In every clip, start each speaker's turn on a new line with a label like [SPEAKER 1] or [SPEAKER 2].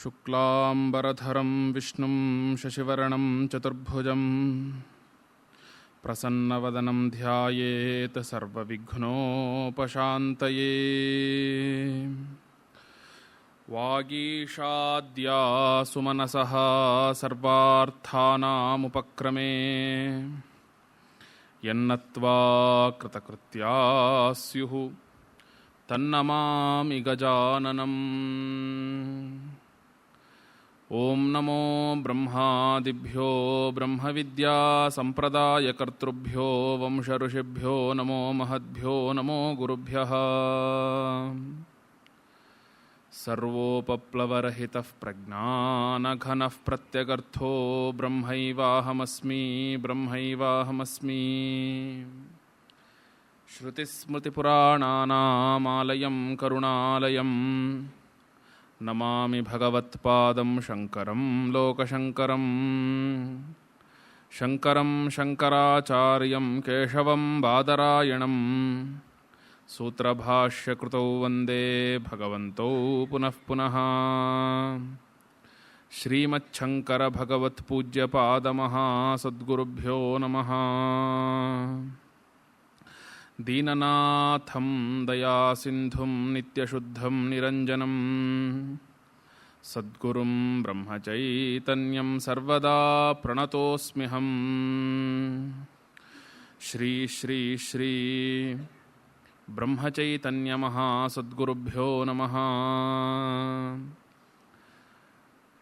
[SPEAKER 1] ಶುಕ್ಲಾಂಬರಧರಂ ವಿಷ್ಣುಂ ಶಶಿವರ್ಣಂ ಚತುರ್ಭುಜಂ ಪ್ರಸನ್ನವದನಂ ಧ್ಯಾಯೇತ್ ಸರ್ವವಿಘ್ನೋಪಶಾಂತಯೇ. ವಾಗೀಶಾದ್ಯಾ ಸುಮನಸಃ ಸರ್ವಾರ್ಥಾನಾಮುಪಕ್ರಮೇ ಯನ್ನತ್ವಾ ಕೃತಕೃತ್ಯಾ ಸ್ಯುಃ ತನ್ನಮಾಮಿ ಗಜಾನನಂ. ಓಂ ನಮೋ ಬ್ರಹ್ಮಾದಿಭ್ಯೋ ಬ್ರಹ್ಮವಿದ್ಯಾ ಸಂಪ್ರದಾಯಕರ್ತೃಭ್ಯೋ ವಂಶ ಋಷಿಭ್ಯೋ ನಮೋ ಮಹದ್ಭ್ಯೋ ನಮೋ ಗುರುಭ್ಯಃ. ಸರ್ವೋಪಪ್ಲವರಹಿತಃ ಪ್ರಜ್ಞಾನಘನಃ ಪ್ರತ್ಯಗರ್ಥೋ ಬ್ರಹ್ಮೈವಾಹಮಸ್ಮಿ ಬ್ರಹ್ಮೈವಾಹಮಸ್ಮಿ. ಶ್ರುತಿಸ್ಮೃತಿಪುರಾಣಾನಾಮಾಲಯಂ ಕರುಣಾಲಯಂ ನಮಾಮಿ ಭಗವತ್ಪಾದಂ ಶಂಕರಂ ಲೋಕಶಂಕರಂ. ಶಂಕರಂ ಶಂಕರಾಚಾರ್ಯಂ ಕೇಶವಂ ಬಾದರಾಯಣಂ ಸೂತ್ರಭಾಷ್ಯಕೃತೌ ವಂದೇ ಭಗವಂತೌ ಪುನಃ ಪುನಃ. ಶ್ರೀಮಚ್ಛಂಕರ ಭಗವತ್ಪೂಜ್ಯಪಾದಮಹಾಸದ್ಗುರುಭ್ಯೋ ನಮಃ. ದೀನನಾಥಂ ದಯಾಸಿಂಧುಂ ನಿತ್ಯಶುದ್ಧಂ ನಿರಂಜನಂ ಸದ್ಗುರುಂ ಬ್ರಹ್ಮಚೈತನ್ಯಂ ಸರ್ವದಾ ಪ್ರಣತೋಸ್ಮ್ಯಹಂ. ಶ್ರೀ ಶ್ರೀ ಶ್ರೀ ಬ್ರಹ್ಮಚೈತನ್ಯ ಮಹಾಸದ್ಗುರುಭ್ಯೋ ನಮಃ.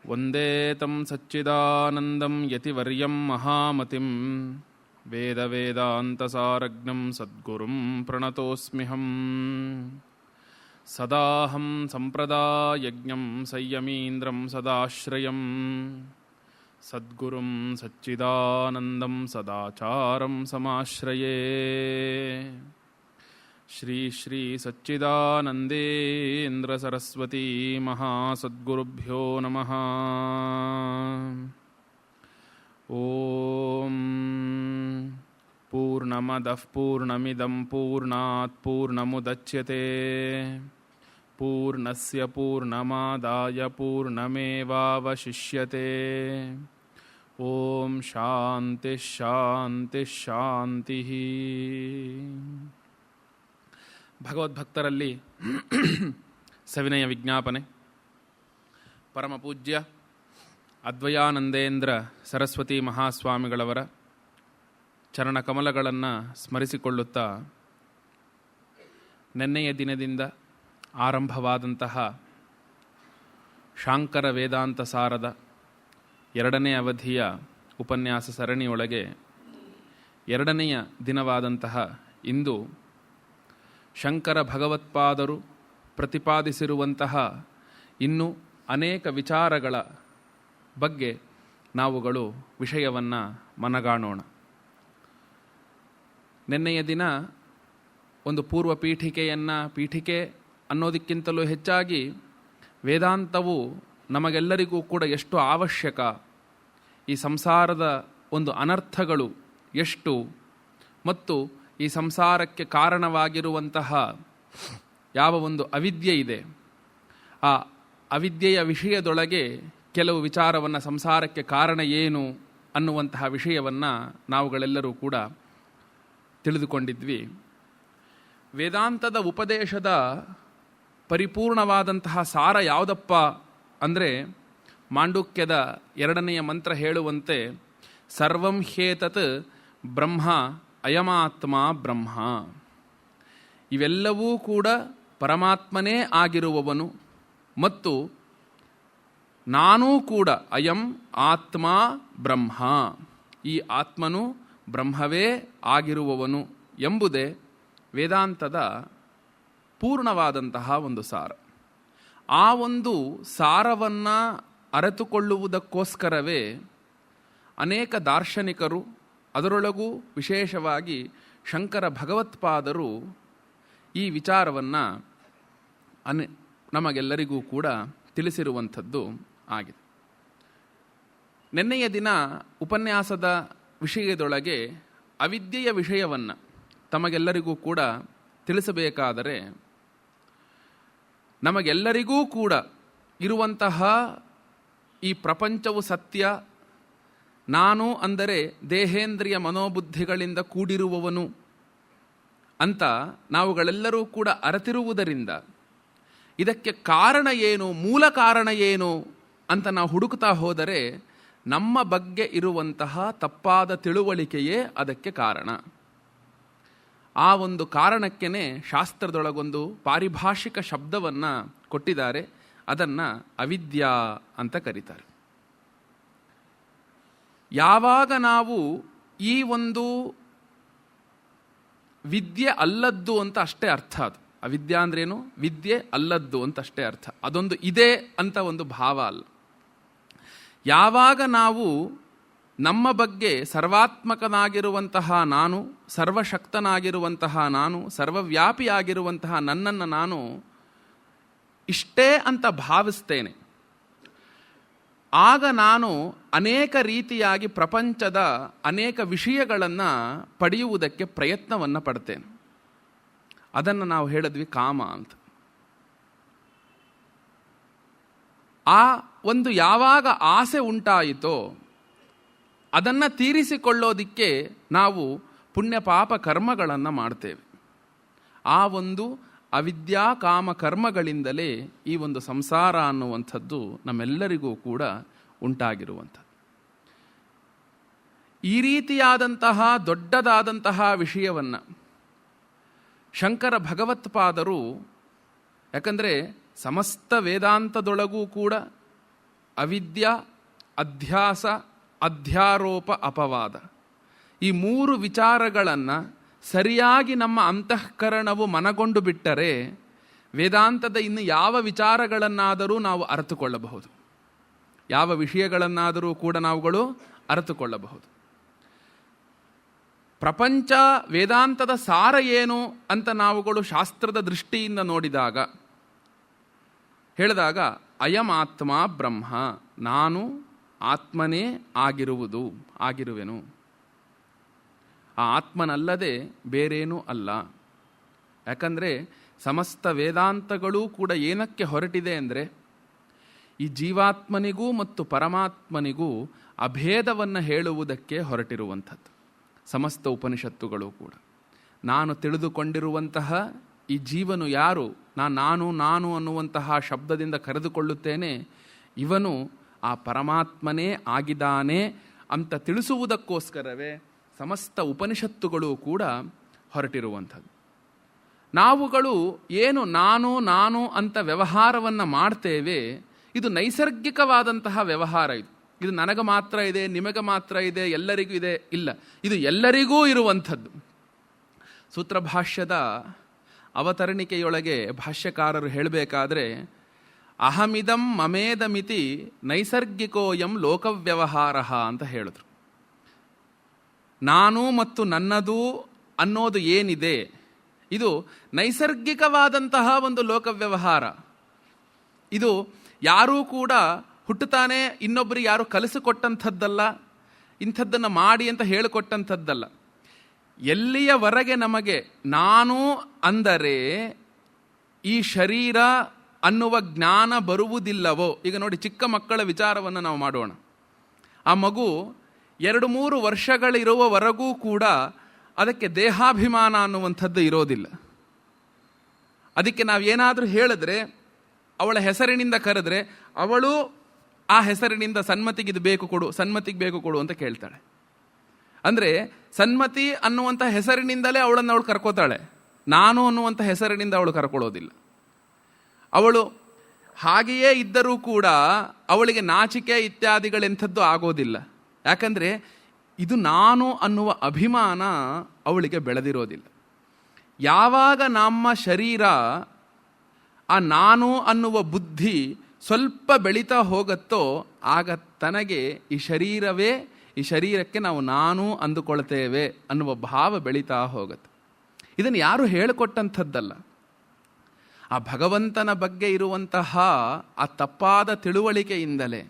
[SPEAKER 1] ವಂದೇ ತಂ ಸಚ್ಚಿದಾನಂದಂ ಯತಿವರ್ಯಂ ಮಹಾಮತಿಂ ವೇದವೇದಾಂತಸಾರಜ್ಞಂ ಸದ್ಗುರುಂ ಪ್ರಣತೋಸ್ಮ್ಯಹಂ. ಸದಾಹಂ ಸಂಪ್ರದಾಯಜ್ಞಂ ಸಂಯಮೀಂದ್ರಂ ಸದಾಶ್ರಯಂ ಸದ್ಗುರುಂ ಸಚ್ಚಿದಾನಂದಂ ಸದಾಚಾರಂ ಸಮಾಶ್ರಯೇ. ಶ್ರೀ ಶ್ರೀ ಸಚ್ಚಿದಾನಂದೇಂದ್ರ ಸರಸ್ವತೀ ಮಹಾಸದ್ಗುರುಭ್ಯೋ ನಮಃ. ಓಂ ಪೂರ್ಣಮದಃ ಪೂರ್ಣಮಿದಂ ಪೂರ್ಣಾತ್ ಪೂರ್ಣಮುದಚ್ಯತೆ ಪೂರ್ಣಸ್ಯ ಪೂರ್ಣಮಾದಾಯ ಪೂರ್ಣಮೇವಾವಶಿಷ್ಯತೆ. ಓಂ ಶಾಂತಿ ಶಾಂತಿ ಶಾಂತಿ. ಭಗವದ್ಭಕ್ತರಲ್ಲಿ ಸವಿನಯ ವಿಜ್ಞಾಪನೆ. ಪರಮಪೂಜ್ಯ ಅದ್ವಯಾನಂದೇಂದ್ರ ಸರಸ್ವತಿ ಮಹಾಸ್ವಾಮಿಗಳವರ ಚರಣಕಮಲಗಳನ್ನು ಸ್ಮರಿಸಿಕೊಳ್ಳುತ್ತಾ, ನೆನ್ನೆಯ ದಿನದಿಂದ ಆರಂಭವಾದಂತಹ ಶಾಂಕರ ವೇದಾಂತ ಸಾರದ 2ನೇ ಅವಧಿಯ ಉಪನ್ಯಾಸ ಸರಣಿಯೊಳಗೆ 2ನೆಯ ದಿನವಾದಂತಹ ಇಂದು ಶಂಕರ ಭಗವತ್ಪಾದರು ಪ್ರತಿಪಾದಿಸಿರುವಂತಹ ಇನ್ನೂ ಅನೇಕ ವಿಚಾರಗಳ ಬಗ್ಗೆ ನಾವುಗಳು ವಿಷಯವನ್ನು ಮನಗಾಣೋಣ. ನೆನ್ನೆಯ ದಿನ ಒಂದು ಪೂರ್ವ ಪೀಠಿಕೆ ಅನ್ನೋದಕ್ಕಿಂತಲೂ ಹೆಚ್ಚಾಗಿ ವೇದಾಂತವು ನಮಗೆಲ್ಲರಿಗೂ ಕೂಡ ಎಷ್ಟು ಅವಶ್ಯಕ, ಈ ಸಂಸಾರದ ಒಂದು ಅನರ್ಥಗಳು ಎಷ್ಟು, ಮತ್ತು ಈ ಸಂಸಾರಕ್ಕೆ ಕಾರಣವಾಗಿರುವಂತಹ ಯಾವ ಒಂದು ಅವಿದ್ಯೆ ಇದೆ, ಆ ಅವಿದ್ಯೆಯ ವಿಷಯದೊಳಗೆ ಕೆಲವು ವಿಚಾರವನ್ನು, ಸಂಸಾರಕ್ಕೆ ಕಾರಣ ಏನು ಅನ್ನುವಂತಹ ವಿಷಯವನ್ನು ನಾವುಗಳೆಲ್ಲರೂ ಕೂಡ ತಿಳಿದುಕೊಂಡಿದ್ವಿ. ವೇದಾಂತದ ಉಪದೇಶದ ಪರಿಪೂರ್ಣವಾದಂತಹ ಸಾರ ಯಾವುದಪ್ಪ ಅಂದರೆ, ಮಾಂಡುಕ್ಯದ 2ನೆಯ ಮಂತ್ರ ಹೇಳುವಂತೆ ಸರ್ವಂ ಹ್ಯೇತತ್ ಬ್ರಹ್ಮ ಅಯಮಾತ್ಮ ಬ್ರಹ್ಮ. ಇವೆಲ್ಲವೂ ಕೂಡ ಪರಮಾತ್ಮನೇ ಆಗಿರುವವನು ಮತ್ತು ನಾನೂ ಕೂಡ ಅಯಂ ಆತ್ಮ ಬ್ರಹ್ಮ, ಈ ಆತ್ಮನು ಬ್ರಹ್ಮವೇ ಆಗಿರುವವನು ಎಂಬುದೇ ವೇದಾಂತದ ಪೂರ್ಣವಾದಂತಹ ಒಂದು ಸಾರ. ಆ ಒಂದು ಸಾರವನ್ನು ಅರಿತುಕೊಳ್ಳುವುದಕ್ಕೋಸ್ಕರವೇ ಅನೇಕ ದಾರ್ಶನಿಕರು, ಅದರೊಳಗೂ ವಿಶೇಷವಾಗಿ ಶಂಕರ ಭಗವತ್ಪಾದರು ಈ ವಿಚಾರವನ್ನು ನಮಗೆಲ್ಲರಿಗೂ ಕೂಡ ತಿಳಿಸಿರುವಂಥದ್ದು ಆಗಿದೆ. ನೆನ್ನೆಯ ದಿನ ಉಪನ್ಯಾಸದ ವಿಷಯದೊಳಗೆ ಅವಿದ್ಯೆಯ ವಿಷಯವನ್ನು ತಮಗೆಲ್ಲರಿಗೂ ಕೂಡ ತಿಳಿಸಬೇಕಾದರೆ, ನಮಗೆಲ್ಲರಿಗೂ ಕೂಡ ಇರುವಂತಹ ಈ ಪ್ರಪಂಚವು ಸತ್ಯ, ನಾನು ಅಂದರೆ ದೇಹೇಂದ್ರಿಯ ಮನೋಬುದ್ಧಿಗಳಿಂದ ಕೂಡಿರುವವನು ಅಂತ ನಾವುಗಳೆಲ್ಲರೂ ಕೂಡ ಅರಿತಿರುವುದರಿಂದ ಇದಕ್ಕೆ ಕಾರಣ ಏನು, ಮೂಲ ಕಾರಣ ಏನು ಅಂತ ನಾವು ಹುಡುಕ್ತಾ ಹೋದರೆ ನಮ್ಮ ಬಗ್ಗೆ ಇರುವಂತಹ ತಪ್ಪಾದ ತಿಳುವಳಿಕೆಯೇ ಅದಕ್ಕೆ ಕಾರಣ. ಆ ಒಂದು ಕಾರಣಕ್ಕೇ ಶಾಸ್ತ್ರದೊಳಗೊಂದು ಪಾರಿಭಾಷಿಕ ಶಬ್ದವನ್ನು ಕೊಟ್ಟಿದ್ದಾರೆ. ಅದನ್ನು ಅವಿದ್ಯಾ ಅಂತ ಕರೀತಾರೆ. ಯಾವಾಗ ನಾವು ಈ ಒಂದು ವಿದ್ಯೆ ಅಲ್ಲದ್ದು ಅಂತ ಅಷ್ಟೇ ಅರ್ಥ, ಅದು ಅವಿದ್ಯಾ ಅಂದ್ರೇನು, ವಿದ್ಯೆ ಅಲ್ಲದ್ದು ಅಂತ ಅಷ್ಟೇ ಅರ್ಥ, ಅದೊಂದು ಇದೆ ಅಂತ ಒಂದು ಭಾವ ಅಲ್ಲ. ಯಾವಾಗ ನಾವು ನಮ್ಮ ಬಗ್ಗೆ ಸರ್ವಾತ್ಮಕನಾಗಿರುವಂತಹ ನಾನು, ಸರ್ವಶಕ್ತನಾಗಿರುವಂತಹ ನಾನು, ಸರ್ವವ್ಯಾಪಿಯಾಗಿರುವಂತಹ ನನ್ನನ್ನು ನಾನು ಇಷ್ಟೇ ಅಂತ ಭಾವಿಸ್ತೇನೆ, ಆಗ ನಾನು ಅನೇಕ ರೀತಿಯಾಗಿ ಪ್ರಪಂಚದ ಅನೇಕ ವಿಷಯಗಳನ್ನು ಪಡೆಯುವುದಕ್ಕೆ ಪ್ರಯತ್ನವನ್ನು ಪಡ್ತೇನೆ. ಅದನ್ನು ನಾವು ಹೇಳಿದ್ವಿ ಕಾಮ ಅಂತ. ಆ ಒಂದು ಯಾವಾಗ ಆಸೆ ಉಂಟಾಯಿತೋ ಅದನ್ನು ತೀರಿಸಿಕೊಳ್ಳೋದಿಕ್ಕೆ ನಾವು ಪುಣ್ಯ ಪಾಪ ಕರ್ಮಗಳನ್ನು ಮಾಡ್ತೇವೆ. ಆ ಒಂದು ಅವಿದ್ಯಾ ಕಾಮ ಕರ್ಮಗಳಿಂದಲೇ ಈ ಒಂದು ಸಂಸಾರ ಅನ್ನುವಂಥದ್ದು ನಮ್ಮೆಲ್ಲರಿಗೂ ಕೂಡ ಉಂಟಾಗಿರುವಂಥದ್ದು. ಈ ರೀತಿಯಾದಂತಹ ದೊಡ್ಡದಾದಂತಹ ವಿಷಯವನ್ನು ಶಂಕರ ಭಗವತ್ಪಾದರು, ಯಾಕಂದರೆ ಸಮಸ್ತ ವೇದಾಂತದೊಳಗೂ ಕೂಡ ಅವಿದ್ಯಾ, ಅಧ್ಯಾಸ, ಅಧ್ಯಾರೋಪ, ಅಪವಾದ ಈ ಮೂರು ವಿಚಾರಗಳನ್ನು ಸರಿಯಾಗಿ ನಮ್ಮ ಅಂತಃಕರಣವು ಮನಗೊಂಡು ಬಿಟ್ಟರೆ ವೇದಾಂತದ ಇನ್ನು ಯಾವ ವಿಚಾರಗಳನ್ನಾದರೂ ನಾವು ಅರಿತುಕೊಳ್ಳಬಹುದು, ಯಾವ ವಿಷಯಗಳನ್ನಾದರೂ ಕೂಡ ನಾವುಗಳು ಅರಿತುಕೊಳ್ಳಬಹುದು. ಪ್ರಪಂಚ ವೇದಾಂತದ ಸಾರ ಏನು ಅಂತ ನಾವುಗಳು ಶಾಸ್ತ್ರದ ದೃಷ್ಟಿಯಿಂದ ನೋಡಿದಾಗ ಹೇಳಿದಾಗ ಅಯಮಾತ್ಮ ಬ್ರಹ್ಮ, ನಾನು ಆತ್ಮನೇ ಆಗಿರುವೆನು, ಆ ಆತ್ಮನಲ್ಲದೆ ಬೇರೇನೂ ಅಲ್ಲ. ಯಾಕಂದರೆ ಸಮಸ್ತ ವೇದಾಂತಗಳೂ ಕೂಡ ಏನಕ್ಕೆ ಹೊರಟಿದೆ ಅಂದರೆ ಈ ಜೀವಾತ್ಮನಿಗೂ ಮತ್ತು ಪರಮಾತ್ಮನಿಗೂ ಅಭೇದವನ್ನು ಹೇಳುವುದಕ್ಕೆ ಹೊರಟಿರುವಂಥದ್ದು. ಸಮಸ್ತ ಉಪನಿಷತ್ತುಗಳು ಕೂಡ ನಾನು ತಿಳಿದುಕೊಂಡಿರುವಂತಹ ಈ ಜೀವನು ಯಾರು, ನಾನು ಅನ್ನುವಂತಹ ಶಬ್ದದಿಂದ ಕರೆದುಕೊಳ್ಳುತ್ತೇನೆ, ಇವನು ಆ ಪರಮಾತ್ಮನೇ ಆಗಿದ್ದಾನೆ ಅಂತ ತಿಳಿಸುವುದಕ್ಕೋಸ್ಕರವೇ ಸಮಸ್ತ ಉಪನಿಷತ್ತುಗಳು ಕೂಡ ಹೊರಟಿರುವಂಥದ್ದು. ನಾವುಗಳು ಏನು ನಾನು ಅಂತ ವ್ಯವಹಾರವನ್ನು ಮಾಡ್ತೇವೆ, ಇದು ನೈಸರ್ಗಿಕವಾದಂತಹ ವ್ಯವಹಾರ. ಇದು ನನಗೆ ಮಾತ್ರ ಇದೆ, ನಿಮಗೆ ಮಾತ್ರ ಇದೆ, ಎಲ್ಲರಿಗೂ ಇದೆ, ಇಲ್ಲ, ಇದು ಎಲ್ಲರಿಗೂ ಇರುವಂಥದ್ದು. ಸೂತ್ರಭಾಷ್ಯದ ಅವತರಣಿಕೆಯೊಳಗೆ ಭಾಷ್ಯಕಾರರು ಹೇಳಬೇಕಾದ್ರೆ ಅಹಮಿದಂ ಮಮೇದಮಿತಿ ನೈಸರ್ಗಿಕೋಯಂ ಲೋಕವ್ಯವಹಾರ ಅಂತ ಹೇಳಿದ್ರು. ನಾನು ಮತ್ತು ನನ್ನದು ಅನ್ನೋದು ಏನಿದೆ ಇದು ನೈಸರ್ಗಿಕವಾದಂತಹ ಒಂದು ಲೋಕವ್ಯವಹಾರ. ಇದು ಯಾರೂ ಕೂಡ ಹುಟ್ಟುತ್ತಾನೆ ಇನ್ನೊಬ್ಬರಿಗೆ ಯಾರು ಕಲಿಸಿಕೊಟ್ಟಂಥದ್ದಲ್ಲ, ಇಂಥದ್ದನ್ನು ಮಾಡಿ ಅಂತ ಹೇಳಿಕೊಟ್ಟಂಥದ್ದಲ್ಲ. ಎಲ್ಲಿಯವರೆಗೆ ನಮಗೆ ನಾನು ಅಂದರೆ ಈ ಶರೀರ ಅನ್ನುವ ಜ್ಞಾನ ಬರುವುದಿಲ್ಲವೋ, ಈಗ ನೋಡಿ ಚಿಕ್ಕ ಮಕ್ಕಳ ವಿಚಾರವನ್ನು ನಾವು ಮಾಡೋಣ. ಆ ಮಗು 2-3 ವರ್ಷಗಳಿರುವವರೆಗೂ ಕೂಡ ಅದಕ್ಕೆ ದೇಹಾಭಿಮಾನ ಅನ್ನುವಂಥದ್ದು ಇರೋದಿಲ್ಲ. ಅದಕ್ಕೆ ನಾವೇನಾದರೂ ಹೇಳಿದ್ರೆ, ಅವಳ ಹೆಸರಿನಿಂದ ಕರೆದ್ರೆ ಅವಳು ಆ ಹೆಸರಿನಿಂದ ಸನ್ಮತಿಗೆ ಇದು ಬೇಕು ಕೊಡು, ಸನ್ಮತಿಗೆ ಬೇಕು ಕೊಡು ಅಂತ ಕೇಳ್ತಾಳೆ. ಅಂದರೆ ಸನ್ಮತಿ ಅನ್ನುವಂಥ ಹೆಸರಿನಿಂದಲೇ ಅವಳನ್ನು ಅವಳು ಕರ್ಕೋತಾಳೆ, ನಾನು ಅನ್ನುವಂಥ ಹೆಸರಿನಿಂದ ಅವಳು ಕರ್ಕೊಳ್ಳೋದಿಲ್ಲ. ಅವಳು ಹಾಗೆಯೇ ಇದ್ದರೂ ಕೂಡ ಅವಳಿಗೆ ನಾಚಿಕೆ ಇತ್ಯಾದಿಗಳೆಂಥದ್ದು ಆಗೋದಿಲ್ಲ. ಯಾಕಂದರೆ ಇದು ನಾನು ಅನ್ನುವ ಅಭಿಮಾನ ಅವಳಿಗೆ ಬೆಳೆದಿರೋದಿಲ್ಲ. ಯಾವಾಗ ನಮ್ಮ ಶರೀರ ಆ ನಾನು ಅನ್ನುವ ಬುದ್ಧಿ ಸ್ವಲ್ಪ ಬೆಳೀತಾ ಹೋಗುತ್ತೋ ಆಗ ತನಗೆ ಈ ಶರೀರಕ್ಕೆ ನಾವು ನಾನು ಅಂದುಕೊಳ್ತೇವೆ ಅನ್ನುವ ಭಾವ ಬೆಳೀತಾ ಹೋಗುತ್ತೆ. ಇದನ್ನು ಯಾರು ಹೇಳಿಕೊಟ್ಟಂಥದ್ದಲ್ಲ. ಆ ಭಗವಂತನ ಬಗ್ಗೆ ಇರುವಂತಹ ಆ ತಪ್ಪಾದ ತಿಳುವಳಿಕೆಯಿಂದಲೇ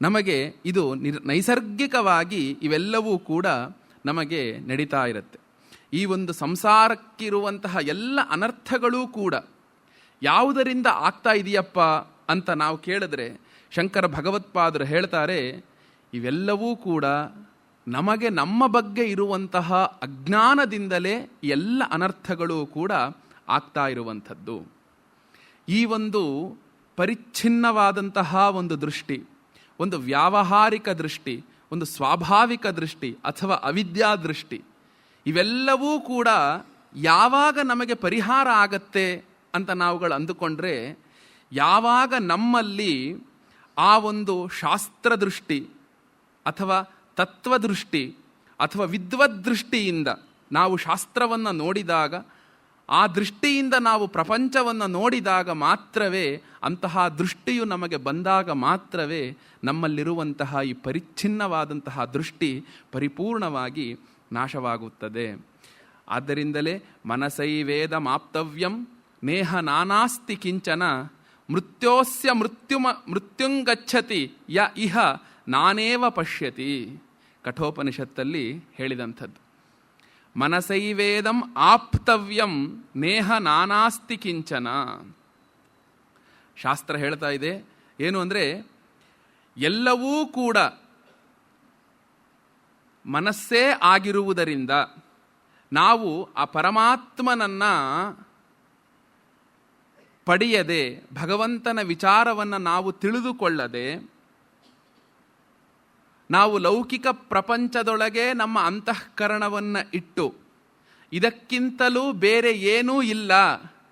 [SPEAKER 1] ನಮಗೆ ಇದು ನೈಸರ್ಗಿಕವಾಗಿ ಇವೆಲ್ಲವೂ ಕೂಡ ನಮಗೆ ನಡೀತಾ ಇರುತ್ತೆ. ಈ ಒಂದು ಸಂಸಾರಕ್ಕಿರುವಂತಹ ಎಲ್ಲ ಅನರ್ಥಗಳೂ ಕೂಡ ಯಾವುದರಿಂದ ಆಗ್ತಾ ಇದೆಯಪ್ಪ ಅಂತ ನಾವು ಕೇಳಿದ್ರೆ ಶಂಕರ ಭಗವತ್ಪಾದರು ಹೇಳ್ತಾರೆ, ಇವೆಲ್ಲವೂ ಕೂಡ ನಮಗೆ ನಮ್ಮ ಬಗ್ಗೆ ಇರುವಂತಹ ಅಜ್ಞಾನದಿಂದಲೇ ಎಲ್ಲ ಅನರ್ಥಗಳು ಕೂಡ ಆಗ್ತಾ ಇರುವಂಥದ್ದು. ಈ ಒಂದು ಪರಿಚ್ಛಿನ್ನವಾದಂತಹ ಒಂದು ದೃಷ್ಟಿ, ಒಂದು ವ್ಯಾವಹಾರಿಕ ದೃಷ್ಟಿ, ಒಂದು ಸ್ವಾಭಾವಿಕ ದೃಷ್ಟಿ ಅಥವಾ ಅವಿದ್ಯಾ ದೃಷ್ಟಿ, ಇವೆಲ್ಲವೂ ಕೂಡ ಯಾವಾಗ ನಮಗೆ ಪರಿಹಾರ ಆಗತ್ತೆ ಅಂತ ನಾವುಗಳು ಅಂದುಕೊಂಡ್ರೆ, ಯಾವಾಗ ನಮ್ಮಲ್ಲಿ ಆ ಒಂದು ಶಾಸ್ತ್ರದೃಷ್ಟಿ ಅಥವಾ ತತ್ವದೃಷ್ಟಿ ಅಥವಾ ವಿದ್ವದ್ದೃಷ್ಟಿಯಿಂದ ನಾವು ಶಾಸ್ತ್ರವನ್ನು ನೋಡಿದಾಗ, ಆ ದೃಷ್ಟಿಯಿಂದ ನಾವು ಪ್ರಪಂಚವನ್ನು ನೋಡಿದಾಗ ಮಾತ್ರವೇ, ಅಂತಹ ದೃಷ್ಟಿಯು ನಮಗೆ ಬಂದಾಗ ಮಾತ್ರವೇ ನಮ್ಮಲ್ಲಿರುವಂತಹ ಈ ಪರಿಚ್ಛಿನ್ನವಾದಂತಹ ದೃಷ್ಟಿ ಪರಿಪೂರ್ಣವಾಗಿ ನಾಶವಾಗುತ್ತದೆ. ಆದ್ದರಿಂದಲೇ ಮನಸೈವೇದ ಮಾಪ್ತವ್ಯಂ ನೇಹ ನಾನಾಸ್ತಿ ಕಿಂಚನ ಮೃತ್ಯೋಸ್ಯ ಮೃತ್ಯುಂಗಚ್ಚತಿ ಯ ಇಹ ನಾನೇವ ಪಶ್ಯತಿ. ಕಠೋಪನಿಷತ್ತಲ್ಲಿ ಹೇಳಿದಂಥದ್ದು. ಮನಸೈವೇದಂ ಆಪ್ತವ್ಯಂ ನೇಹ ನಾನಾಸ್ತಿ ಕಿಂಚನ. ಶಾಸ್ತ್ರ ಹೇಳ್ತಾ ಇದೆ ಏನು ಅಂದರೆ, ಎಲ್ಲವೂ ಕೂಡ ಮನಸ್ಸೇ ಆಗಿರುವುದರಿಂದ ನಾವು ಆ ಪರಮಾತ್ಮನನ್ನ ಪಡೆಯದೆ, ಭಗವಂತನ ವಿಚಾರವನ್ನು ನಾವು ತಿಳಿದುಕೊಳ್ಳದೆ, ನಾವು ಲೌಕಿಕ ಪ್ರಪಂಚದೊಳಗೆ ನಮ್ಮ ಅಂತಃಕರಣವನ್ನು ಇಟ್ಟು ಇದಕ್ಕಿಂತಲೂ ಬೇರೆ ಏನೂ ಇಲ್ಲ,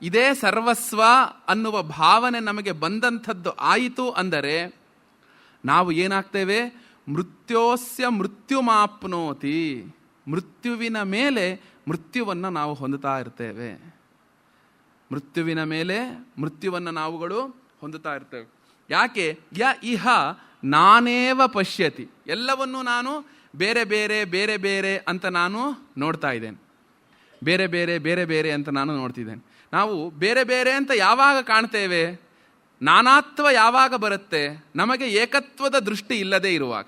[SPEAKER 1] ಇದೇ ಸರ್ವಸ್ವ ಅನ್ನುವ ಭಾವನೆ ನಮಗೆ ಬಂದಂಥದ್ದು ಆಯಿತು ಅಂದರೆ ನಾವು ಏನಾಗ್ತೇವೆ? ಮೃತ್ಯೋಸ್ಯ ಮೃತ್ಯುಮಾಪ್ನೋತಿ. ಮೃತ್ಯುವಿನ ಮೇಲೆ ಮೃತ್ಯುವನ್ನು ನಾವು ಹೊಂದುತ್ತಾ ಇರ್ತೇವೆ. ಮೃತ್ಯುವಿನ ಮೇಲೆ ಮೃತ್ಯುವನ್ನು ನಾವುಗಳು ಹೊಂದುತ್ತಾ ಇರ್ತೇವೆ. ಯಾಕೆ? ಯ ಇಹ ನಾನೇವ ಪಶ್ಯತಿ. ಎಲ್ಲವನ್ನೂ ನಾನು ಬೇರೆ ಬೇರೆ ಬೇರೆ ಬೇರೆ ಅಂತ ನಾನು ನೋಡ್ತಾ ಇದ್ದೇನೆ. ಬೇರೆ ಬೇರೆ ಬೇರೆ ಬೇರೆ ಅಂತ ನಾನು ನೋಡ್ತಿದ್ದೇನೆ. ನಾವು ಬೇರೆ ಬೇರೆ ಅಂತ ಯಾವಾಗ ಕಾಣ್ತೇವೆ? ನಾನಾತ್ವ ಯಾವಾಗ ಬರುತ್ತೆ? ನಮಗೆ ಏಕತ್ವದ ದೃಷ್ಟಿ ಇಲ್ಲದೆ ಇರುವಾಗ.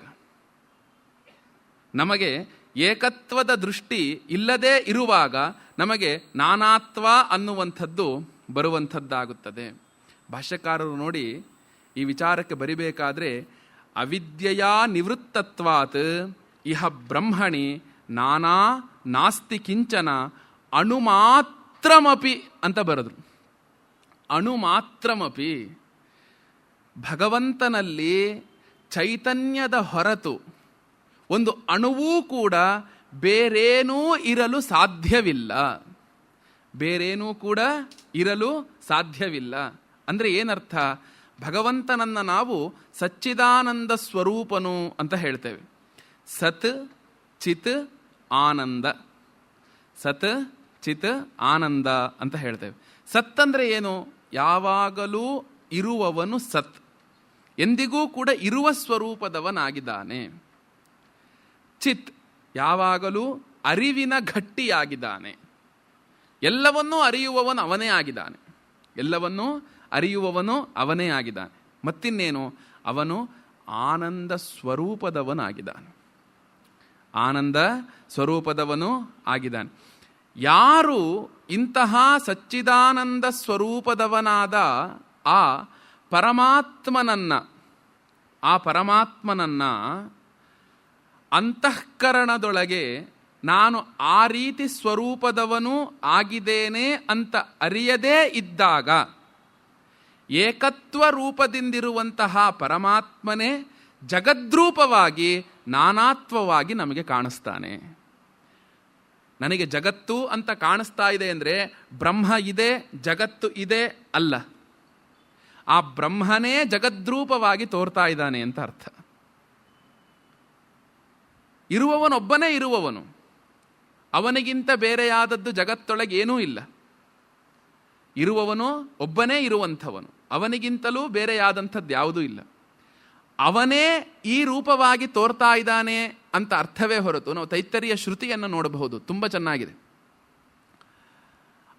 [SPEAKER 1] ನಮಗೆ ಏಕತ್ವದ ದೃಷ್ಟಿ ಇಲ್ಲದೆ ಇರುವಾಗ ನಮಗೆ ನಾನಾತ್ವ ಅನ್ನುವಂಥದ್ದು ಬರುವಂಥದ್ದಾಗುತ್ತದೆ. ಭಾಷ್ಯಕಾರರು ನೋಡಿ ಈ ವಿಚಾರಕ್ಕೆ ಬರಿಬೇಕಾದ್ರೆ, ಅವಿದ್ಯೆಯ ನಿವೃತ್ತತ್ವಾತ್ ಇಹ ಬ್ರಹ್ಮಣಿ ನಾನಾ ನಾಸ್ತಿ ಕಿಂಚನ ಅಣುಮಾತ್ರಮಪಿ ಅಂತ ಬರೆದ್ರು. ಅಣುಮಾತ್ರಮಪಿ. ಭಗವಂತನಲ್ಲಿ ಚೈತನ್ಯದ ಹೊರತು ಒಂದು ಅಣುವೂ ಕೂಡ ಬೇರೇನೂ ಇರಲು ಸಾಧ್ಯವಿಲ್ಲ. ಬೇರೇನೂ ಕೂಡ ಇರಲು ಸಾಧ್ಯವಿಲ್ಲ ಅಂದರೆ ಏನರ್ಥ? ಭಗವಂತನನ್ನು ನಾವು ಸಚ್ಚಿದಾನಂದ ಸ್ವರೂಪನು ಅಂತ ಹೇಳ್ತೇವೆ. ಸತ್ ಚಿತ್ ಆನಂದ. ಸತ್ ಚಿತ್ ಆನಂದ ಅಂತ ಹೇಳ್ತೇವೆ. ಸತ್ ಅಂದರೆ ಏನು? ಯಾವಾಗಲೂ ಇರುವವನು ಸತ್, ಎಂದಿಗೂ ಕೂಡ ಇರುವ ಸ್ವರೂಪದವನಾಗಿದ್ದಾನೆ. ಚಿತ್, ಯಾವಾಗಲೂ ಅರಿವಿನ ಗಟ್ಟಿಯಾಗಿದ್ದಾನೆ. ಎಲ್ಲವನ್ನೂ ಅರಿಯುವವನು ಅವನೇ ಆಗಿದ್ದಾನೆ. ಎಲ್ಲವನ್ನೂ ಅರಿಯುವವನು ಅವನೇ ಆಗಿದ್ದಾನೆ. ಮತ್ತಿನ್ನೇನು? ಅವನು ಆನಂದ ಸ್ವರೂಪದವನಾಗಿದ್ದಾನೆ. ಆನಂದ ಸ್ವರೂಪದವನು ಆಗಿದ್ದಾನೆ. ಯಾರು ಇಂತಹ ಸಚ್ಚಿದಾನಂದ ಸ್ವರೂಪದವನಾದ ಆ ಪರಮಾತ್ಮನನ್ನ ಅಂತಃಕರಣದೊಳಗೆ ನಾನು ಆ ರೀತಿ ಸ್ವರೂಪದವನು ಆಗಿದ್ದೇನೆ ಅಂತ ಅರಿಯದೇ ಇದ್ದಾಗ, ಏಕತ್ವ ರೂಪದಿಂದಿರುವಂತಹ ಪರಮಾತ್ಮನೇ ಜಗದ್ರೂಪವಾಗಿ ನಾನಾತ್ವವಾಗಿ ನಮಗೆ ಕಾಣಿಸ್ತಾನೆ. ನನಗೆ ಜಗತ್ತು ಅಂತ ಕಾಣಿಸ್ತಾ ಇದೆ ಅಂದರೆ ಬ್ರಹ್ಮ ಇದೆ, ಜಗತ್ತು ಇದೆ ಅಲ್ಲ. ಆ ಬ್ರಹ್ಮನೇ ಜಗದ್ರೂಪವಾಗಿ ತೋರ್ತಾ ಇದ್ದಾನೆ ಅಂತ ಅರ್ಥ. ಇರುವವನೊಬ್ಬನೇ ಇರುವವನು, ಅವನಿಗಿಂತ ಬೇರೆಯಾದದ್ದು ಜಗತ್ತೊಳಗೆ ಏನೂ ಇಲ್ಲ. ಇರುವವನು ಒಬ್ಬನೇ ಇರುವಂಥವನು, ಅವನಿಗಿಂತಲೂ ಬೇರೆಯಾದಂಥದ್ದು ಯಾವುದೂ ಇಲ್ಲ. ಅವನೇ ಈ ರೂಪವಾಗಿ ತೋರ್ತಾ ಇದ್ದಾನೆ ಅಂತ ಅರ್ಥವೇ ಹೊರತು, ನಾವು ತೈತ್ತರಿಯ ಶ್ರುತಿಯನ್ನು ನೋಡಬಹುದು, ತುಂಬ ಚೆನ್ನಾಗಿದೆ.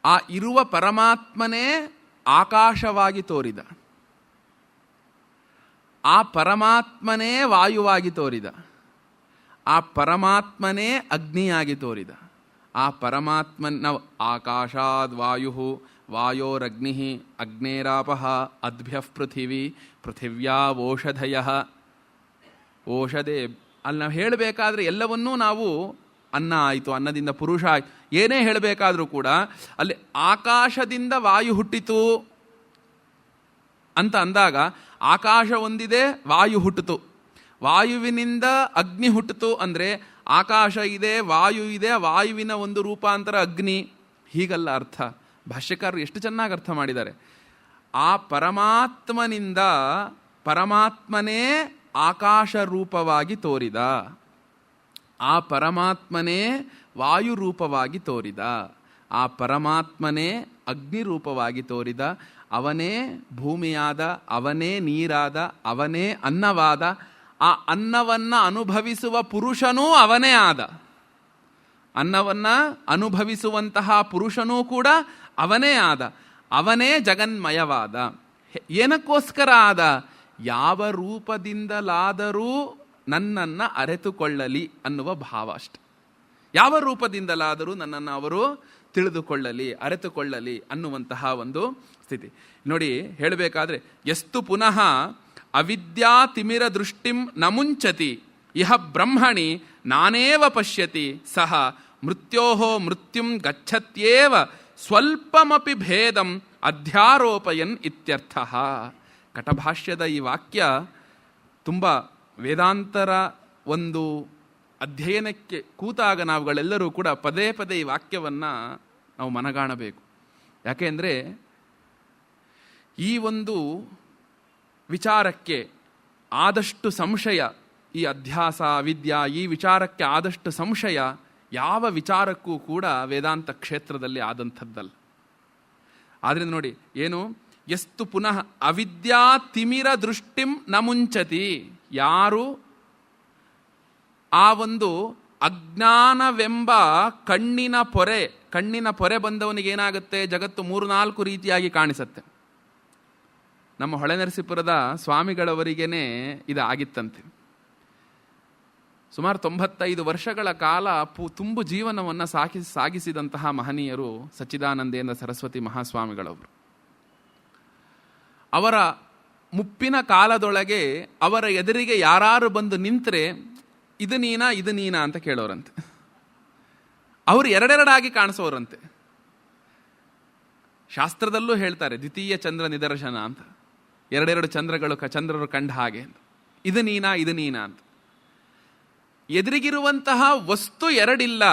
[SPEAKER 1] ಆ ಇರುವ ಪರಮಾತ್ಮನೇ ಆಕಾಶವಾಗಿ ತೋರಿದ, ಆ ಪರಮಾತ್ಮನೇ ವಾಯುವಾಗಿ ತೋರಿದ, ಆ ಪರಮಾತ್ಮನೇ ಅಗ್ನಿಯಾಗಿ ತೋರಿದ. ಆ ಪರಮಾತ್ಮನ ನಾವು ಆಕಾಶಾದ್ ವಾಯು ವಾಯೋರಗ್ನಿ ಅಗ್ನೇರಾಪಃ ಅದ್ಭ್ಯಃ ಪೃಥಿವಿ ಪೃಥಿವ್ಯಾವೋಷಧಯಃ ಓಷಧೆ. ಅಲ್ಲಿ ನಾವು ಹೇಳಬೇಕಾದ್ರೆ ಎಲ್ಲವನ್ನೂ ನಾವು ಅನ್ನ ಆಯಿತು, ಅನ್ನದಿಂದ ಪುರುಷ ಆಯಿತು, ಏನೇ ಹೇಳಬೇಕಾದ್ರೂ ಕೂಡ ಅಲ್ಲಿ ಆಕಾಶದಿಂದ ವಾಯು ಹುಟ್ಟಿತು ಅಂತ ಅಂದಾಗ ಆಕಾಶ ಒಂದಿದೆ, ವಾಯು ಹುಟ್ಟಿತು. ವಾಯುವಿನಿಂದ ಅಗ್ನಿ ಹುಟ್ಟಿತು ಅಂದರೆ ಆಕಾಶ ಇದೆ, ವಾಯು ಇದೆ, ವಾಯುವಿನ ಒಂದು ರೂಪಾಂತರ ಅಗ್ನಿ. ಹೀಗಲ್ಲ ಅರ್ಥ. ಭಾಷ್ಯಕಾರರು ಎಷ್ಟು ಚೆನ್ನಾಗಿ ಅರ್ಥ ಮಾಡಿದ್ದಾರೆ. ಆ ಪರಮಾತ್ಮನಿಂದ ಪರಮಾತ್ಮನೇ ಆಕಾಶ ರೂಪವಾಗಿ ತೋರಿದ, ಆ ಪರಮಾತ್ಮನೇ ವಾಯು ರೂಪವಾಗಿ ತೋರಿದ, ಆ ಪರಮಾತ್ಮನೇ ಅಗ್ನಿ ರೂಪವಾಗಿ ತೋರಿದ, ಅವನೇ ಭೂಮಿಯಾದ, ಅವನೇ ನೀರಾದ, ಅವನೇ ಅನ್ನವಾದ, ಆ ಅನ್ನವನ್ನು ಅನುಭವಿಸುವ ಪುರುಷನೂ ಅವನೇ ಆದ. ಅನ್ನವನ್ನು ಅನುಭವಿಸುವಂತಹ ಪುರುಷನೂ ಕೂಡ ಅವನೇ ಆದ, ಅವನೇ ಜಗನ್ಮಯವಾದ. ಏನಕ್ಕೋಸ್ಕರ ಆದ? ಯಾವ ರೂಪದಿಂದಲಾದರೂ ನನ್ನನ್ನು ಅರಿತುಕೊಳ್ಳಲಿ ಅನ್ನುವ ಭಾವ ಅಷ್ಟೆ. ಯಾವ ರೂಪದಿಂದಲಾದರೂ ನನ್ನನ್ನು ಅವರು ತಿಳಿದುಕೊಳ್ಳಲಿ, ಅರಿತುಕೊಳ್ಳಲಿ ಅನ್ನುವಂತಹ ಒಂದು ಸ್ಥಿತಿ. ನೋಡಿ, ಹೇಳಬೇಕಾದ್ರೆ ಎಸ್ತು ಪುನಃ ಅವಿದ್ಯಾ ತಿಮಿರ ದೃಷ್ಟಿಂ ನ ಮುಂಚತಿ ಇಹ ಬ್ರಹ್ಮಣಿ ನಾನೇವ ಪಶ್ಯತಿ ಸಹ ಮೃತ್ಯೋಹೋ ಮೃತ್ಯುಂ ಗಚ್ಚತ್ಯೇವ ಸ್ವಲ್ಪಮಪಿ ಭೇದಂ ಅಧ್ಯಾರೋಪಯನ್ ಇತ್ಯರ್ಥಃ. ಕಟಭಾಷ್ಯದ ಈ ವಾಕ್ಯ ತುಂಬ ವೇದಾಂತರ ಒಂದು ಅಧ್ಯಯನಕ್ಕೆ ಕೂತಾಗ ನಾವುಗಳೆಲ್ಲರೂ ಕೂಡ ಪದೇ ಪದೇ ಈ ವಾಕ್ಯವನ್ನು ನಾವು ಮನಗಾಣಬೇಕು. ಯಾಕೆಂದರೆ ಈ ಒಂದು ವಿಚಾರಕ್ಕೆ ಆದಷ್ಟು ಸಂಶಯ, ಈ ಅಧ್ಯಾಸ ಅವಿದ್ಯಾ ಈ ವಿಚಾರಕ್ಕೆ ಆದಷ್ಟು ಸಂಶಯ ಯಾವ ವಿಚಾರಕ್ಕೂ ಕೂಡ ವೇದಾಂತ ಕ್ಷೇತ್ರದಲ್ಲಿ ಆದಂಥದ್ದಲ್ಲ. ಆದ್ದರಿಂದ ನೋಡಿ, ಏನು ಎಷ್ಟು ಪುನಃ ಅವಿದ್ಯಾ ತಿಮಿರ ದೃಷ್ಟಿಂ ನ ಮುಂಚತಿ. ಯಾರು ಆ ಒಂದು ಅಜ್ಞಾನವೆಂಬ ಕಣ್ಣಿನ ಪೊರೆ ಬಂದವನಿಗೆ ಏನಾಗುತ್ತೆ? ಜಗತ್ತು 3-4 ರೀತಿಯಾಗಿ ಕಾಣಿಸುತ್ತೆ. ನಮ್ಮ ಹೊಳೆನರಸೀಪುರದ ಸ್ವಾಮಿಗಳವರಿಗೇನೆ ಇದು ಆಗಿತ್ತಂತೆ. ಸುಮಾರು 95 ವರ್ಷಗಳ ಕಾಲ ತುಂಬು ಜೀವನವನ್ನು ಸಾಗಿಸಿದಂತಹ ಮಹನೀಯರು ಸಚ್ಚಿದಾನಂದೇಂದ್ರ ಸರಸ್ವತಿ ಮಹಾಸ್ವಾಮಿಗಳವರು. ಅವರ ಮುಪ್ಪಿನ ಕಾಲದೊಳಗೆ ಅವರ ಎದುರಿಗೆ ಯಾರು ಬಂದು ನಿಂತರೆ ಇದು ನೀನಾ ಅಂತ ಕೇಳೋರಂತೆ. ಅವರು ಎರಡೆರಡಾಗಿ ಕಾಣಿಸೋರಂತೆ. ಶಾಸ್ತ್ರದಲ್ಲೂ ಹೇಳ್ತಾರೆ ದ್ವಿತೀಯ ಚಂದ್ರ ನಿದರ್ಶನ ಅಂತ, ಎರಡೆರಡು ಚಂದ್ರರು ಕಂಡ ಹಾಗೆ. ಇದು ನೀನಾ ಅಂತ. ಎದುರಿಗಿರುವಂತಹ ವಸ್ತು ಎರಡಿಲ್ಲ,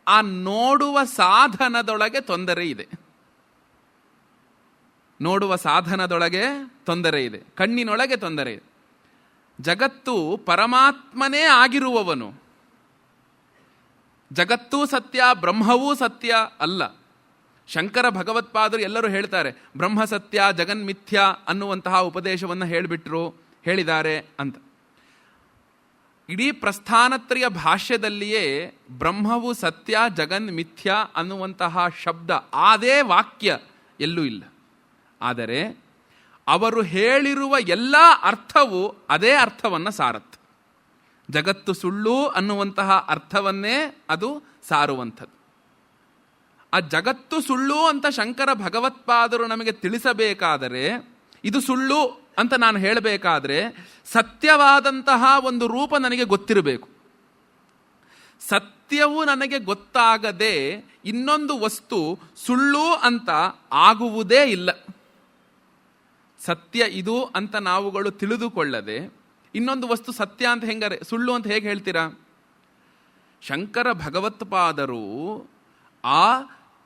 [SPEAKER 1] ಆ ನೋಡುವ ಸಾಧನದೊಳಗೆ ತೊಂದರೆ ಇದೆ. ನೋಡುವ ಸಾಧನದೊಳಗೆ ತೊಂದರೆ ಇದೆ, ಕಣ್ಣಿನೊಳಗೆ ತೊಂದರೆ ಇದೆ. ಜಗತ್ತು ಪರಮಾತ್ಮನೇ ಆಗಿರುವವನು. ಜಗತ್ತೂ ಸತ್ಯ, ಬ್ರಹ್ಮವೂ ಸತ್ಯ ಅಲ್ಲ. ಶಂಕರ ಭಗವತ್ಪಾದರು ಎಲ್ಲರೂ ಹೇಳ್ತಾರೆ ಬ್ರಹ್ಮ ಸತ್ಯ ಜಗನ್ಮಿಥ್ಯ ಅನ್ನುವಂತಹ ಉಪದೇಶವನ್ನು ಹೇಳಿದ್ದಾರೆ ಅಂತ. ಇಡೀ ಪ್ರಸ್ಥಾನತ್ರಯ ಭಾಷ್ಯದಲ್ಲಿಯೇ ಬ್ರಹ್ಮವು ಸತ್ಯ ಜಗನ್ಮಿಥ್ಯ ಅನ್ನುವಂತಹ ಶಬ್ದ ಅದೇ ವಾಕ್ಯ ಎಲ್ಲೂ ಇಲ್ಲ. ಆದರೆ ಅವರು ಹೇಳಿರುವ ಎಲ್ಲ ಅರ್ಥವು ಅದೇ ಅರ್ಥವನ್ನು ಸಾರತ್ತೆ. ಜಗತ್ತು ಸುಳ್ಳು ಅನ್ನುವಂತಹ ಅರ್ಥವನ್ನೇ ಅದು ಸಾರುವಂಥದ್ದು. ಆ ಜಗತ್ತು ಸುಳ್ಳು ಅಂತ ಶಂಕರ ಭಗವತ್ಪಾದರು ನಮಗೆ ತಿಳಿಸಬೇಕಾದರೆ, ಇದು ಸುಳ್ಳು ಅಂತ ನಾನು ಹೇಳಬೇಕಾದ್ರೆ ಸತ್ಯವಾದಂತಹ ಒಂದು ರೂಪ ನನಗೆ ಗೊತ್ತಿರಬೇಕು. ಸತ್ಯವು ನನಗೆ ಗೊತ್ತಾಗದೆ ಇನ್ನೊಂದು ವಸ್ತು ಸುಳ್ಳು ಅಂತ ಆಗುವುದೇ ಇಲ್ಲ. ಸತ್ಯ ಇದು ಅಂತ ನಾವುಗಳು ತಿಳಿದುಕೊಳ್ಳದೆ ಇನ್ನೊಂದು ವಸ್ತು ಸತ್ಯ ಅಂತ ಹೆಂಗಾರೆ ಸುಳ್ಳು ಅಂತ ಹೇಗೆ ಹೇಳ್ತೀರಾ? ಶಂಕರ ಭಗವತ್ಪಾದರು ಆ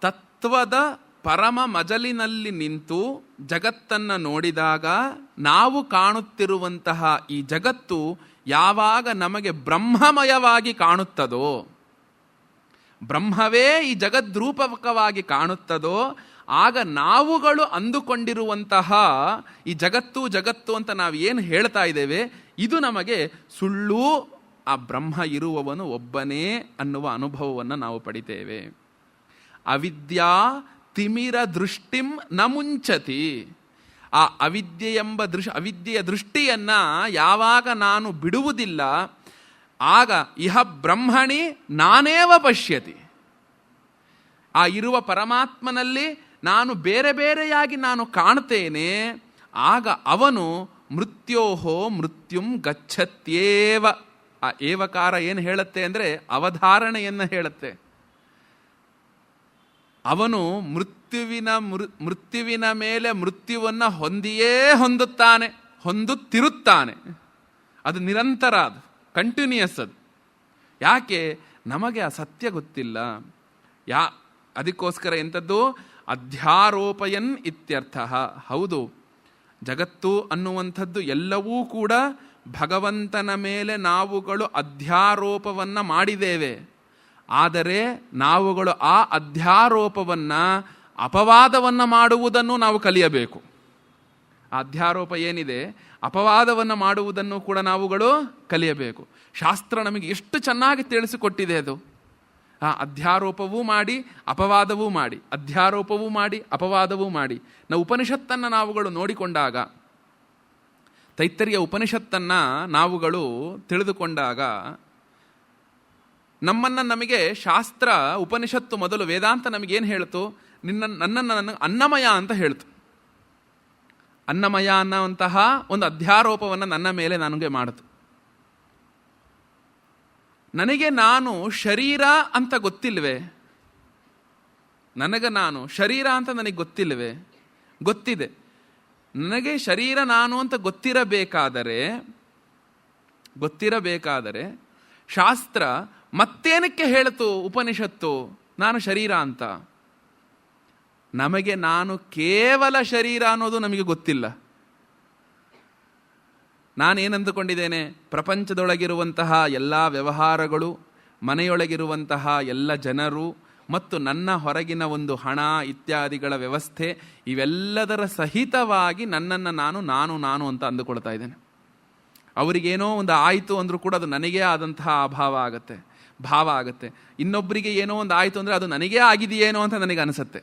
[SPEAKER 1] ತತ್ವದ ಪರಮ ಮಜಲಿನಲ್ಲಿ ನಿಂತು ಜಗತ್ತನ್ನು ನೋಡಿದಾಗ ನಾವು ಕಾಣುತ್ತಿರುವಂತಹ ಈ ಜಗತ್ತು ಯಾವಾಗ ನಮಗೆ ಬ್ರಹ್ಮಮಯವಾಗಿ ಕಾಣುತ್ತದೋ, ಬ್ರಹ್ಮವೇ ಈ ಜಗದ್ರೂಪಕವಾಗಿ ಕಾಣುತ್ತದೋ, ಆಗ ನಾವುಗಳು ಅಂದುಕೊಂಡಿರುವಂತಹ ಈ ಜಗತ್ತು ಅಂತ ನಾವು ಏನು ಹೇಳ್ತಾ ಇದ್ದೇವೆ ಇದು ನಮಗೆ ಸುಳ್ಳು. ಆ ಬ್ರಹ್ಮ ಇರುವವನು ಒಬ್ಬನೇ ಅನ್ನುವ ಅನುಭವವನ್ನು ನಾವು ಪಡಿತೇವೆ. ಅವಿದ್ಯಾ ತಿಮಿರ ದೃಷ್ಟಿಂ ನ ಮುಂಚತಿ. ಆ ಅವಿದ್ಯೆಯ ದೃಷ್ಟಿಯನ್ನ ಯಾವಾಗ ನಾನು ಬಿಡುವುದಿಲ್ಲ, ಆಗ ಇಹ ಬ್ರಹ್ಮಣಿ ನಾನೇವ ಪಶ್ಯತಿ. ಆ ಇರುವ ಪರಮಾತ್ಮನಲ್ಲಿ ನಾನು ಬೇರೆ ಬೇರೆಯಾಗಿ ನಾನು ಕಾಣ್ತೇನೆ, ಆಗ ಅವನು ಮೃತ್ಯೋಹೋ ಮೃತ್ಯುಂ ಗಚ್ಚತ್ಯೇವ. ಆ ಏವಕಾರ ಏನು ಹೇಳುತ್ತೆ ಅಂದರೆ ಅವಧಾರಣೆಯನ್ನು ಹೇಳುತ್ತೆ. ಅವನು ಮೃತ್ಯುವಿನ ಮೇಲೆ ಮೃತ್ಯುವನ್ನು ಹೊಂದಿಯೇ ಹೊಂದುತ್ತಾನೆ, ಹೊಂದುತ್ತಿರುತ್ತಾನೆ. ಅದು ನಿರಂತರ, ಅದು ಕಂಟಿನ್ಯೂಯಸ್. ಅದು ಯಾಕೆ? ನಮಗೆ ಆ ಸತ್ಯ ಗೊತ್ತಿಲ್ಲ. ಅದಕ್ಕೋಸ್ಕರ ಎಂಥದ್ದು? ಅಧ್ಯಾರೋಪಯನ್ ಇತ್ಯರ್ಥ. ಹೌದು, ಜಗತ್ತು ಅನ್ನುವಂಥದ್ದು ಎಲ್ಲವೂ ಕೂಡ ಭಗವಂತನ ಮೇಲೆ ನಾವುಗಳು ಅಧ್ಯಾರೋಪವನ್ನು ಮಾಡಿದ್ದೇವೆ. ಆದರೆ ನಾವುಗಳು ಆ ಅಧ್ಯಾರೋಪವನ್ನು, ಅಪವಾದವನ್ನು ಮಾಡುವುದನ್ನು ನಾವು ಕಲಿಯಬೇಕು. ಆ ಅಧ್ಯಾರೋಪ ಏನಿದೆ, ಅಪವಾದವನ್ನು ಮಾಡುವುದನ್ನು ಕೂಡ ನಾವುಗಳು ಕಲಿಯಬೇಕು. ಶಾಸ್ತ್ರ ನಮಗೆ ಎಷ್ಟು ಚೆನ್ನಾಗಿ ತಿಳಿಸಿಕೊಟ್ಟಿದೆ. ಅದು ಆ ಅಧ್ಯಾರೋಪವೂ ಮಾಡಿ ಅಪವಾದವೂ ಮಾಡಿ, ಅಧ್ಯಾರೋಪವೂ ಮಾಡಿ ಅಪವಾದವೂ ಮಾಡಿ. ನಾವು ಉಪನಿಷತ್ತನ್ನು ನಾವುಗಳು ನೋಡಿಕೊಂಡಾಗ, ತೈತ್ತರಿಯ ಉಪನಿಷತ್ತನ್ನು ನಾವುಗಳು ತಿಳಿದುಕೊಂಡಾಗ, ನಮಗೆ ಶಾಸ್ತ್ರ ಉಪನಿಷತ್ತು ಮೊದಲು ವೇದಾಂತ ನಮಗೇನು ಹೇಳ್ತು? ನನ್ನನ್ನು ಅನ್ನಮಯ ಅಂತ ಹೇಳ್ತು. ಅನ್ನಮಯ ಅನ್ನುವಂತಹ ಒಂದು ಅಧ್ಯಾರೋಪವನ್ನು ನನ್ನ ಮೇಲೆ ನನಗೆ ಮಾಡಿತು. ನನಗೆ ನಾನು ಶರೀರ ಅಂತ ಗೊತ್ತಿಲ್ವೇ? ನಾನು ಶರೀರ ಅಂತ ನನಗೆ ಗೊತ್ತಿಲ್ವೇ? ಗೊತ್ತಿದೆ. ನನಗೆ ಶರೀರ ನಾನು ಅಂತ ಗೊತ್ತಿರಬೇಕಾದರೆ ಶಾಸ್ತ್ರ ಮತ್ತೇನಕ್ಕೆ ಹೇಳ್ತು ಉಪನಿಷತ್ತು ನಾನು ಶರೀರ ಅಂತ? ನಮಗೆ ನಾನು ಕೇವಲ ಶರೀರ ಅನ್ನೋದು ನಮಗೆ ಗೊತ್ತಿಲ್ಲ. ನಾನೇನಂದುಕೊಂಡಿದ್ದೇನೆ? ಪ್ರಪಂಚದೊಳಗಿರುವಂತಹ ಎಲ್ಲ ವ್ಯವಹಾರಗಳು, ಮನೆಯೊಳಗಿರುವಂತಹ ಎಲ್ಲ ಜನರು ಮತ್ತು ನನ್ನ ಹೊರಗಿನ ಒಂದು ಹಣ ಇತ್ಯಾದಿಗಳ ವ್ಯವಸ್ಥೆ, ಇವೆಲ್ಲದರ ಸಹಿತವಾಗಿ ನನ್ನನ್ನು ನಾನು ಅಂತ ಅಂದುಕೊಳ್ತಾ ಇದ್ದೇನೆ. ಅವರಿಗೇನೋ ಒಂದು ಆಯಿತು ಅಂದರೂ ಕೂಡ ಅದು ನನಗೇ ಆದಂತಹ ಭಾವ ಆಗುತ್ತೆ. ಇನ್ನೊಬ್ಬರಿಗೆ ಏನೋ ಒಂದು ಆಯಿತು ಅಂದರೆ ಅದು ನನಗೇ ಆಗಿದೆಯೇನೋ ಅಂತ ನನಗೆ ಅನಿಸುತ್ತೆ.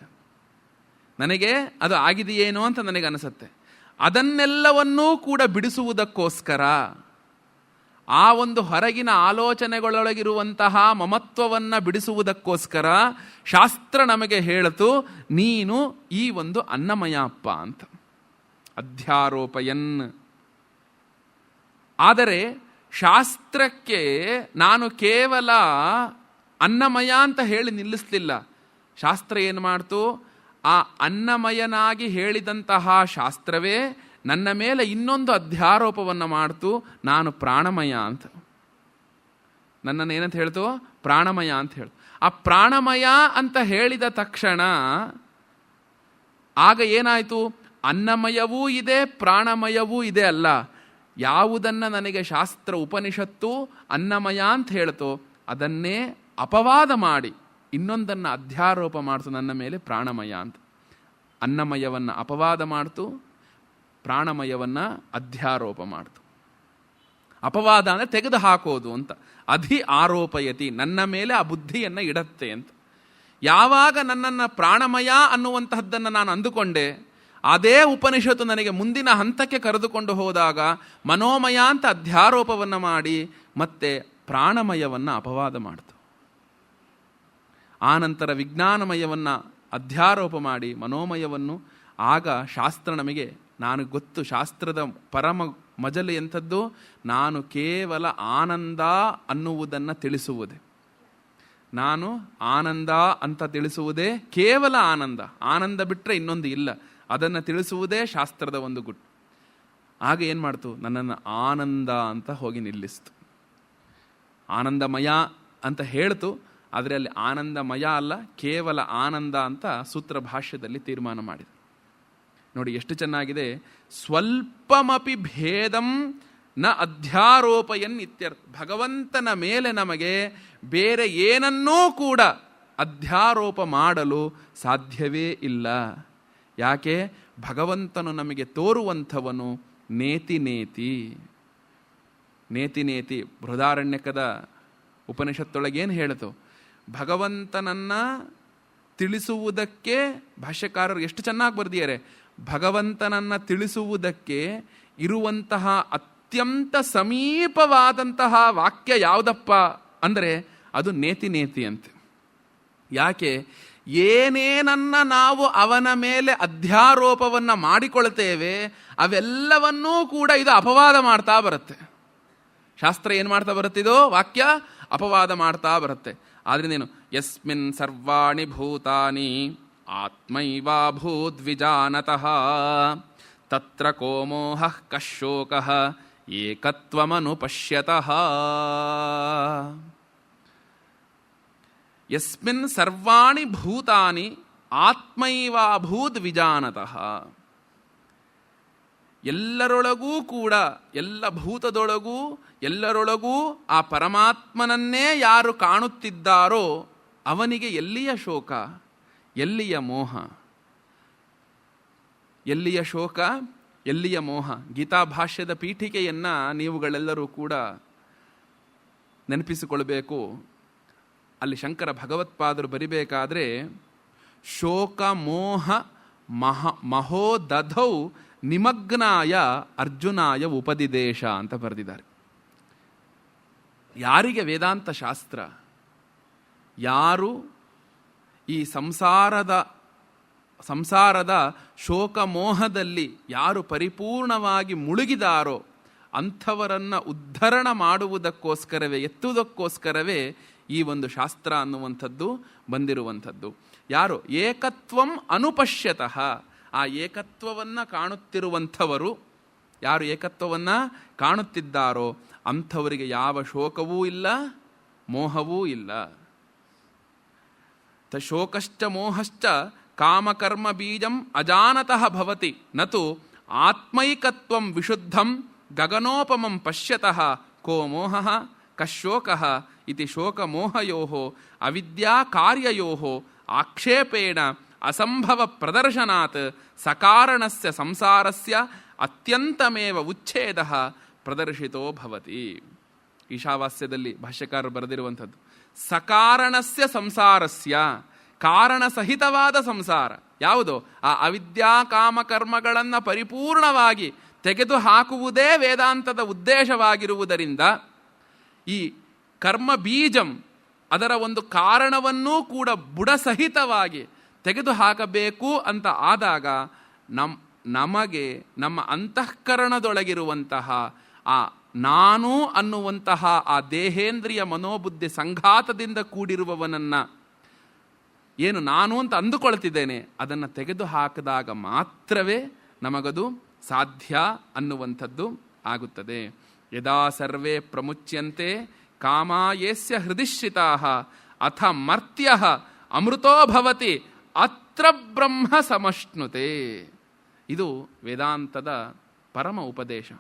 [SPEAKER 1] ಅದನ್ನೆಲ್ಲವನ್ನೂ ಕೂಡ ಬಿಡಿಸುವುದಕ್ಕೋಸ್ಕರ, ಆ ಒಂದು ಹೊರಗಿನ ಆಲೋಚನೆಗಳೊಳಗಿರುವಂತಹ ಮಮತ್ವವನ್ನು ಬಿಡಿಸುವುದಕ್ಕೋಸ್ಕರ ಶಾಸ್ತ್ರ ನಮಗೆ ಹೇಳಿತು, ನೀನು ಈ ಒಂದು ಅನ್ನಮಯ ಅಪ್ಪ ಅಂತ. ಅಧ್ಯಾರೋಪಯನ್. ಆದರೆ ಶಾಸ್ತ್ರಕ್ಕೆ ನಾನು ಕೇವಲ ಅನ್ನಮಯ ಅಂತ ಹೇಳಿ ನಿಲ್ಲಿಸಲಿಲ್ಲ. ಶಾಸ್ತ್ರ ಏನು ಮಾಡ್ತು? ಆ ಅನ್ನಮಯನಾಗಿ ಹೇಳಿದಂತಹ ಶಾಸ್ತ್ರವೇ ನನ್ನ ಮೇಲೆ ಇನ್ನೊಂದು ಅಧ್ಯಾರೋಪವನ್ನು ಮಾಡ್ತು, ನಾನು ಪ್ರಾಣಮಯ ಅಂತ. ನನ್ನನ್ನು ಏನಂತ ಹೇಳ್ತು? ಪ್ರಾಣಮಯ ಅಂತ ಹೇಳ್ತು. ಆ ಪ್ರಾಣಮಯ ಅಂತ ಹೇಳಿದ ತಕ್ಷಣ ಆಗ ಏನಾಯಿತು? ಅನ್ನಮಯವೂ ಇದೆ, ಪ್ರಾಣಮಯವೂ ಇದೆ ಅಲ್ಲ. ಯಾವುದನ್ನು ನನಗೆ ಶಾಸ್ತ್ರ ಉಪನಿಷತ್ತು ಅನ್ನಮಯ ಅಂತ ಹೇಳ್ತೋ ಅದನ್ನೇ ಅಪವಾದ ಮಾಡಿ ಇನ್ನೊಂದನ್ನು ಅಧ್ಯಾರೋಪ ಮಾಡ್ತು ನನ್ನ ಮೇಲೆ, ಪ್ರಾಣಮಯ ಅಂತ. ಅನ್ನಮಯವನ್ನು ಅಪವಾದ ಮಾಡ್ತು, ಪ್ರಾಣಮಯವನ್ನು ಅಧ್ಯಾರೋಪ ಮಾಡ್ತು. ಅಪವಾದ ಅಂದರೆ ತೆಗೆದು ಹಾಕೋದು ಅಂತ. ಅಧಿ ಆರೋಪಯತಿ, ನನ್ನ ಮೇಲೆ ಆ ಬುದ್ಧಿಯನ್ನು ಇಡತ್ತೆ ಅಂತ. ಯಾವಾಗ ನನ್ನನ್ನು ಪ್ರಾಣಮಯ ಅನ್ನುವಂತಹದ್ದನ್ನು ನಾನು ಅಂದುಕೊಂಡೆ, ಅದೇ ಉಪನಿಷತ್ತು ನನಗೆ ಮುಂದಿನ ಹಂತಕ್ಕೆ ಕರೆದುಕೊಂಡು ಹೋದಾಗ ಮನೋಮಯ ಅಂತ ಅಧ್ಯಾರೋಪವನ್ನು ಮಾಡಿ ಮತ್ತೆ ಪ್ರಾಣಮಯವನ್ನು ಅಪವಾದ ಮಾಡ್ತು. ಆನಂತರ ವಿಜ್ಞಾನಮಯವನ್ನು ಅಧ್ಯಾರೋಪ ಮಾಡಿ ಮನೋಮಯವನ್ನು, ಆಗ ಶಾಸ್ತ್ರ ನಮಗೆ, ನಾನು ಗೊತ್ತು ಶಾಸ್ತ್ರದ ಪರಮ ಮಜಲು ಎಂಥದ್ದು? ನಾನು ಕೇವಲ ಆನಂದ ಅನ್ನುವುದನ್ನು ತಿಳಿಸುವುದೇ. ನಾನು ಆನಂದ ಅಂತ ತಿಳಿಸುವುದೇ, ಕೇವಲ ಆನಂದ ಬಿಟ್ಟರೆ ಇನ್ನೊಂದು ಇಲ್ಲ, ಅದನ್ನು ತಿಳಿಸುವುದೇ ಶಾಸ್ತ್ರದ ಒಂದು ಗುಟ್ಟು. ಆಗ ಏನು ಮಾಡ್ತು? ನನ್ನನ್ನು ಆನಂದ ಅಂತ ಹೋಗಿ ನಿಲ್ಲಿಸ್ತು. ಆನಂದಮಯ ಅಂತ ಹೇಳ್ತು, ಆದರೆ ಅಲ್ಲಿ ಆನಂದಮಯ ಅಲ್ಲ, ಕೇವಲ ಆನಂದ ಅಂತ ಸೂತ್ರ ಭಾಷ್ಯದಲ್ಲಿ ತೀರ್ಮಾನ ಮಾಡಿದೆ. ನೋಡಿ ಎಷ್ಟು ಚೆನ್ನಾಗಿದೆ. ಸ್ವಲ್ಪಮಪಿ ಭೇದಂ ನ ಅಧ್ಯಾರೋಪಯನ್ ಇತ್ಯರ್ಥ. ಭಗವಂತನ ಮೇಲೆ ನಮಗೆ ಬೇರೆ ಏನನ್ನೂ ಕೂಡ ಅಧ್ಯಾರೋಪ ಮಾಡಲು ಸಾಧ್ಯವೇ ಇಲ್ಲ. ಯಾಕೆ? ಭಗವಂತನು ನಮಗೆ ತೋರುವಂಥವನು ನೇತಿ ನೇತಿ. ಬೃಹದಾರಣ್ಯಕದ ಉಪನಿಷತ್ತೊಳಗೇನು ಹೇಳಿತು? ಭಗವಂತನನ್ನು ತಿಳಿಸುವುದಕ್ಕೆ ಭಾಷ್ಯಕಾರರು ಎಷ್ಟು ಚೆನ್ನಾಗಿ ಬರೆದಿದ್ದಾರೆ. ಭಗವಂತನನ್ನು ತಿಳಿಸುವುದಕ್ಕೆ ಇರುವಂತಹ ಅತ್ಯಂತ ಸಮೀಪವಾದಂತಹ ವಾಕ್ಯ ಯಾವುದಪ್ಪ ಅಂದರೆ ಅದು ನೇತಿ ಅಂತೆ. ಯಾಕೆ? ಏನೇನನ್ನ ನಾವು ಅವನ ಮೇಲೆ ಅಧ್ಯಾರೋಪವನ್ನು ಮಾಡಿಕೊಳ್ತೇವೆ ಅವೆಲ್ಲವನ್ನೂ ಕೂಡ ಇದು ಅಪವಾದ ಮಾಡ್ತಾ ಬರುತ್ತೆ. ಶಾಸ್ತ್ರ ಏನು ಮಾಡ್ತಾ ಬರುತ್ತಿದೋ ವಾಕ್ಯ ಅಪವಾದ ಮಾಡ್ತಾ ಬರುತ್ತೆ. ಆದ್ರಿಂದೇನು ಯಸ್ಮಿನ್ ಸರ್ವಾಣಿ ಭೂತಾನಿ ಆತ್ಮೈವಾಭೂದ್ವಿಜಾನತಃ ತತ್ರ ಕೋ ಮೋಹಃ ಕಶೋಕಃ ಏಕತ್ವಮನುಪಶ್ಯತಃ. ಯಸ್ಮಿನ್ ಸರ್ವಾಣಿ ಭೂತಾನಿ ಆತ್ಮೈವಾಭೂದ್ವಿಜಾನತಃ. ಎಲ್ಲರೊಳಗೂ ಕೂಡ, ಎಲ್ಲ ಭೂತದೊಳಗೂ ಎಲ್ಲರೊಳಗೂ ಆ ಪರಮಾತ್ಮನನ್ನೇ ಯಾರು ಕಾಣುತ್ತಿದ್ದಾರೋ ಅವನಿಗೆ ಎಲ್ಲಿಯ ಶೋಕ, ಎಲ್ಲಿಯ ಮೋಹ? ಎಲ್ಲಿಯ ಶೋಕ, ಎಲ್ಲಿಯ ಮೋಹ? ಗೀತಾ ಭಾಷ್ಯದ ಪೀಠಿಕೆಯನ್ನ ನೀವುಗಳೆಲ್ಲರೂ ಕೂಡ ನೆನಪಿಸಿಕೊಳ್ಬೇಕು. ಅಲ್ಲಿ ಶಂಕರ ಭಗವತ್ಪಾದರು ಬರಿಬೇಕಾದ್ರೆ ಶೋಕ ಮೋಹ ಮಹೋದಧೌ ನಿಮಗ್ನಾಯ ಅರ್ಜುನಾಯ ಉಪದಿದೇಶ ಅಂತ ಬರೆದಿದ್ದಾರೆ. ಯಾರಿಗೆ ವೇದಾಂತ ಶಾಸ್ತ್ರ, ಯಾರು ಈ ಸಂಸಾರದ ಶೋಕ ಮೋಹದಲ್ಲಿ ಯಾರು ಪರಿಪೂರ್ಣವಾಗಿ ಮುಳುಗಿದಾರೋ ಅಂಥವರನ್ನು ಉದ್ಧರಣ ಮಾಡುವುದಕ್ಕೋಸ್ಕರವೇ, ಎತ್ತುವುದಕ್ಕೋಸ್ಕರವೇ ಈ ಒಂದು ಶಾಸ್ತ್ರ ಅನ್ನುವಂಥದ್ದು ಬಂದಿರುವಂಥದ್ದು. ಯಾರು ಏಕತ್ವಂ ಅನುಪಶ್ಯತಃ, ಆ ಏಕತ್ವವನ್ನು ಕಾಣುತ್ತಿರುವಂಥವರು, ಯಾರು ಏಕತ್ವವನ್ನು ಕಾಣುತ್ತಿದ್ದಾರೋ ಅಂಥವರಿಗೆ ಯಾವ ಶೋಕವೂ ಇಲ್ಲ, ಮೋಹವೂ ಇಲ್ಲ. ಶೋಕಶ್ಚ ಮೋಹಶ್ಚ ಕಾಮಕರ್ಮ ಬೀಜಂ ಅಜಾನತಃ ಭವತಿ ನತು ಆತ್ಮೈಕತ್ವಂ ವಿಶುದ್ಧಂ ಗಗನೋಪಮಂ ಪಶ್ಯತಃ ಕೋ ಮೋಹಃ ಕಶೋಕಃ ಇತಿ ಶೋಕಮೋಹಯೋಃ ಅವಿದ್ಯಾ ಕಾರ್ಯಯೋಃ ಆಕ್ಷೇಪೇಣ ಅಸಂಭವ ಪ್ರದರ್ಶನಾತ್ ಸಕಾರಣಸ್ಯ ಸಂಸಾರಸ್ಯ ಅತ್ಯಂತಮೇವ ಉಚ್ಛೇದಃ ಪ್ರದರ್ಶಿತೋ ಭವತಿ. ಈಶಾವಾಸ್ಯದಲ್ಲಿ ಭಾಷ್ಯಕಾರರು ಬರೆದಿರುವಂಥದ್ದು ಸಕಾರಣಸ್ಯ ಸಂಸಾರಸ್ಯ, ಕಾರಣ ಸಹಿತವಾದ ಸಂಸಾರ ಯಾವುದು? ಆ ಅವಿದ್ಯಾ ಕಾಮಕರ್ಮಗಳನ್ನು ಪರಿಪೂರ್ಣವಾಗಿ ತೆಗೆದು ಹಾಕುವುದೇ ವೇದಾಂತದ ಉದ್ದೇಶವಾಗಿರುವುದರಿಂದ ಈ ಕರ್ಮ ಬೀಜಂ, ಅದರ ಒಂದು ಕಾರಣವನ್ನೂ ಕೂಡ ಬುಡಸಹಿತವಾಗಿ ತೆಗೆದು ಹಾಕಬೇಕು ಅಂತ ಆದಾಗ ನಮಗೆ ನಮ್ಮ ಅಂತಃಕರಣದೊಳಗಿರುವಂತಹ ಆ ನಾನು ಅನ್ನುವಂತಹ ಆ ದೇಹೇಂದ್ರಿಯ ಮನೋಬುದ್ಧಿ ಸಂಘಾತದಿಂದ ಕೂಡಿರುವವನನ್ನು, ಏನು ನಾನು ಅಂತ ಅಂದುಕೊಳ್ತಿದ್ದೇನೆ, ಅದನ್ನು ತೆಗೆದು ಹಾಕಿದಾಗ ಮಾತ್ರವೇ ನಮಗದು ಸಾಧ್ಯ ಅನ್ನುವಂಥದ್ದು ಆಗುತ್ತದೆ. ಯದಾ ಸರ್ವೇ ಪ್ರಮುಚ್ಯಂತೆ ಕಾಮಾಯೇಸ್ಯ ಹೃದಿಶ್ರಿತಾಃ ಅಥ ಮರ್ತ್ಯಃ ಅಮೃತೋ ಭವತಿ ಅತ್ರ ಬ್ರಹ್ಮ ಸಮಶ್ನುತೆ. ಇದು ವೇದಾಂತದ ಪರಮ ಉಪದೇಶ.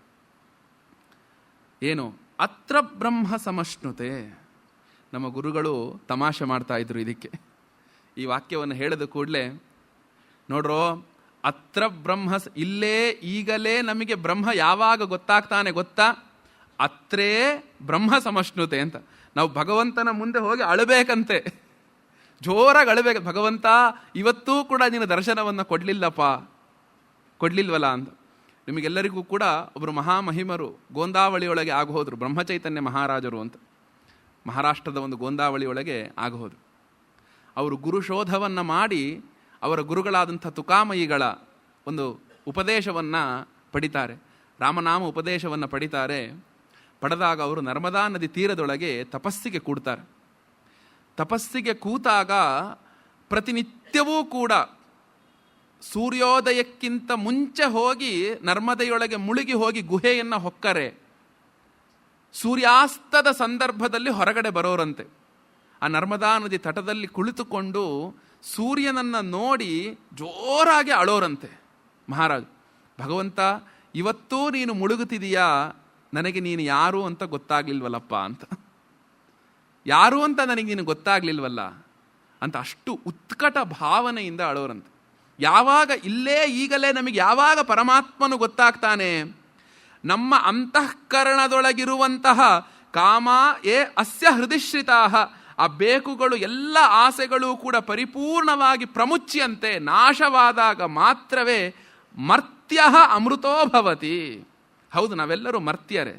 [SPEAKER 1] ಏನು? ಅತ್ರ ಬ್ರಹ್ಮ ಸಮಶ್ನುತೆ. ನಮ್ಮ ಗುರುಗಳು ತಮಾಷೆ ಮಾಡ್ತಾ ಇದ್ರು ಇದಕ್ಕೆ. ಈ ವಾಕ್ಯವನ್ನು ಹೇಳಿದ ಕೂಡಲೇ ನೋಡ್ರೋ, ಅತ್ರ ಬ್ರಹ್ಮ, ಇಲ್ಲೇ ಈಗಲೇ ನಮಗೆ ಬ್ರಹ್ಮ ಯಾವಾಗ ಗೊತ್ತಾಗ್ತಾನೆ ಗೊತ್ತಾ? ಅತ್ರೇ ಬ್ರಹ್ಮ ಸಮಶ್ನುತೆ ಅಂತ. ನಾವು ಭಗವಂತನ ಮುಂದೆ ಹೋಗಿ ಅಳಬೇಕಂತೆ, ಜೋರಾಗಿ ಅಳಬೇಕು. ಭಗವಂತ, ಇವತ್ತೂ ಕೂಡ ನೀನು ದರ್ಶನವನ್ನು ಕೊಡ್ಲಿಲ್ವಲ್ಲ ಅಂತ. ನಿಮಗೆಲ್ಲರಿಗೂ ಕೂಡ ಒಬ್ಬರು ಮಹಾಮಹಿಮರು ಗೋಂದಾವಳಿಯೊಳಗೆ ಆಗೋದ್ರು, ಬ್ರಹ್ಮಚೈತನ್ಯ ಮಹಾರಾಜರು ಅಂತ. ಮಹಾರಾಷ್ಟ್ರದ ಒಂದು ಗೋಂದಾವಳಿಯೊಳಗೆ ಆಗೋದ್ರು. ಅವರು ಗುರುಶೋಧವನ್ನು ಮಾಡಿ ಅವರ ಗುರುಗಳಾದಂಥ ತುಕಾಮಯಿಗಳ ಒಂದು ಉಪದೇಶವನ್ನು ಪಡಿತಾರೆ, ರಾಮನಾಮ ಉಪದೇಶವನ್ನು ಪಡಿತಾರೆ. ಪಡೆದಾಗ ಅವರು ನರ್ಮದಾ ನದಿ ತೀರದೊಳಗೆ ತಪಸ್ಸಿಗೆ ಕೂಡ್ತಾರೆ. ತಪಸ್ಸಿಗೆ ಕೂತಾಗ ಪ್ರತಿನಿತ್ಯವೂ ಕೂಡ ಸೂರ್ಯೋದಯಕ್ಕಿಂತ ಮುಂಚೆ ಹೋಗಿ ನರ್ಮದೆಯೊಳಗೆ ಮುಳುಗಿ ಹೋಗಿ ಗುಹೆಯನ್ನು ಹೊಕ್ಕರೆ ಸೂರ್ಯಾಸ್ತದ ಸಂದರ್ಭದಲ್ಲಿ ಹೊರಗಡೆ ಬರೋರಂತೆ. ಆ ನರ್ಮದಾ ನದಿ ತಟದಲ್ಲಿ ಕುಳಿತುಕೊಂಡು ಸೂರ್ಯನನ್ನು ನೋಡಿ ಜೋರಾಗಿ ಅಳೋರಂತೆ ಮಹಾರಾಜ್. ಭಗವಂತ, ಇವತ್ತೂ ನೀನು ಮುಳುಗುತ್ತಿದೀಯಾ, ನನಗೆ ನೀನು ಯಾರು ಅಂತ ಗೊತ್ತಾಗ್ಲಿಲ್ವಲ್ಲಪ್ಪ ಅಂತ. ಯಾರು ಅಂತ ನನಗೆ ನೀನು ಗೊತ್ತಾಗ್ಲಿಲ್ವಲ್ಲ ಅಂತ ಅಷ್ಟು ಉತ್ಕಟ ಭಾವನೆಯಿಂದ ಅಳೋರಂತೆ. ಯಾವಾಗ ಇಲ್ಲೇ ಈಗಲೇ ನಮಗೆ ಯಾವಾಗ ಪರಮಾತ್ಮನು ಗೊತ್ತಾಗ್ತಾನೆ? ನಮ್ಮ ಅಂತಃಕರಣದೊಳಗಿರುವಂತಹ ಕಾಮ ಅಸ್ಯ ಹೃದಿಶ್ರಿತಾಃ, ಆ ಬೇಕುಗಳು, ಎಲ್ಲ ಆಸೆಗಳು ಕೂಡ ಪರಿಪೂರ್ಣವಾಗಿ ಪ್ರಮುಚ್ಯಂತೆ ನಾಶವಾದಾಗ ಮಾತ್ರವೇ ಮರ್ತ್ಯ ಅಮೃತೋ ಭವತಿ. ಹೌದು, ನಾವೆಲ್ಲರೂ ಮರ್ತ್ಯರೇ,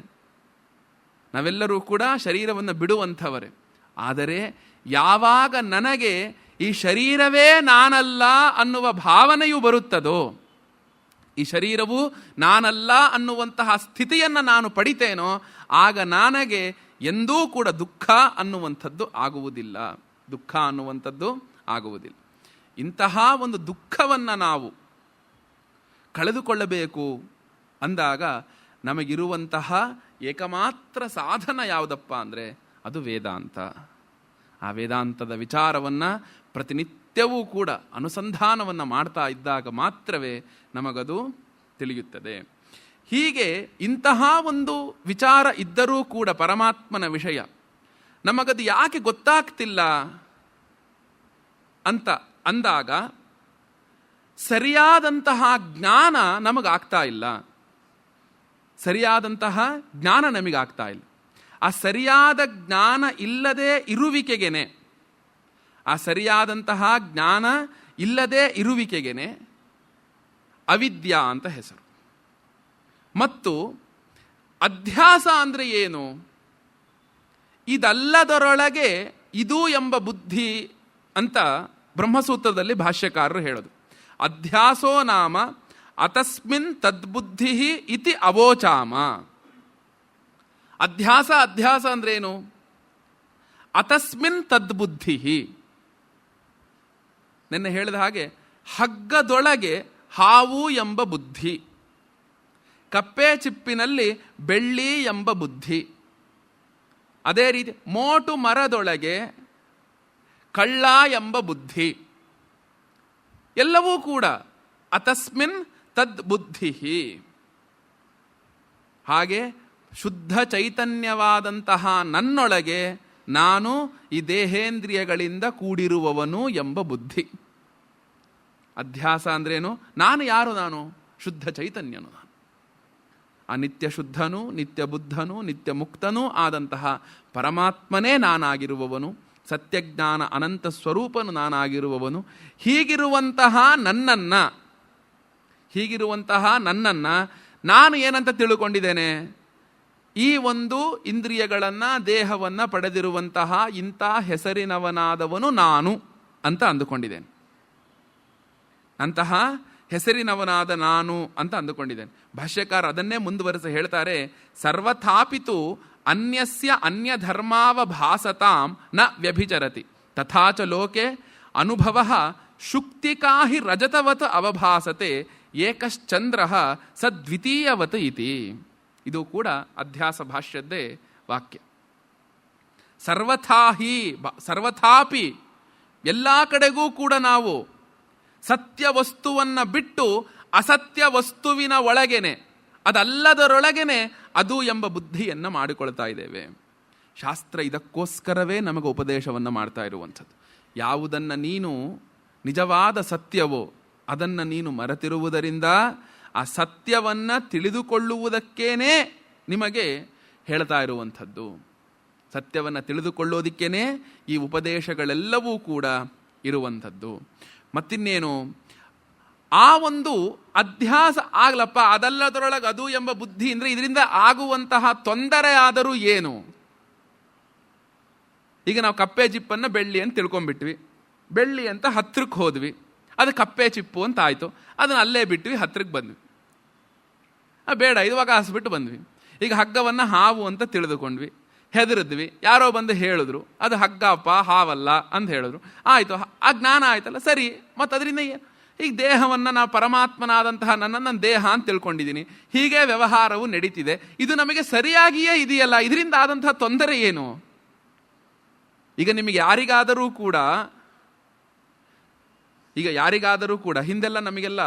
[SPEAKER 1] ನಾವೆಲ್ಲರೂ ಕೂಡ ಶರೀರವನ್ನು ಬಿಡುವಂಥವರೇ. ಆದರೆ ಯಾವಾಗ ನನಗೆ ಈ ಶರೀರವೇ ನಾನಲ್ಲ ಅನ್ನುವ ಭಾವನೆಯು ಬರುತ್ತದೋ, ಈ ಶರೀರವು ನಾನಲ್ಲ ಅನ್ನುವಂತಹ ಸ್ಥಿತಿಯನ್ನು ನಾನು ಪಡಿತೇನೋ, ಆಗ ನನಗೆ ಎಂದೂ ಕೂಡ ದುಃಖ ಅನ್ನುವಂಥದ್ದು ಆಗುವುದಿಲ್ಲ. ದುಃಖ ಅನ್ನುವಂಥದ್ದು ಆಗುವುದಿಲ್ಲ. ಇಂತಹ ಒಂದು ದುಃಖವನ್ನು ನಾವು ಕಳೆದುಕೊಳ್ಳಬೇಕು ಅಂದಾಗ ನಮಗಿರುವಂತಹ ಏಕಮಾತ್ರ ಸಾಧನ ಯಾವುದಪ್ಪ ಅಂದರೆ ಅದು ವೇದಾಂತ. ಆ ವೇದಾಂತದ ವಿಚಾರವನ್ನು ಪ್ರತಿನಿತ್ಯವೂ ಕೂಡ ಅನುಸಂಧಾನವನ್ನು ಮಾಡ್ತಾ ಇದ್ದಾಗ ಮಾತ್ರವೇ ನಮಗದು ತಿಳಿಯುತ್ತದೆ. ಹೀಗೆ ಇಂತಹ ಒಂದು ವಿಚಾರ ಇದ್ದರೂ ಕೂಡ ಪರಮಾತ್ಮನ ವಿಷಯ ನಮಗದು ಯಾಕೆ ಗೊತ್ತಾಗ್ತಿಲ್ಲ ಅಂತ ಅಂದಾಗ ಸರಿಯಾದಂತಹ ಜ್ಞಾನ ನಮಗಾಗ್ತಾ ಇಲ್ಲ. ಸರಿಯಾದಂತಹ ಜ್ಞಾನ ನಮಗಾಗ್ತಾ ಇಲ್ಲ. ಆ ಸರಿಯಾದ ಜ್ಞಾನ ಇಲ್ಲದೆ ಇರುವಿಕೆಗೆನೆ, ಆ ಸರಿಯಾದಂತಹ ಜ್ಞಾನ ಇಲ್ಲದೆ ಇರುವಿಕೆಗೆನೆ ಅವಿದ್ಯಾ ಅಂತ ಹೆಸರು. ಮತ್ತು ಅಧ್ಯಾಸ ಅಂದರೆ ಏನು? ಇದಲ್ಲದರೊಳಗೆ ಇದು ಎಂಬ ಬುದ್ಧಿ ಅಂತ ಬ್ರಹ್ಮಸೂತ್ರದಲ್ಲಿ ಭಾಷ್ಯಕಾರರು ಹೇಳೋದು. ಅಧ್ಯಾಸೋ ನಾಮ ಅತಸ್ಮಿನ್ ತದ್ಬುದ್ಧಿ ಇತಿ ಅವೋಚಾಮ. ಅಧ್ಯಾಸ ಅಧ್ಯಾಸ ಅಂದ್ರೇನು? ಅತಸ್ಮಿನ್ ತದ್ಬುದ್ಧಿ. ನೆನ್ನೆ ಹೇಳಿದ ಹಾಗೆ ಹಗ್ಗದೊಳಗೆ ಹಾವು ಎಂಬ ಬುದ್ಧಿ, ಕಪ್ಪೆ ಚಿಪ್ಪಿನಲ್ಲಿ ಬೆಳ್ಳಿ ಎಂಬ ಬುದ್ಧಿ, ಅದೇ ರೀತಿ ಮೋಟು ಮರದೊಳಗೆ ಕಳ್ಳ ಎಂಬ ಬುದ್ಧಿ, ಎಲ್ಲವೂ ಕೂಡ ಅತಸ್ಮಿನ್ ತದ್ಬುದ್ಧಿ. ಹಾಗೆ ಶುದ್ಧ ಚೈತನ್ಯವಾದಂತಹ ನನ್ನೊಳಗೆ ನಾನು ಈ ದೇಹೇಂದ್ರಿಯಗಳಿಂದ ಕೂಡಿರುವವನು ಎಂಬ ಬುದ್ಧಿ. ಅಧ್ಯಾಸ ಅಂದ್ರೇನು? ನಾನು ಯಾರು? ನಾನು ಶುದ್ಧ ಚೈತನ್ಯನು. ನಾನು ಆ ನಿತ್ಯ ಶುದ್ಧನೂ ನಿತ್ಯ ಬುದ್ಧನೂ ನಿತ್ಯ ಮುಕ್ತನೂ ಆದಂತಹ ಪರಮಾತ್ಮನೇ ನಾನಾಗಿರುವವನು, ಸತ್ಯಜ್ಞಾನ ಅನಂತ ಸ್ವರೂಪನು ನಾನಾಗಿರುವವನು. ಹೀಗಿರುವಂತಹ ನನ್ನನ್ನು ನಾನು ಏನಂತ ತಿಳ್ಕೊಂಡಿದ್ದೇನೆ? ಈ ಒಂದು ಇಂದ್ರಿಯಗಳನ್ನು, ದೇಹವನ್ನು ಪಡೆದಿರುವಂತಹ ಇಂಥ ಹೆಸರಿನವನಾದವನು ನಾನು ಅಂತ ಅಂದುಕೊಂಡಿದ್ದೇನೆ. ಅಂತಹ ಹೆಸರಿನವನಾದ ನಾನು ಅಂತ ಅಂದುಕೊಂಡಿದ್ದೇನೆ. ಭಾಷ್ಯಕಾರ ಅದನ್ನೇ ಮುಂದುವರೆಸಿ ಹೇಳ್ತಾರೆ, ಸರ್ವಥಾಪಿತು ಅನ್ಯಸ್ಯ ಅನ್ಯಧರ್ಮಾವಭಾಸತಾಂ ನ ವ್ಯಭಿಚರತಿ ತಥಾಚ ಲೋಕೆ ಅನುಭವ ಶುಕ್ತಿಕಾಹಿ ರಜತವತ್ ಅವಭಾಸತೆ ಏಕಶ್ಚಂದ್ರ ಸದ್ವಿತೀಯವತ್ ಇತಿ. ಇದು ಕೂಡ ಅಧ್ಯಾಸ ಭಾಷ್ಯದ್ದೇ ವಾಕ್ಯ. ಸರ್ವಥಾಪಿ ಎಲ್ಲ ಕಡೆಗೂ ಕೂಡ ನಾವು ಸತ್ಯ ವಸ್ತುವನ್ನು ಬಿಟ್ಟು ಅಸತ್ಯ ವಸ್ತುವಿನ ಒಳಗೇನೆ, ಅದಲ್ಲದರೊಳಗೇನೆ ಅದು ಎಂಬ ಬುದ್ಧಿಯನ್ನು ಮಾಡಿಕೊಳ್ತಾ ಇದ್ದೇವೆ. ಶಾಸ್ತ್ರ ಇದಕ್ಕೋಸ್ಕರವೇ ನಮಗೆ ಉಪದೇಶವನ್ನು ಮಾಡ್ತಾ ಇರುವಂಥದ್ದು. ಯಾವುದನ್ನು ನೀನು ನಿಜವಾದ ಸತ್ಯವೋ ಅದನ್ನು ನೀನು ಮರೆತಿರುವುದರಿಂದ ಆ ಸತ್ಯವನ್ನು ತಿಳಿದುಕೊಳ್ಳುವುದಕ್ಕೇನೆ ನಿಮಗೆ ಹೇಳ್ತಾ ಇರುವಂಥದ್ದು. ಸತ್ಯವನ್ನು ತಿಳಿದುಕೊಳ್ಳೋದಕ್ಕೇನೆ ಈ ಉಪದೇಶಗಳೆಲ್ಲವೂ ಕೂಡ ಇರುವಂಥದ್ದು. ಮತ್ತಿನ್ನೇನು? ಆ ಒಂದು ಅಧ್ಯಾಸ ಆಗ್ಲಪ್ಪ, ಅದಲ್ಲದರೊಳಗೆ ಅದು ಎಂಬ ಬುದ್ಧಿ ಅಂದರೆ ಇದರಿಂದ ಆಗುವಂತಹ ತೊಂದರೆ ಆದರೂ ಏನು? ಈಗ ನಾವು ಕಪ್ಪೆ ಚಿಪ್ಪನ್ನು ಬೆಳ್ಳಿ ಅಂತ ತಿಳ್ಕೊಂಡ್ಬಿಟ್ವಿ, ಬೆಳ್ಳಿ ಅಂತ ಹತ್ರಕ್ಕೆ ಹೋದ್ವಿ, ಅದು ಕಪ್ಪೆ ಚಿಪ್ಪು ಅಂತ ಆಯಿತು, ಅದನ್ನು ಅಲ್ಲೇ ಬಿಟ್ವಿ, ಹತ್ರಕ್ಕೆ ಬಂದ್ವಿ. ಬೇಡ ಇವಾಗ ಹಾಸ್ಬಿಟ್ಟು ಬಂದ್ವಿ. ಈಗ ಹಗ್ಗವನ್ನು ಹಾವು ಅಂತ ತಿಳಿದುಕೊಂಡ್ವಿ, ಹೆದರಿದ್ವಿ, ಯಾರೋ ಬಂದು ಹೇಳಿದ್ರು ಅದು ಹಗ್ಗಪ್ಪ ಹಾವಲ್ಲ ಅಂತ ಹೇಳಿದ್ರು, ಆಯಿತು, ಆ ಜ್ಞಾನ ಆಯ್ತಲ್ಲ, ಸರಿ. ಮತ್ತು ಅದರಿಂದ ಈಗ ದೇಹವನ್ನು ನಾವು ಪರಮಾತ್ಮನಾದಂತಹ ನನ್ನ ದೇಹ ಅಂತ ತಿಳ್ಕೊಂಡಿದ್ದೀನಿ, ಹೀಗೆ ವ್ಯವಹಾರವು ನಡೀತಿದೆ, ಇದು ನಮಗೆ ಸರಿಯಾಗಿಯೇ ಇದೆಯಲ್ಲ, ಇದರಿಂದ ಆದಂತಹ ತೊಂದರೆ ಏನು? ಈಗ ನಿಮಗೆ ಯಾರಿಗಾದರೂ ಕೂಡ ಹಿಂದೆಲ್ಲ ನಮಗೆಲ್ಲ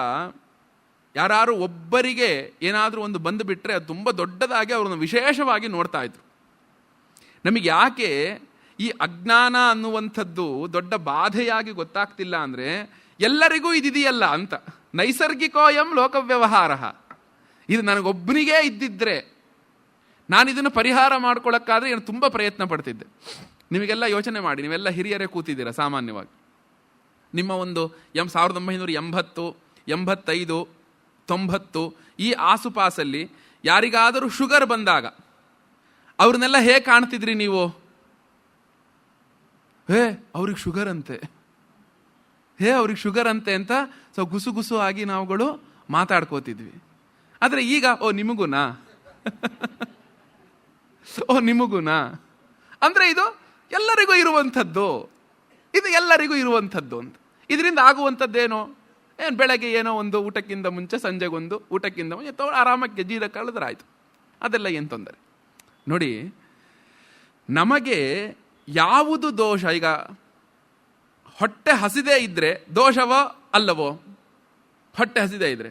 [SPEAKER 1] ಯಾರು ಒಬ್ಬರಿಗೆ ಏನಾದರೂ ಒಂದು ಬಂದು ಬಿಟ್ಟರೆ ಅದು ತುಂಬ ದೊಡ್ಡದಾಗಿ ಅವ್ರನ್ನ ವಿಶೇಷವಾಗಿ ನೋಡ್ತಾ ಇದ್ರು. ನಮಗೆ ಯಾಕೆ ಈ ಅಜ್ಞಾನ ಅನ್ನುವಂಥದ್ದು ದೊಡ್ಡ ಬಾಧೆಯಾಗಿ ಗೊತ್ತಾಗ್ತಿಲ್ಲ ಅಂದರೆ, ಎಲ್ಲರಿಗೂ ಇದಿದೆಯಲ್ಲ ಅಂತ. ನೈಸರ್ಗಿಕೋಯಂ ಲೋಕವ್ಯವಹಾರ, ಇದು ನನಗೊಬ್ಬನಿಗೇ ಇದ್ದಿದ್ರೆ ನಾನು ಇದನ್ನು ಪರಿಹಾರ ಮಾಡ್ಕೊಳ್ಳೋಕ್ಕಾದ್ರೆ ಏನು ತುಂಬ ಪ್ರಯತ್ನ ಪಡ್ತಿದ್ದೆ. ನಿಮಗೆಲ್ಲ ಯೋಚನೆ ಮಾಡಿ, ನೀವೆಲ್ಲ ಹಿರಿಯರೇ ಕೂತಿದ್ದೀರಾ ಸಾಮಾನ್ಯವಾಗಿ. ನಿಮ್ಮ ಒಂದು 1980, 85, 90 ಈ ಆಸುಪಾಸಲ್ಲಿ ಯಾರಿಗಾದರೂ ಶುಗರ್ ಬಂದಾಗ ಅವ್ರನ್ನೆಲ್ಲ ಹೇಗೆ ಕಾಣ್ತಿದ್ರಿ ನೀವು? ಅವ್ರಿಗೆ ಶುಗರ್ ಅಂತೆ, ಅವ್ರಿಗೆ ಶುಗರ್ ಅಂತೆ ಅಂತ ಗುಸು ಗುಸು ಆಗಿ ನಾವುಗಳು ಮಾತಾಡ್ಕೋತಿದ್ವಿ. ಆದರೆ ಈಗ ನಿಮಗುನಾ ನಿಮಗುನಾ ಅಂದ್ರೆ ಇದು ಎಲ್ಲರಿಗೂ ಇರುವಂಥದ್ದು, ಇದು ಎಲ್ಲರಿಗೂ ಇರುವಂಥದ್ದು ಅಂತ. ಇದರಿಂದ ಆಗುವಂಥದ್ದೇನೋ ಬೆಳಗ್ಗೆ ಏನೋ ಒಂದು ಊಟಕ್ಕಿಂತ ಮುಂಚೆ, ಸಂಜೆಗೊಂದು ಊಟಕ್ಕಿಂತ ಮುಂಚೆ ಆರಾಮಕ್ಕೆ ಜೀರ ಕಳೆದ್ರೆ ಆಯ್ತು, ಅದೆಲ್ಲ ಏನು ತೊಂದರೆ. ನೋಡಿ, ನಮಗೆ ಯಾವುದು ದೋಷ? ಈಗ ಹೊಟ್ಟೆ ಹಸಿದೇ ಇದ್ರೆ ದೋಷವೋ ಅಲ್ಲವೋ? ಹೊಟ್ಟೆ ಹಸಿದೇ ಇದ್ರೆ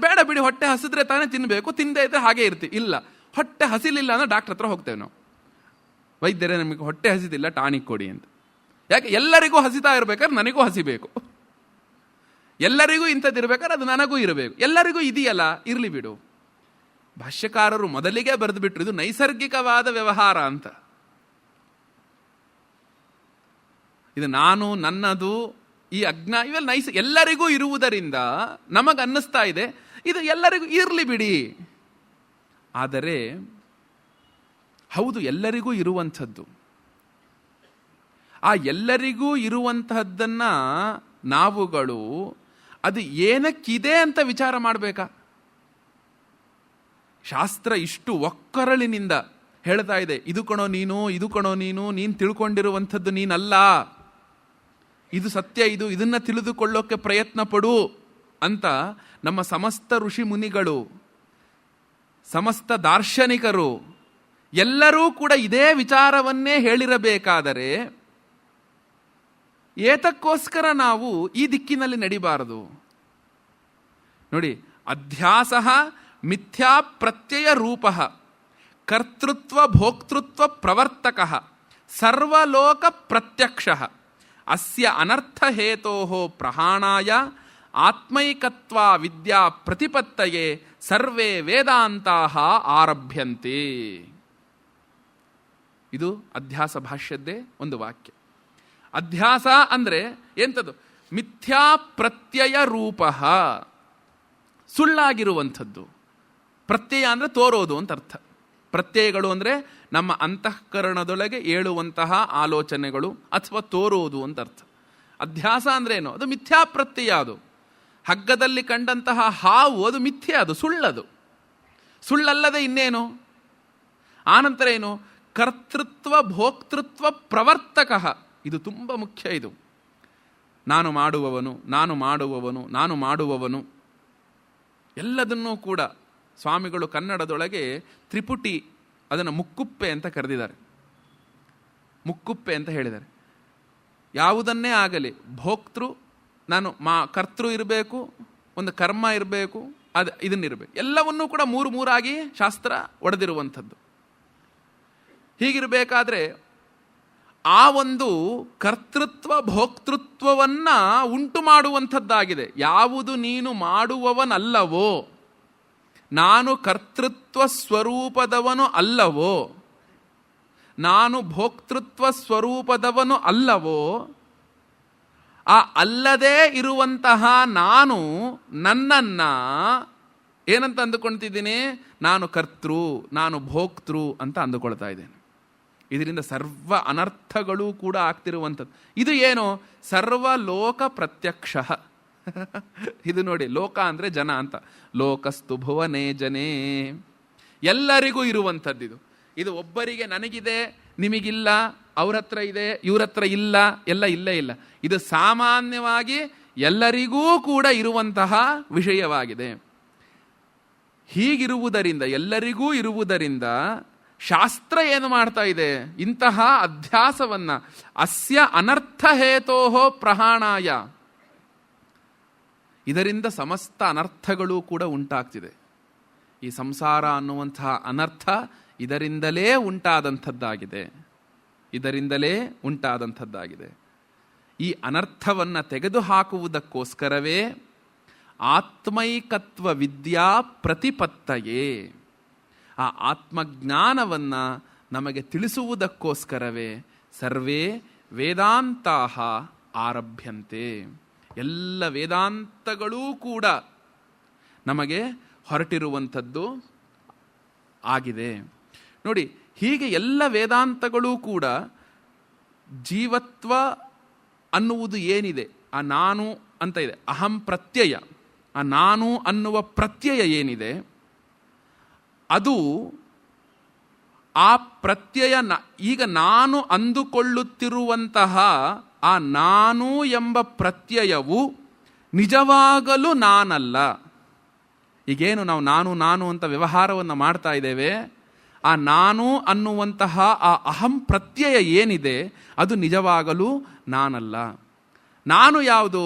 [SPEAKER 1] ಬೇಡ ಬಿಡಿ, ಹೊಟ್ಟೆ ಹಸಿದ್ರೆ ತಾನೇ ತಿನ್ನಬೇಕು, ತಿನ್ನದೇ ಇದ್ರೆ ಹಾಗೆ ಇರ್ತೀವಿ. ಇಲ್ಲ, ಹೊಟ್ಟೆ ಹಸಿಲಿಲ್ಲ ಅಂದ್ರೆ ಡಾಕ್ಟರ್ ಹತ್ರ ಹೋಗ್ತೇವೆ ನಾವು. ವೈದ್ಯರೇ ನಮಗೆ ಹೊಟ್ಟೆ ಹಸಿದಿಲ್ಲ, ಟಾನಿಕ್ ಕೊಡಿ ಅಂತ. ಯಾಕೆ? ಎಲ್ಲರಿಗೂ ಹಸಿತಾ ಇರ್ಬೇಕಾದ್ರೆ ನನಗೂ ಹಸಿಬೇಕು, ಎಲ್ಲರಿಗೂ ಇಂಥದ್ದಿರ್ಬೇಕಾದ್ರೆ ಅದು ನನಗೂ ಇರಬೇಕು. ಎಲ್ಲರಿಗೂ ಇದೆಯಲ್ಲ, ಇರಲಿ ಬಿಡು. ಭಾಷ್ಯಕಾರರು ಮೊದಲಿಗೆ ಬರೆದು ಬಿಟ್ರು ಇದು ನೈಸರ್ಗಿಕವಾದ ವ್ಯವಹಾರ ಅಂತ. ಇದು ನಾನು, ನನ್ನದು, ಈ ಇವೆಲ್ಲ ಎಲ್ಲರಿಗೂ ಇರುವುದರಿಂದ ನಮಗನ್ನಿಸ್ತಾ ಇದೆ ಇದು ಎಲ್ಲರಿಗೂ ಇರಲಿ ಬಿಡಿ. ಆದರೆ ಹೌದು, ಎಲ್ಲರಿಗೂ ಇರುವಂಥದ್ದು. ಆ ಎಲ್ಲರಿಗೂ ಇರುವಂತಹದ್ದನ್ನ ನಾವುಗಳು ಅದು ಏನಕ್ಕಿದೆ ಅಂತ ವಿಚಾರ ಮಾಡಬೇಕಾ? ಶಾಸ್ತ್ರ ಇಷ್ಟು ಒಕ್ಕರಳಿನಿಂದ ಹೇಳ್ತಾ ಇದೆ, ಇದು ಕಣೋ ನೀನು, ಇದು ಕಣೋ ನೀನು ತಿಳ್ಕೊಂಡಿರುವಂಥದ್ದು ನೀನಲ್ಲ, ಇದು ಸತ್ಯ, ಇದನ್ನ ತಿಳಿದುಕೊಳ್ಳೋಕೆ ಪ್ರಯತ್ನ ಪಡು ಅಂತ ನಮ್ಮ ಸಮಸ್ತ ಋಷಿ ಮುನಿಗಳು, ಸಮಸ್ತ ದಾರ್ಶನಿಕರು ಎಲ್ಲರೂ ಕೂಡ ಇದೇ ವಿಚಾರವನ್ನೇ ಹೇಳಿರಬೇಕಾದರೆ ಏತಕ್ಕೋಸ್ಕರ ನಾವು ಈ ದಿಕ್ಕಿನಲ್ಲಿ ನಡಿಬಾರದು? ನೋಡಿ, ಅಧ್ಯಾಸ ಮಿಥ್ಯಾ ಪ್ರತ್ಯಯ ರೂಪ ಕರ್ತೃತ್ವ ಭೋಕ್ತೃತ್ವ ಪ್ರವರ್ತಕ ಸರ್ವಲೋಕ ಪ್ರತ್ಯಕ್ಷ ಅಸ್ಯ ಅನರ್ಥ ಹೇತೋ ಪ್ರಹಾಣಾಯ ಆತ್ಮೈಕತ್ವ ವಿದ್ಯಾ ಪ್ರತಿಪತ್ತಯೇ ಸರ್ವೇ ವೇದಾಂತಾಃ ಆರಭ್ಯಂತೆ. ಇದು ಅಧ್ಯಾಸ ಭಾಷ್ಯದ್ದೇ ಒಂದು ವಾಕ್ಯ. ಅಧ್ಯಾಸ ಅಂದ್ರೆ ಎಂಥದ್ದು? ಮಿಥ್ಯಾ ಪ್ರತ್ಯಯ ರೂಪ, ಸುಳ್ಳಾಗಿರುವಂಥದ್ದು. ಪ್ರತ್ಯಯ ಅಂದ್ರೆ ತೋರೋದು ಅಂತ ಅರ್ಥ. ಪ್ರತ್ಯಯಗಳು ಅಂದ್ರೆ ನಮ್ಮ ಅಂತಃಕರಣದೊಳಗೆ ಏಳುವಂತಹ ಆಲೋಚನೆಗಳು ಅಥವಾ ತೋರೋದು ಅಂತ ಅರ್ಥ. ಅಧ್ಯಾಸ ಅಂದ್ರೆ ಏನು? ಅದು ಮಿಥ್ಯಾ ಪ್ರತ್ಯಯ. ಅದು ಹಗ್ಗದಲ್ಲಿ ಕಂಡಂತಹ ಹಾವು ಅದು ಮಿಥ್ಯೆ, ಅದು ಸುಳ್ಳದು. ಸುಳ್ಳಲ್ಲದೆ ಇನ್ನೇನು? ಆನಂತರ ಏನು? ಕರ್ತೃತ್ವ ಭೋಕ್ತೃತ್ವ ಪ್ರವರ್ತಕ. ಇದು ತುಂಬ ಮುಖ್ಯ. ಇದು ನಾನು ಮಾಡುವವನು, ನಾನು ಮಾಡುವವನು, ನಾನು ಮಾಡುವವನು ಎಲ್ಲದನ್ನೂ ಕೂಡ ಸ್ವಾಮಿಗಳು ಕನ್ನಡದೊಳಗೆ ತ್ರಿಪುಟಿ, ಅದನ್ನು ಮುಕ್ಕುಪ್ಪೆ ಅಂತ ಕರೆದಿದ್ದಾರೆ. ಮುಕ್ಕುಪ್ಪೆ ಅಂತ ಹೇಳಿದ್ದಾರೆ. ಯಾವುದನ್ನೇ ಆಗಲಿ, ಭೋಕ್ತೃ, ನಾನು ಕರ್ತೃ ಇರಬೇಕು, ಒಂದು ಕರ್ಮ ಇರಬೇಕು, ಇದನ್ನಿರಬೇಕು. ಎಲ್ಲವನ್ನೂ ಕೂಡ ಮೂರಾಗಿ ಶಾಸ್ತ್ರ ಒಡೆದಿರುವಂಥದ್ದು. ಹೀಗಿರಬೇಕಾದ್ರೆ ಆ ಒಂದು ಕರ್ತೃತ್ವ ಭೋಕ್ತೃತ್ವವನ್ನ ಉಂಟು ಮಾಡುವಂಥದ್ದಾಗಿದೆ. ಯಾವುದು ನೀನು ಮಾಡುವವನಲ್ಲವೋ, ನಾನು ಕರ್ತೃತ್ವ ಸ್ವರೂಪದವನು ಅಲ್ಲವೋ, ನಾನು ಭೋಕ್ತೃತ್ವ ಸ್ವರೂಪದವನು ಅಲ್ಲವೋ, ಆ ಅಲ್ಲದೇ ಇರುವಂತಹ ನಾನು ನನ್ನನ್ನ ಏನಂತ ಅಂದುಕೊಳ್ತಿದ್ದೀನಿ? ನಾನು ಕರ್ತೃ, ನಾನು ಭೋಕ್ತೃ ಅಂತ ಅಂದುಕೊಳ್ತಾ ಇದ್ದೇನೆ. ಇದರಿಂದ ಸರ್ವ ಅನರ್ಥಗಳು ಕೂಡ ಆಗ್ತಿರುವಂಥದ್ದು. ಇದು ಏನು? ಸರ್ವಲೋಕ ಪ್ರತ್ಯಕ್ಷ. ಇದು ನೋಡಿ, ಲೋಕ ಅಂದ್ರೆ ಜನ ಅಂತ. ಲೋಕಸ್ತು ಭುವನೇ ಜನೇ, ಎಲ್ಲರಿಗೂ ಇರುವಂಥದ್ದು. ಇದು ಒಬ್ಬರಿಗೆ ನನಗಿದೆ, ನಿಮಗಿಲ್ಲ, ಅವ್ರ ಹತ್ರ ಇದೆ, ಇವ್ರ ಹತ್ರ ಇಲ್ಲ, ಎಲ್ಲ ಇಲ್ಲೇ ಇಲ್ಲ. ಇದು ಸಾಮಾನ್ಯವಾಗಿ ಎಲ್ಲರಿಗೂ ಕೂಡ ಇರುವಂತಹ ವಿಷಯವಾಗಿದೆ. ಹೀಗಿರುವುದರಿಂದ, ಎಲ್ಲರಿಗೂ ಇರುವುದರಿಂದ ಶಾಸ್ತ್ರ ಏನು ಮಾಡ್ತಾ ಇದೆ? ಇಂತಹ ಅಧ್ಯಾಸವನ್ನ ಅಸ್ಯ ಅನರ್ಥ ಹೇತೋಹೋ ಪ್ರಹಾಣಾಯ, ಇದರಿಂದ ಸಮಸ್ತ ಅನರ್ಥಗಳು ಕೂಡ ಉಂಟಾಗ್ತಿದೆ. ಈ ಸಂಸಾರ ಅನ್ನುವಂತಹ ಅನರ್ಥ ಇದರಿಂದಲೇ ಉಂಟಾದಂಥದ್ದಾಗಿದೆ, ಇದರಿಂದಲೇ ಉಂಟಾದಂಥದ್ದಾಗಿದೆ. ಈ ಅನರ್ಥವನ್ನ ತೆಗೆದುಹಾಕುವುದಕ್ಕೋಸ್ಕರವೇ ಆತ್ಮೈಕತ್ವ ವಿದ್ಯಾ ಪ್ರತಿಪತ್ತಯೇ, ಆ ಆತ್ಮಜ್ಞಾನವನ್ನ ನಮಗೆ ತಿಳಿಸುವುದಕ್ಕೋಸ್ಕರವೇ ಸರ್ವೇ ವೇದಾಂತಾಃ ಆರಭ್ಯಂತೆ. ಎಲ್ಲ ವೇದಾಂತಗಳೂ ಕೂಡ ನಮಗೆ ಹೊರಟಿರುವಂಥದ್ದು ಆಗಿದೆ. ನೋಡಿ, ಹೀಗೆ ಎಲ್ಲ ವೇದಾಂತಗಳೂ ಕೂಡ ಜೀವತ್ವ ಅನ್ನುವುದು ಏನಿದೆ ಆ ನಾನು ಅಂತ ಇದೆ, ಅಹಂ ಪ್ರತ್ಯಯ, ಆ ನಾನು ಅನ್ನುವ ಪ್ರತ್ಯಯ ಏನಿದೆ ಅದು ಆ ಪ್ರತ್ಯಯ ಈಗ ನಾನು ಅಂದುಕೊಳ್ಳುತ್ತಿರುವಂತಹ ಆ ನಾನು ಎಂಬ ಪ್ರತ್ಯಯವು ನಿಜವಾಗಲೂ ನಾನಲ್ಲ. ಈಗೇನು ನಾವು ನಾನು ಅಂತ ವ್ಯವಹಾರವನ್ನು ಮಾಡ್ತಾ ಇದ್ದೇವೆ, ಆ ನಾನು ಅನ್ನುವಂತಹ ಆ ಅಹಂ ಪ್ರತ್ಯಯ ಏನಿದೆ ಅದು ನಿಜವಾಗಲೂ ನಾನಲ್ಲ. ನಾನು ಯಾವುದು?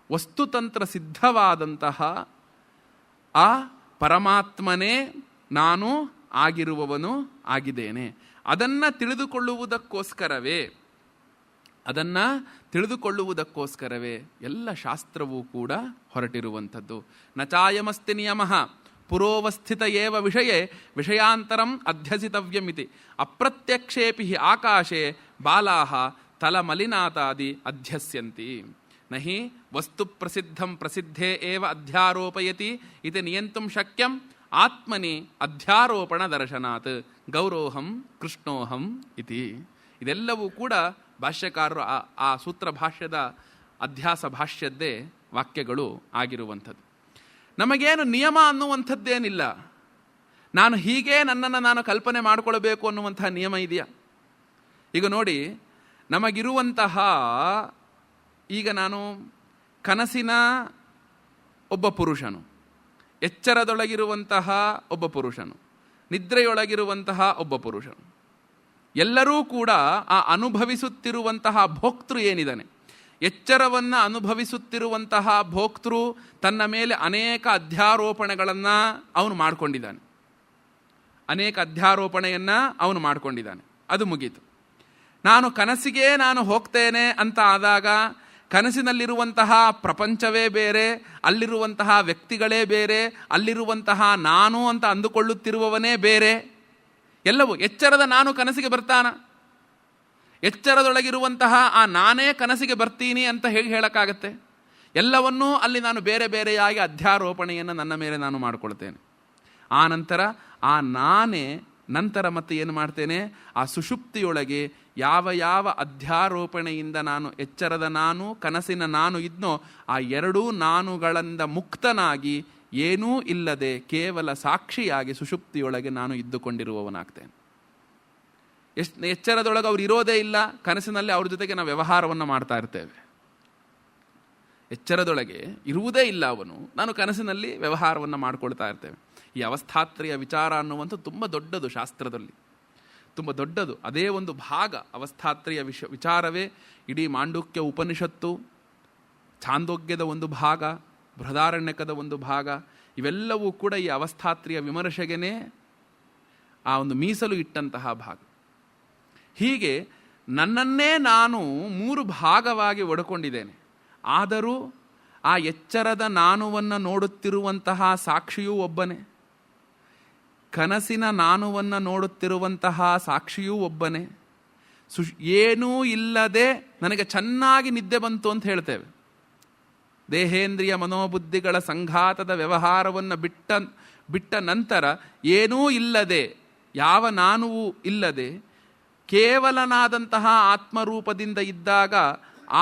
[SPEAKER 1] ವಸ್ತುತಂತ್ರ ಸಿದ್ಧವಾದಂತಹ ಆ ಪರಮಾತ್ಮನೇ ನಾನು ಆಗಿರುವವನು ಆಗಿದ್ದೇನೆ. ಅದನ್ನು ತಿಳಿದುಕೊಳ್ಳುವುದಕ್ಕೋಸ್ಕರವೇ ಎಲ್ಲ ಶಾಸ್ತ್ರವೂ ಕೂಡ ಹೊರಟಿರುವಂಥದ್ದು. ನ ಚಾಯಮಸ್ತಿ ನಿಯಮಃ ಪುರೋವಸ್ಥಿತ ಏವ ವಿಷಯೇ ವಿಷಯಾಂತರಂ ಅಧ್ಯಸಿತವ್ಯಮಿತಿ ಅಪ್ರತ್ಯಕ್ಷೇಪಿ ಆಕಾಶೆ ಬಾಲಾಹ ತಲಮಲಿನಾತಾದಿ ಅಧ್ಯಸ್ಯಂತಿ ನಹಿ ವಸ್ತು ಪ್ರಸಿದ್ಧಂ ಪ್ರಸಿದ್ಧೇ ಏವ ಅಧ್ಯಾರೋಪಯತಿ ಇತಿ ನಿಯಂತುಂ ಶಕ್ಯಂ ಆತ್ಮನಿ ಅಧ್ಯಾರೋಪಣ ದರ್ಶನಾತ್ ಗೌರೋಹಂ ಕೃಷ್ಣೋಹಂ ಇತಿ. ಇದೆಲ್ಲವೂ ಕೂಡ ಭಾಷ್ಯಕಾರರು ಆ ಸೂತ್ರ ಭಾಷ್ಯದ ಅಧ್ಯಾಸ ಭಾಷ್ಯದ್ದೇ ವಾಕ್ಯಗಳು ಆಗಿರುವಂಥದ್ದು. ನಮಗೇನು ನಿಯಮ ಅನ್ನುವಂಥದ್ದೇನಿಲ್ಲ. ನಾನು ಹೀಗೆ ನನ್ನನ್ನು ನಾನು ಕಲ್ಪನೆ ಮಾಡಿಕೊಳ್ಬೇಕು ಅನ್ನುವಂತಹ ನಿಯಮ ಇದೆಯಾ? ಈಗ ನೋಡಿ, ನಮಗಿರುವಂತಹ ಈಗ ನಾನು ಕನಸಿನ ಒಬ್ಬ ಪುರುಷನು, ಎಚ್ಚರದೊಳಗಿರುವಂತಹ ಒಬ್ಬ ಪುರುಷನು, ನಿದ್ರೆಯೊಳಗಿರುವಂತಹ ಒಬ್ಬ ಪುರುಷನು, ಎಲ್ಲರೂ ಕೂಡ ಆ ಅನುಭವಿಸುತ್ತಿರುವಂತಹ ಭೋಕ್ತೃ ಏನಿದ್ದಾನೆ, ಎಚ್ಚರವನ್ನು ಅನುಭವಿಸುತ್ತಿರುವಂತಹ ಭೋಕ್ತೃ ತನ್ನ ಮೇಲೆ ಅನೇಕ ಅಧ್ಯಾರೋಪಣೆಗಳನ್ನು ಅವನು ಮಾಡಿಕೊಂಡಿದ್ದಾನೆ. ಅವನು ಮಾಡಿಕೊಂಡಿದ್ದಾನೆ. ಅದು ಮುಗೀತು. ನಾನು ಕನಸಿಗೆ ನಾನು ಹೋಗ್ತೇನೆ ಅಂತ ಆದಾಗ ಕನಸಿನಲ್ಲಿರುವಂತಹ ಪ್ರಪಂಚವೇ ಬೇರೆ, ಅಲ್ಲಿರುವಂತಹ ವ್ಯಕ್ತಿಗಳೇ ಬೇರೆ, ಅಲ್ಲಿರುವಂತಹ ನಾನು ಅಂತ ಅಂದುಕೊಳ್ಳುತ್ತಿರುವವನೇ ಬೇರೆ. ಎಲ್ಲವೂ ಎಚ್ಚರದ ನಾನು ಕನಸಿಗೆ ಬರ್ತಾನ? ಎಚ್ಚರದೊಳಗಿರುವಂತಹ ಆ ನಾನೇ ಕನಸಿಗೆ ಬರ್ತೀನಿ ಅಂತ ಹೇಗೆ ಹೇಳಕ್ಕಾಗತ್ತೆ? ಎಲ್ಲವನ್ನೂ ಅಲ್ಲಿ ನಾನು ಬೇರೆ ಬೇರೆಯಾಗಿ ಅಧ್ಯಾರೋಪಣೆಯನ್ನು ನನ್ನ ಮೇಲೆ ನಾನು ಮಾಡಿಕೊಳ್ತೇನೆ. ಆ ನಂತರ ಆ ನಾನೇ ನಂತರ ಮತ್ತೆ ಏನು ಮಾಡ್ತೇನೆ, ಆ ಸುಷುಪ್ತಿಯೊಳಗೆ ಯಾವ ಯಾವ ಅಧ್ಯಾರೋಪಣೆಯಿಂದ ನಾನು ಎಚ್ಚರದ ನಾನು ಕನಸಿನ ನಾನು ಇದ್ನೋ ಆ ಎರಡೂ ನಾನುಗಳಿಂದ ಮುಕ್ತನಾಗಿ ಏನೂ ಇಲ್ಲದೆ ಕೇವಲ ಸಾಕ್ಷಿಯಾಗಿ ಸುಷುಪ್ತಿಯೊಳಗೆ ನಾನು ಇದ್ದುಕೊಂಡಿರುವವನಾಗ್ತೇನೆ. ಎಚ್ಚರದೊಳಗೆ ಅವ್ರು ಇರೋದೇ ಇಲ್ಲ, ಕನಸಿನಲ್ಲಿ ಅವ್ರ ಜೊತೆಗೆ ನಾವು ವ್ಯವಹಾರವನ್ನು ಮಾಡ್ತಾ ಇರ್ತೇವೆ. ಎಚ್ಚರದೊಳಗೆ ಇರುವುದೇ ಇಲ್ಲ ಅವನು, ನಾನು ಕನಸಿನಲ್ಲಿ ವ್ಯವಹಾರವನ್ನು ಮಾಡ್ಕೊಳ್ತಾ ಇರ್ತೇವೆ. ಈ ಅವಸ್ಥಾತ್ರಯ ವಿಚಾರ ಅನ್ನುವಂಥ ತುಂಬ ದೊಡ್ಡದು, ಶಾಸ್ತ್ರದಲ್ಲಿ ತುಂಬ ದೊಡ್ಡದು. ಅದೇ ಒಂದು ಭಾಗ ಅವಸ್ಥಾತ್ರಯ ವಿಚಾರವೇ ಇಡೀ ಮಾಂಡುಕ್ಯ ಉಪನಿಷತ್ತು, ಛಾಂದೋಗ್ಯದ ಒಂದು ಭಾಗ, ಬೃಹದಾರಣ್ಯಕದ ಒಂದು ಭಾಗ, ಇವೆಲ್ಲವೂ ಕೂಡ ಈ ಅವಸ್ಥಾತ್ರಿಯ ವಿಮರ್ಶೆಗೇ ಆ ಒಂದು ಮೀಸಲು ಇಟ್ಟಂತಹ ಭಾಗ. ಹೀಗೆ ನನ್ನನ್ನೇ ನಾನು 3 ಭಾಗವಾಗಿ ಒಡ್ಕೊಂಡಿದ್ದೇನೆ. ಆದರೂ ಆ ಎಚ್ಚರದ ನಾನುವನ್ನು ನೋಡುತ್ತಿರುವಂತಹ ಸಾಕ್ಷಿಯೂ ಒಬ್ಬನೇ, ಕನಸಿನ ನಾನುವನ್ನು ನೋಡುತ್ತಿರುವಂತಹ ಸಾಕ್ಷಿಯೂ ಒಬ್ಬನೇ. ಏನೂ ಇಲ್ಲದೆ ನನಗೆ ಚೆನ್ನಾಗಿ ನಿದ್ದೆ ಬಂತು ಅಂತ ಹೇಳ್ತೇವೆ. ದೇಹೇಂದ್ರಿಯ ಮನೋಬುದ್ಧಿಗಳ ಸಂಘಾತದ ವ್ಯವಹಾರವನ್ನು ಬಿಟ್ಟ ನಂತರ ಏನೂ ಇಲ್ಲದೆ, ಯಾವ ನಾನುವೂ ಇಲ್ಲದೆ ಕೇವಲನಾದಂತಹ ಆತ್ಮರೂಪದಿಂದ ಇದ್ದಾಗ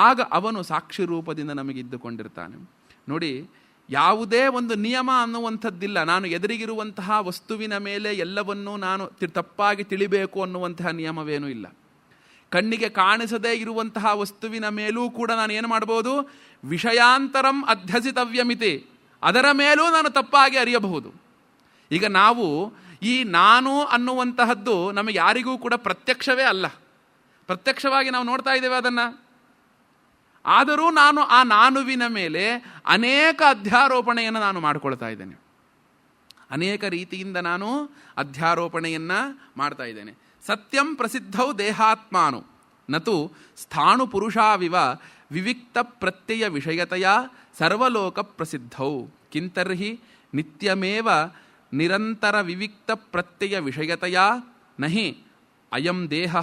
[SPEAKER 1] ಆಗ ಅವನು ಸಾಕ್ಷಿ ರೂಪದಿಂದ ನಮಗಿದ್ದುಕೊಂಡಿರ್ತಾನೆ. ನೋಡಿ, ಯಾವುದೇ ಒಂದು ನಿಯಮ ಅನ್ನುವಂಥದ್ದಿಲ್ಲ. ನಾನು ಎದುರಿಗಿರುವಂತಹ ವಸ್ತುವಿನ ಮೇಲೆ ಎಲ್ಲವನ್ನೂ ನಾನು ತಪ್ಪಾಗಿ ತಿಳಿಬೇಕು ಅನ್ನುವಂತಹ ನಿಯಮವೇನೂ ಇಲ್ಲ. ಕಣ್ಣಿಗೆ ಕಾಣಿಸದೇ ಇರುವಂತಹ ವಸ್ತುವಿನ ಮೇಲೂ ಕೂಡ ನಾನು ಏನು ಮಾಡ್ಬೋದು, ವಿಷಯಾಂತರಂ ಅಧ್ಯಸಿತವ್ಯಮಿತಿ, ಅದರ ಮೇಲೂ ನಾನು ತಪ್ಪಾಗಿ ಅರಿಯಬಹುದು. ಈಗ ನಾವು ಈ ನಾನು ಅನ್ನುವಂತಹದ್ದು ನಮಗೆ ಯಾರಿಗೂ ಕೂಡ ಪ್ರತ್ಯಕ್ಷವೇ ಅಲ್ಲ, ಪ್ರತ್ಯಕ್ಷವಾಗಿ ನಾವು ನೋಡ್ತಾ ಇದ್ದೇವೆ ಅದನ್ನು. ಆದರೂ ನಾನು ಆ ನಾನುವಿನ ಮೇಲೆ ಅನೇಕ ಅಧ್ಯಾರೋಪಣೆಯನ್ನು ನಾನು ಮಾಡಿಕೊಳ್ತಾ ಇದ್ದೇನೆ, ಅನೇಕ ರೀತಿಯಿಂದ ನಾನು ಅಧ್ಯಾರೋಪಣೆಯನ್ನು ಮಾಡ್ತಾ ಇದ್ದೇನೆ. ಸತ್ಯಂ ಪ್ರಸಿದ್ಧೌ ದೇಹಾತ್ಮಾನು ನತು ಸ್ಥಾಣು ಪುರುಷಾವಿವ ವಿವಿಕ್ತ ಪ್ರತ್ಯಯ ವಿಷಯತೆಯ ಸರ್ವಲೋಕ ಪ್ರಸಿದ್ಧೌ ಕಿಂತರ್ಹಿ ನಿತ್ಯಮೇವ ನಿರಂತರ ವಿವಿಕ್ತ ಪ್ರತ್ಯಯ ವಿಷಯತೆಯ ನಹಿ ಅಯಂ ದೇಹ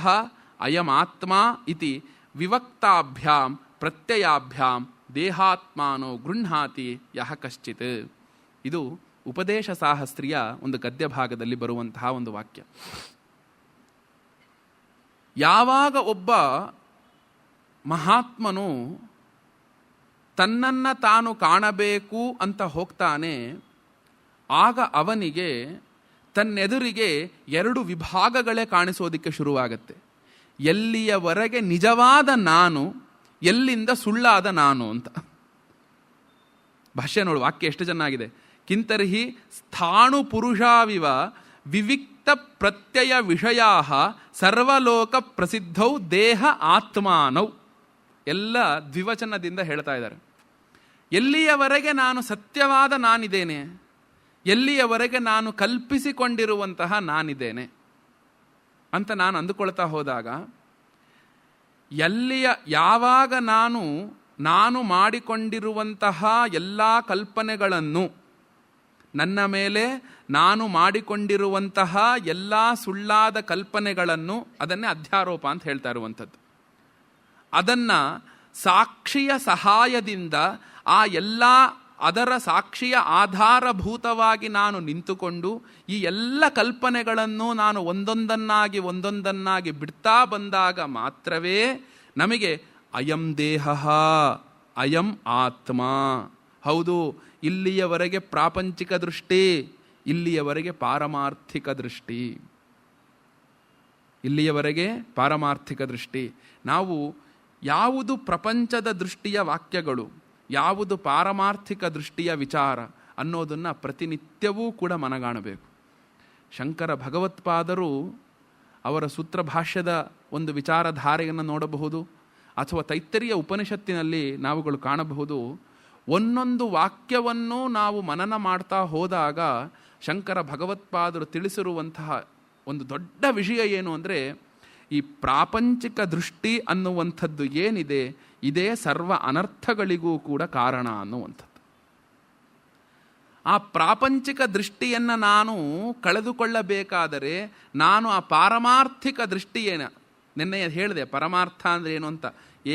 [SPEAKER 1] ಅಯಂ ಆತ್ಮ ಇತಿ ವಿವಕ್ತಾಭ್ಯಾಂ ಪ್ರತ್ಯಯಾಭ್ಯಾಂ ದೇಹಾತ್ಮಾನೋ ಗೃಹ್ಣಾತಿ ಯಹ ಕಶ್ಚಿತ್. ಇದು ಉಪದೇಶ ಸಾಹಸ್ರಿಯ ಒಂದು ಗದ್ಯ ಭಾಗದಲ್ಲಿ ಬರುವಂತಹ ಒಂದು ವಾಕ್ಯ. ಯಾವಾಗ ಒಬ್ಬ ಮಹಾತ್ಮನು ತನ್ನನ್ನು ತಾನು ಕಾಣಬೇಕು ಅಂತ ಹೋಗ್ತಾನೆ, ಆಗ ಅವನಿಗೆ ತನ್ನೆದುರಿಗೆ ಎರಡು ವಿಭಾಗಗಳೇ ಕಾಣಿಸೋದಕ್ಕೆ ಶುರುವಾಗತ್ತೆ. ಎಲ್ಲಿಯವರೆಗೆ ನಿಜವಾದ ನಾನು, ಎಲ್ಲಿಂದ ಸುಳ್ಳಾದ ನಾನು ಅಂತ. ಭಾಷ್ಯ ನೋಡು, ವಾಕ್ಯ ಎಷ್ಟು ಚೆನ್ನಾಗಿದೆ. ಕಿಂತರ್ಹಿ ಸ್ಥಾಣು ಪುರುಷಾವಿವ ವಿವಿಕ್ತ ಪ್ರತ್ಯಯ ವಿಷಯಾ ಸರ್ವಲೋಕ ಪ್ರಸಿದ್ಧೌ ದೇಹ ಆತ್ಮಾನೌ. ಎಲ್ಲ ದ್ವಿವಚನದಿಂದ ಹೇಳ್ತಾ ಇದ್ದಾರೆ. ಎಲ್ಲಿಯವರೆಗೆ ನಾನು ಸತ್ಯವಾದ ನಾನಿದ್ದೇನೆ, ಎಲ್ಲಿಯವರೆಗೆ ನಾನು ಕಲ್ಪಿಸಿಕೊಂಡಿರುವಂತಹ ನಾನಿದ್ದೇನೆ ಅಂತ ನಾನು ಅಂದುಕೊಳ್ತಾ ಹೋದಾಗ, ಯಾವಾಗ ನಾನು ಮಾಡಿಕೊಂಡಿರುವಂತಹ ಎಲ್ಲ ಕಲ್ಪನೆಗಳನ್ನು, ನನ್ನ ಮೇಲೆ ನಾನು ಮಾಡಿಕೊಂಡಿರುವಂತಹ ಎಲ್ಲ ಸುಳ್ಳಾದ ಕಲ್ಪನೆಗಳನ್ನು, ಅದನ್ನೇ ಅಧ್ಯಾರೋಪ ಅಂತ ಹೇಳ್ತಾ ಇರುವಂಥದ್ದು, ಅದನ್ನು ಸಾಕ್ಷಿಯ ಸಹಾಯದಿಂದ ಅದರ ಸಾಕ್ಷಿಯ ಆಧಾರಭೂತವಾಗಿ ನಾನು ನಿಂತುಕೊಂಡು ಈ ಎಲ್ಲ ಕಲ್ಪನೆಗಳನ್ನು ನಾನು ಒಂದೊಂದನ್ನಾಗಿ ಬಿಡ್ತಾ ಬಂದಾಗ ಮಾತ್ರವೇ ನಮಗೆ ಅಯಂ ದೇಹ, ಅಯಂ ಆತ್ಮ. ಹೌದು, ಇಲ್ಲಿಯವರೆಗೆ ಪ್ರಾಪಂಚಿಕ ದೃಷ್ಟಿ, ಇಲ್ಲಿಯವರೆಗೆ ಪಾರಮಾರ್ಥಿಕ ದೃಷ್ಟಿ, ಇಲ್ಲಿಯವರೆಗೆ ಪಾರಮಾರ್ಥಿಕ ದೃಷ್ಟಿ. ನಾವು ಯಾವುದು ಪ್ರಪಂಚದ ದೃಷ್ಟಿಯ ವಾಕ್ಯಗಳು, ಯಾವುದು ಪಾರಮಾರ್ಥಿಕ ದೃಷ್ಟಿಯ ವಿಚಾರ ಅನ್ನೋದನ್ನು ಪ್ರತಿನಿತ್ಯವೂ ಕೂಡ ಮನಗಾಣಬೇಕು. ಶಂಕರ ಭಗವತ್ಪಾದರು ಅವರ ಸೂತ್ರಭಾಷ್ಯದ ಒಂದು ವಿಚಾರಧಾರೆಯನ್ನು ನೋಡಬಹುದು, ಅಥವಾ ತೈತ್ತರೀಯ ಉಪನಿಷತ್ತಿನಲ್ಲಿ ನಾವುಗಳು ಕಾಣಬಹುದು. ಒಂದೊಂದು ವಾಕ್ಯವನ್ನು ನಾವು ಮನನ ಮಾಡ್ತಾ ಹೋದಾಗ ಶಂಕರ ಭಗವತ್ಪಾದರು ತಿಳಿಸಿರುವಂತಹ ಒಂದು ದೊಡ್ಡ ವಿಷಯ ಏನು ಅಂದರೆ, ಈ ಪ್ರಾಪಂಚಿಕ ದೃಷ್ಟಿ ಅನ್ನುವಂಥದ್ದು ಏನಿದೆ, ಇದೇ ಸರ್ವ ಅನರ್ಥಗಳಿಗೂ ಕೂಡ ಕಾರಣ ಅನ್ನುವಂಥದ್ದು. ಆ ಪ್ರಾಪಂಚಿಕ ದೃಷ್ಟಿಯನ್ನು ನಾನು ಕಳೆದುಕೊಳ್ಳಬೇಕಾದರೆ ನಾನು ಆ ಪಾರಮಾರ್ಥಿಕ ದೃಷ್ಟಿಯೇನ, ನಿನ್ನೆ ಹೇಳಿದೆ ಪರಮಾರ್ಥ ಅಂದರೆ ಏನು ಅಂತ,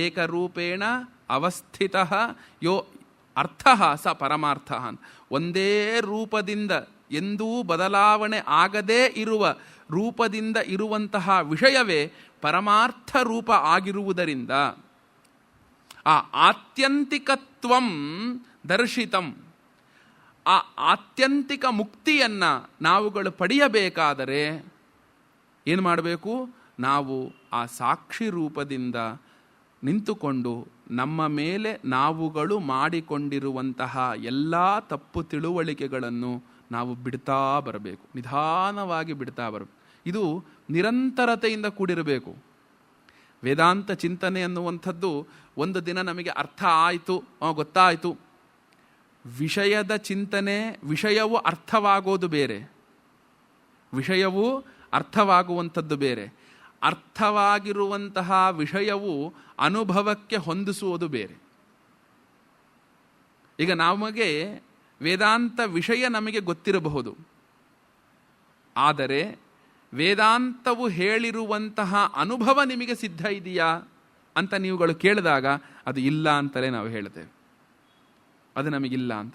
[SPEAKER 1] ಏಕರೂಪೇಣ ಅವಸ್ಥಿತ ಯೋ ಅರ್ಥ ಸ ಪರಮಾರ್ಥ. ಒಂದೇ ರೂಪದಿಂದ ಎಂದೂ ಬದಲಾವಣೆ ಆಗದೇ ಇರುವ ರೂಪದಿಂದ ಇರುವಂತಹ ವಿಷಯವೇ ಪರಮಾರ್ಥ ರೂಪ ಆಗಿರುವುದರಿಂದ ಆ ಆತ್ಯಂತಿಕತ್ವಂ ದರ್ಶಿತಂ, ಆ ಆತ್ಯಂತಿಕ ಮುಕ್ತಿಯನ್ನು ನಾವುಗಳು ಪಡೆಯಬೇಕಾದರೆ ಏನು ಮಾಡಬೇಕು? ನಾವು ಆ ಸಾಕ್ಷಿ ರೂಪದಿಂದ ನಿಂತುಕೊಂಡು ನಮ್ಮ ಮೇಲೆ ನಾವುಗಳು ಮಾಡಿಕೊಂಡಿರುವಂತಹ ಎಲ್ಲ ತಪ್ಪು ತಿಳುವಳಿಕೆಗಳನ್ನು ನಾವು ಬಿಡ್ತಾ ಬರಬೇಕು, ನಿಧಾನವಾಗಿ ಬಿಡ್ತಾ ಬರಬೇಕು. ಇದು ನಿರಂತರತೆಯಿಂದ ಕೂಡಿರಬೇಕು. ವೇದಾಂತ ಚಿಂತನೆ ಅನ್ನುವಂಥದ್ದು ಒಂದು ದಿನ ನಮಗೆ ಅರ್ಥ ಆಯಿತು, ಗೊತ್ತಾಯಿತು. ವಿಷಯದ ಚಿಂತನೆ, ವಿಷಯವು ಅರ್ಥವಾಗೋದು ಬೇರೆ, ವಿಷಯವು ಅರ್ಥವಾಗುವಂಥದ್ದು ಬೇರೆ. ಅರ್ಥವಾಗಿರುವಂತಹ ವಿಷಯವು ಅನುಭವಕ್ಕೆ ಹೊಂದಿಸುವುದು ಬೇರೆ. ಈಗ ನಮಗೆ ವೇದಾಂತ ವಿಷಯ ನಮಗೆ ಗೊತ್ತಿರಬಹುದು, ಆದರೆ ವೇದಾಂತವು ಹೇಳಿರುವಂತಹ ಅನುಭವ ನಿಮಗೆ ಸಿದ್ಧ ಇದೆಯಾ ಅಂತ ನೀವುಗಳು ಕೇಳಿದಾಗ ಅದು ಇಲ್ಲ ಅಂತಲೇ ನಾವು ಹೇಳ್ತೇವೆ. ಅದು ನಮಗಿಲ್ಲ ಅಂತ.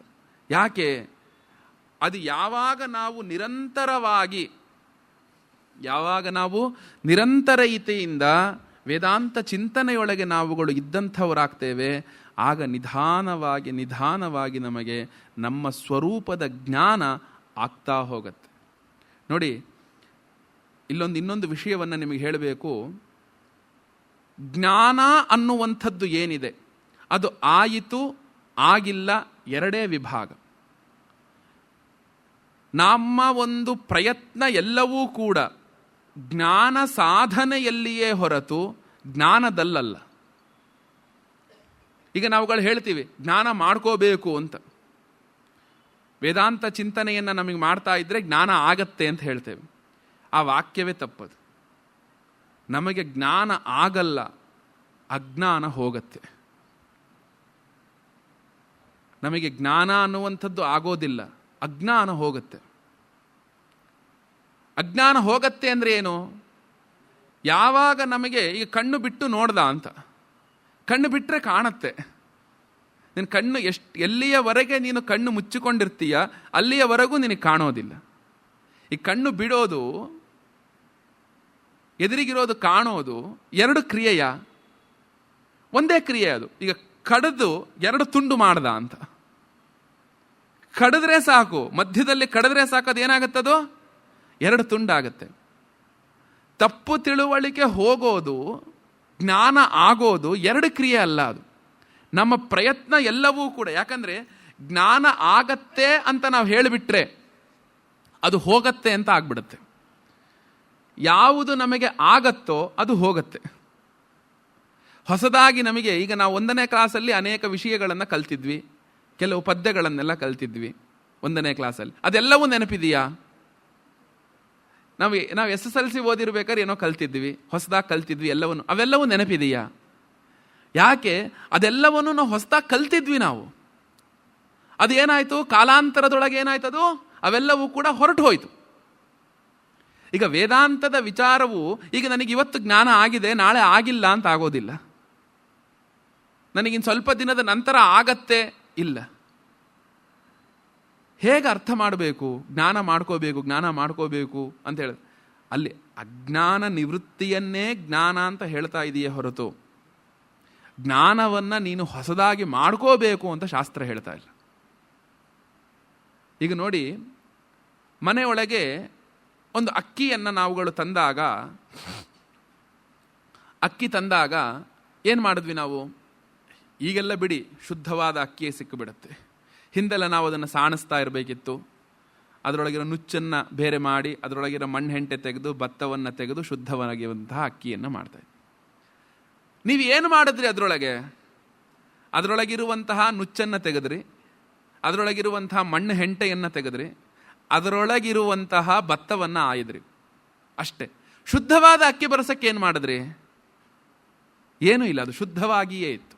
[SPEAKER 1] ಯಾಕೆ? ಅದು ಯಾವಾಗ ನಾವು ನಿರಂತರತೆಯಿಂದ ವೇದಾಂತ ಚಿಂತನೆಯೊಳಗೆ ನಾವುಗಳು ಇದ್ದಂಥವರಾಗ್ತೇವೆ, ಆಗ ನಿಧಾನವಾಗಿ ನಮಗೆ ನಮ್ಮ ಸ್ವರೂಪದ ಜ್ಞಾನ ಆಗ್ತಾ ಹೋಗುತ್ತೆ. ನೋಡಿ, ಇನ್ನೊಂದು ವಿಷಯವನ್ನು ನಿಮಗೆ ಹೇಳಬೇಕು. ಜ್ಞಾನ ಅನ್ನುವಂಥದ್ದು ಏನಿದೆ ಅದು ಆಯಿತು ಆಗಿಲ್ಲ ಎರಡೇ ವಿಭಾಗ. ನಮ್ಮ ಒಂದು ಪ್ರಯತ್ನ ಎಲ್ಲವೂ ಕೂಡ ಜ್ಞಾನ ಸಾಧನೆಯಲ್ಲಿಯೇ ಹೊರತು ಜ್ಞಾನದಲ್ಲಲ್ಲ. ಈಗ ನಾವುಗಳು ಹೇಳ್ತೀವಿ ಜ್ಞಾನ ಮಾಡ್ಕೋಬೇಕು ಅಂತ. ವೇದಾಂತ ಚಿಂತನೆಯನ್ನು ನಮಗೆ ಮಾಡ್ತಾ ಇದ್ರೆ ಜ್ಞಾನ ಆಗತ್ತೆ ಅಂತ ಹೇಳ್ತೇವೆ. ಆ ವಾಕ್ಯವೇ ತಪ್ಪದು. ನಮಗೆ ಜ್ಞಾನ ಆಗಲ್ಲ, ಅಜ್ಞಾನ ಹೋಗತ್ತೆ. ನಮಗೆ ಜ್ಞಾನ ಅನ್ನುವಂಥದ್ದು ಆಗೋದಿಲ್ಲ, ಅಜ್ಞಾನ ಹೋಗುತ್ತೆ. ಅಜ್ಞಾನ ಹೋಗತ್ತೆ ಅಂದರೆ ಏನು? ಯಾವಾಗ ನಮಗೆ ಈಗ ಕಣ್ಣು ಬಿಟ್ಟು ನೋಡ್ದ ಅಂತ, ಕಣ್ಣು ಬಿಟ್ಟರೆ ಕಾಣತ್ತೆ. ನಿನ್ನ ಕಣ್ಣು ಎಲ್ಲಿಯವರೆಗೆ ನೀನು ಕಣ್ಣು ಮುಚ್ಚಿಕೊಂಡಿರ್ತೀಯ ಅಲ್ಲಿಯವರೆಗೂ ನಿನಗೆ ಕಾಣೋದಿಲ್ಲ. ಈ ಕಣ್ಣು ಬಿಡೋದು, ಎದುರಿಗಿರೋದು ಕಾಣೋದು ಎರಡು ಕ್ರಿಯೆಯ ಒಂದೇ ಕ್ರಿಯೆ ಅದು. ಈಗ ಕಡಿದು 2 ತುಂಡು ಮಾಡ್ದ ಅಂತ. ಕಡಿದ್ರೆ ಸಾಕು, ಮಧ್ಯದಲ್ಲಿ ಕಡಿದ್ರೆ ಸಾಕು, ಅದೇನಾಗುತ್ತದು 2 ತುಂಡಾಗುತ್ತೆ. ತಪ್ಪು ತಿಳುವಳಿಕೆ ಹೋಗೋದು, ಜ್ಞಾನ ಆಗೋದು 2 ಕ್ರಿಯೆ ಅಲ್ಲ. ಅದು ನಮ್ಮ ಪ್ರಯತ್ನ ಎಲ್ಲವೂ ಕೂಡ. ಯಾಕಂದ್ರೆ ಜ್ಞಾನ ಆಗತ್ತೆ ಅಂತ ನಾವು ಹೇಳಿಬಿಟ್ರೆ ಅದು ಹೋಗತ್ತೆ ಅಂತ ಆಗ್ಬಿಡುತ್ತೆ. ಯಾವುದು ನಮಗೆ ಆಗತ್ತೋ ಅದು ಹೋಗತ್ತೆ. ಹೊಸದಾಗಿ ನಮಗೆ, ಈಗ ನಾವು 1ನೇ ಕ್ಲಾಸಲ್ಲಿ ಅನೇಕ ವಿಷಯಗಳನ್ನು ಕಲ್ತಿದ್ವಿ, ಕೆಲವು ಪದ್ಯಗಳನ್ನೆಲ್ಲ ಕಲ್ತಿದ್ವಿ 1ನೇ ಕ್ಲಾಸಲ್ಲಿ. ಅದೆಲ್ಲವೂ ನೆನಪಿದೆಯಾ? ನಾವು SSLC ಓದಿರ್ಬೇಕಾದ್ರೆ ಏನೋ ಕಲ್ತಿದ್ವಿ, ಹೊಸದಾಗಿ ಕಲ್ತಿದ್ವಿ, ಅವೆಲ್ಲವೂ ನೆನಪಿದೆಯಾ? ಯಾಕೆ? ಅದೆಲ್ಲವನ್ನು ನಾವು ಹೊಸದಾಗಿ ಕಲ್ತಿದ್ವಿ. ನಾವು ಅದೇನಾಯ್ತು, ಕಾಲಾಂತರದೊಳಗೆ ಏನಾಯ್ತದು, ಅವೆಲ್ಲವೂ ಕೂಡ ಹೊರಟು ಹೋಯ್ತು. ಈಗ ವೇದಾಂತದ ವಿಚಾರವು, ಈಗ ನನಗೆ ಇವತ್ತು ಜ್ಞಾನ ಆಗಿದೆ, ನಾಳೆ ಆಗಿಲ್ಲ ಅಂತ ಆಗೋದಿಲ್ಲ. ನನಗಿನ್ ಸ್ವಲ್ಪ ದಿನದ ನಂತರ ಆಗತ್ತೆ, ಇಲ್ಲ. ಹೇಗೆ ಅರ್ಥ ಮಾಡಬೇಕು, ಜ್ಞಾನ ಮಾಡ್ಕೋಬೇಕು ಅಂತ ಹೇಳಿದ್ರೆ, ಅಲ್ಲಿ ಅಜ್ಞಾನ ನಿವೃತ್ತಿಯನ್ನೇ ಜ್ಞಾನ ಅಂತ ಹೇಳ್ತಾ ಇದೆಯೇ ಹೊರತು ಜ್ಞಾನವನ್ನ ನೀನು ಹೊಸದಾಗಿ ಮಾಡ್ಕೋಬೇಕು ಅಂತ ಶಾಸ್ತ್ರ ಹೇಳ್ತಾ ಇಲ್ಲ. ಈಗ ನೋಡಿ, ಮನೆಯೊಳಗೆ ಒಂದು ಅಕ್ಕಿಯನ್ನು ನಾವುಗಳು ತಂದಾಗ ಏನು ಮಾಡಿದ್ವಿ ನಾವು? ಈಗೆಲ್ಲ ಬಿಡಿ, ಶುದ್ಧವಾದ ಅಕ್ಕಿಯೇ ಸಿಕ್ಕಿಬಿಡುತ್ತೆ. ಹಿಂದೆಲ್ಲ ನಾವು ಅದನ್ನು ಸಾಣಿಸ್ತಾ ಇರಬೇಕಿತ್ತು. ಅದರೊಳಗಿರೋ ನುಚ್ಚನ್ನು ಬೇರೆ ಮಾಡಿ, ಅದರೊಳಗಿರೋ ಮಣ್ಣು ಹೆಂಟೆ ತೆಗೆದು, ಭತ್ತವನ್ನು ತೆಗೆದು ಶುದ್ಧವಾಗಿರುವಂತಹ ಅಕ್ಕಿಯನ್ನು ಮಾಡ್ತಾ ಇದ್ವಿ. ನೀವು ಏನು ಮಾಡಿದ್ರಿ? ಅದರೊಳಗಿರುವಂತಹ ನುಚ್ಚನ್ನು ತೆಗೆದ್ರಿ, ಅದರೊಳಗಿರುವಂತಹ ಮಣ್ಣು ಹೆಂಟೆಯನ್ನು ತೆಗೆದ್ರಿ, ಅದರೊಳಗಿರುವಂತಹ ಭತ್ತವನ್ನು ಆಯ್ದ್ರಿ, ಅಷ್ಟೇ. ಶುದ್ಧವಾದ ಅಕ್ಕಿ ಬರಸಕ್ಕೆ ಏನು ಮಾಡಿದ್ರಿ? ಏನೂ ಇಲ್ಲ, ಅದು ಶುದ್ಧವಾಗಿಯೇ ಇತ್ತು.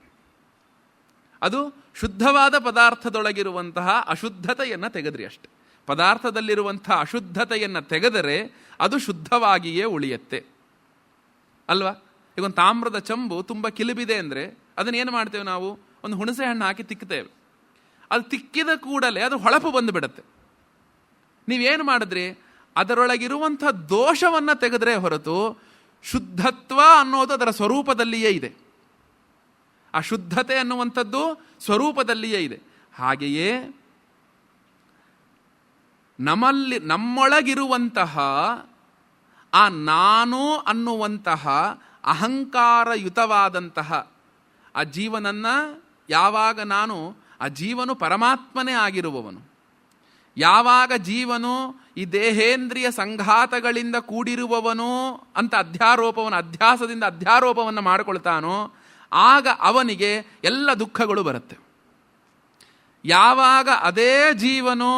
[SPEAKER 1] ಅದು ಶುದ್ಧವಾದ ಪದಾರ್ಥದೊಳಗಿರುವಂತಹ ಅಶುದ್ಧತೆಯನ್ನು ತೆಗೆದ್ರಿ, ಅಷ್ಟೆ. ಪದಾರ್ಥದಲ್ಲಿರುವಂತಹ ಅಶುದ್ಧತೆಯನ್ನು ತೆಗೆದರೆ ಅದು ಶುದ್ಧವಾಗಿಯೇ ಉಳಿಯುತ್ತೆ ಅಲ್ವಾ? ಈಗ ಒಂದು ತಾಮ್ರದ ಚಂಬು ತುಂಬ ಕಿಲುಬಿದೆ ಅಂದರೆ ಅದನ್ನೇನು ಮಾಡ್ತೇವೆ ನಾವು? ಒಂದು ಹುಣಸೆ ಹಣ್ಣು ಹಾಕಿ ತಿಕ್ತೇವೆ. ಅದು ತಿಕ್ಕಿದ ಕೂಡಲೇ ಅದು ಹೊಳಪು ಬಂದುಬಿಡುತ್ತೆ. ನೀವೇನು ಮಾಡಿದ್ರಿ? ಅದರೊಳಗಿರುವಂಥ ದೋಷವನ್ನು ತೆಗೆದ್ರೆ ಹೊರತು ಶುದ್ಧತ್ವ ಅನ್ನೋದು ಅದರ ಸ್ವರೂಪದಲ್ಲಿಯೇ ಇದೆ. ಆ ಶುದ್ಧತೆ ಅನ್ನುವಂಥದ್ದು ಸ್ವರೂಪದಲ್ಲಿಯೇ ಇದೆ. ಹಾಗೆಯೇ ನಮ್ಮೊಳಗಿರುವಂತಹ ಆ ನಾನು ಅನ್ನುವಂತಹ ಅಹಂಕಾರಯುತವಾದಂತಹ ಆ ಜೀವನನ್ನ, ಯಾವಾಗ ನಾನು, ಆ ಜೀವನು ಪರಮಾತ್ಮನೇ ಆಗಿರುವವನು, ಯಾವಾಗ ಜೀವನು ಈ ದೇಹೇಂದ್ರಿಯ ಸಂಘಾತಗಳಿಂದ ಕೂಡಿರುವವನು ಅಂತ ಅಧ್ಯಾಸದಿಂದ ಅಧ್ಯಾರೋಪವನ್ನು ಮಾಡಿಕೊಳ್ತಾನೋ, ಆಗ ಅವನಿಗೆ ಎಲ್ಲ ದುಃಖಗಳು ಬರುತ್ತೆ. ಯಾವಾಗ ಅದೇ ಜೀವನು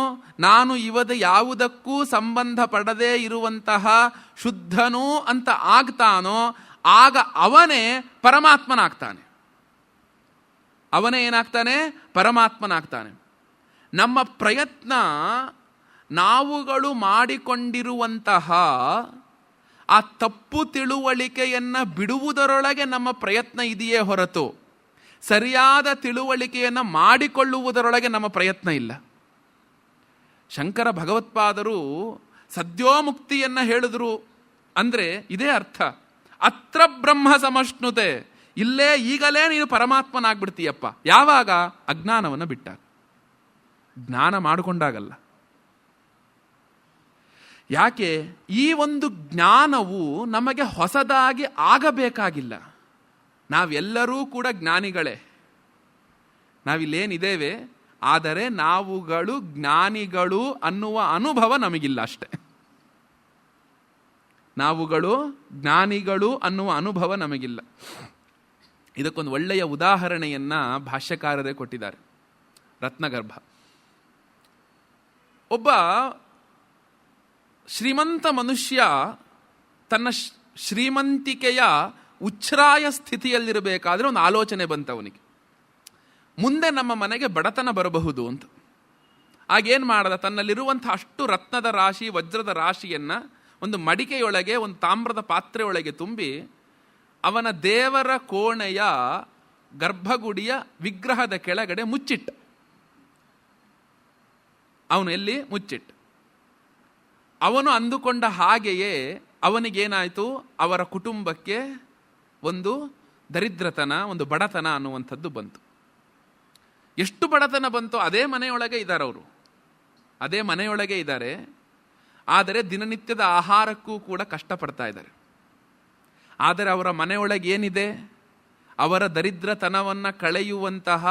[SPEAKER 1] ನಾನು ಯಾವುದಕ್ಕೂ ಸಂಬಂಧ ಪಡದೇ ಇರುವಂತಹ ಶುದ್ಧನು ಅಂತ ಆಗ್ತಾನೋ, ಆಗ ಅವನೇ ಪರಮಾತ್ಮನಾಗ್ತಾನೆ. ಅವನೇ ಏನಾಗ್ತಾನೆ? ಪರಮಾತ್ಮನಾಗ್ತಾನೆ. ನಮ್ಮ ಪ್ರಯತ್ನ, ನಾವುಗಳು ಮಾಡಿಕೊಂಡಿರುವಂತಹ ಆ ತಪ್ಪು ತಿಳುವಳಿಕೆಯನ್ನು ಬಿಡುವುದರೊಳಗೆ ನಮ್ಮ ಪ್ರಯತ್ನ ಇದೆಯೇ ಹೊರತು ಸರಿಯಾದ ತಿಳುವಳಿಕೆಯನ್ನು ಮಾಡಿಕೊಳ್ಳುವುದರೊಳಗೆ ನಮ್ಮ ಪ್ರಯತ್ನ ಇಲ್ಲ. ಶಂಕರ ಭಗವತ್ಪಾದರು ಸದ್ಯೋಮುಕ್ತಿಯನ್ನು ಹೇಳಿದ್ರು ಅಂದರೆ ಇದೇ ಅರ್ಥ. ಅತ್ರ ಬ್ರಹ್ಮ ಸಮಶ್ನುತೆ, ಇಲ್ಲೇ ಈಗಲೇ ನೀನು ಪರಮಾತ್ಮನಾಗ್ಬಿಡ್ತೀಯಪ್ಪ. ಯಾವಾಗ? ಅಜ್ಞಾನವನ್ನು ಬಿಟ್ಟಾಗ, ಜ್ಞಾನ ಮಾಡಿಕೊಂಡಾಗಲ್ಲ. ಯಾಕೆ? ಈ ಒಂದು ಜ್ಞಾನವು ನಮಗೆ ಹೊಸದಾಗಿ ಆಗಬೇಕಾಗಿಲ್ಲ. ನಾವೆಲ್ಲರೂ ಕೂಡ ಜ್ಞಾನಿಗಳೇ, ನಾವಿಲ್ಲೇನಿದ್ದೇವೆ, ಆದರೆ ನಾವುಗಳು ಜ್ಞಾನಿಗಳು ಅನ್ನುವ ಅನುಭವ ನಮಗಿಲ್ಲ ಅಷ್ಟೆ. ನಾವುಗಳು ಜ್ಞಾನಿಗಳು ಅನ್ನುವ ಅನುಭವ ನಮಗಿಲ್ಲ. ಇದಕ್ಕೊಂದು ಒಳ್ಳೆಯ ಉದಾಹರಣೆಯನ್ನ ಭಾಷ್ಯಕಾರರೇ ಕೊಟ್ಟಿದ್ದಾರೆ, ರತ್ನಗರ್ಭ. ಒಬ್ಬ ಶ್ರೀಮಂತ ಮನುಷ್ಯ ತನ್ನ ಶ್ರೀಮಂತಿಕೆಯ ಉಚ್ಛ್ರಾಯ ಸ್ಥಿತಿಯಲ್ಲಿರಬೇಕಾದ್ರೆ ಒಂದು ಆಲೋಚನೆ ಬಂತವನಿಗೆ, ಮುಂದೆ ನಮ್ಮ ಮನೆಗೆ ಬಡತನ ಬರಬಹುದು ಅಂತ. ಆಗೇನು ಮಾಡ್ದ? ತನ್ನಲ್ಲಿರುವಂಥ ಅಷ್ಟು ರತ್ನದ ರಾಶಿ, ವಜ್ರದ ರಾಶಿಯನ್ನು ಒಂದು ಮಡಿಕೆಯೊಳಗೆ, ಒಂದು ತಾಮ್ರದ ಪಾತ್ರೆಯೊಳಗೆ ತುಂಬಿ ಅವನ ದೇವರ ಕೋಣೆಯ ಗರ್ಭಗುಡಿಯ ವಿಗ್ರಹದ ಕೆಳಗಡೆ ಮುಚ್ಚಿಟ್ಟ. ಅವನು ಎಲ್ಲಿ? ಮುಚ್ಚಿಟ್ಟ. ಅವನು ಅಂದುಕೊಂಡ ಹಾಗೆಯೇ ಅವನಿಗೇನಾಯಿತು? ಅವರ ಕುಟುಂಬಕ್ಕೆ ಒಂದು ದರಿದ್ರತನ, ಒಂದು ಬಡತನ ಅನ್ನುವಂಥದ್ದು ಬಂತು. ಎಷ್ಟು ಬಡತನ ಬಂತೋ ಅದೇ ಮನೆಯೊಳಗೆ ಇದ್ದಾರೆ ಅವರು, ಅದೇ ಮನೆಯೊಳಗೆ ಇದ್ದಾರೆ. ಆದರೆ ದಿನನಿತ್ಯದ ಆಹಾರಕ್ಕೂ ಕೂಡ ಕಷ್ಟಪಡ್ತಾ ಇದ್ದಾರೆ. ಆದರೆ ಅವರ ಮನೆಯೊಳಗೆ ಏನಿದೆ? ಅವರ ದರಿದ್ರತನವನ್ನು ಕಳೆಯುವಂತಹ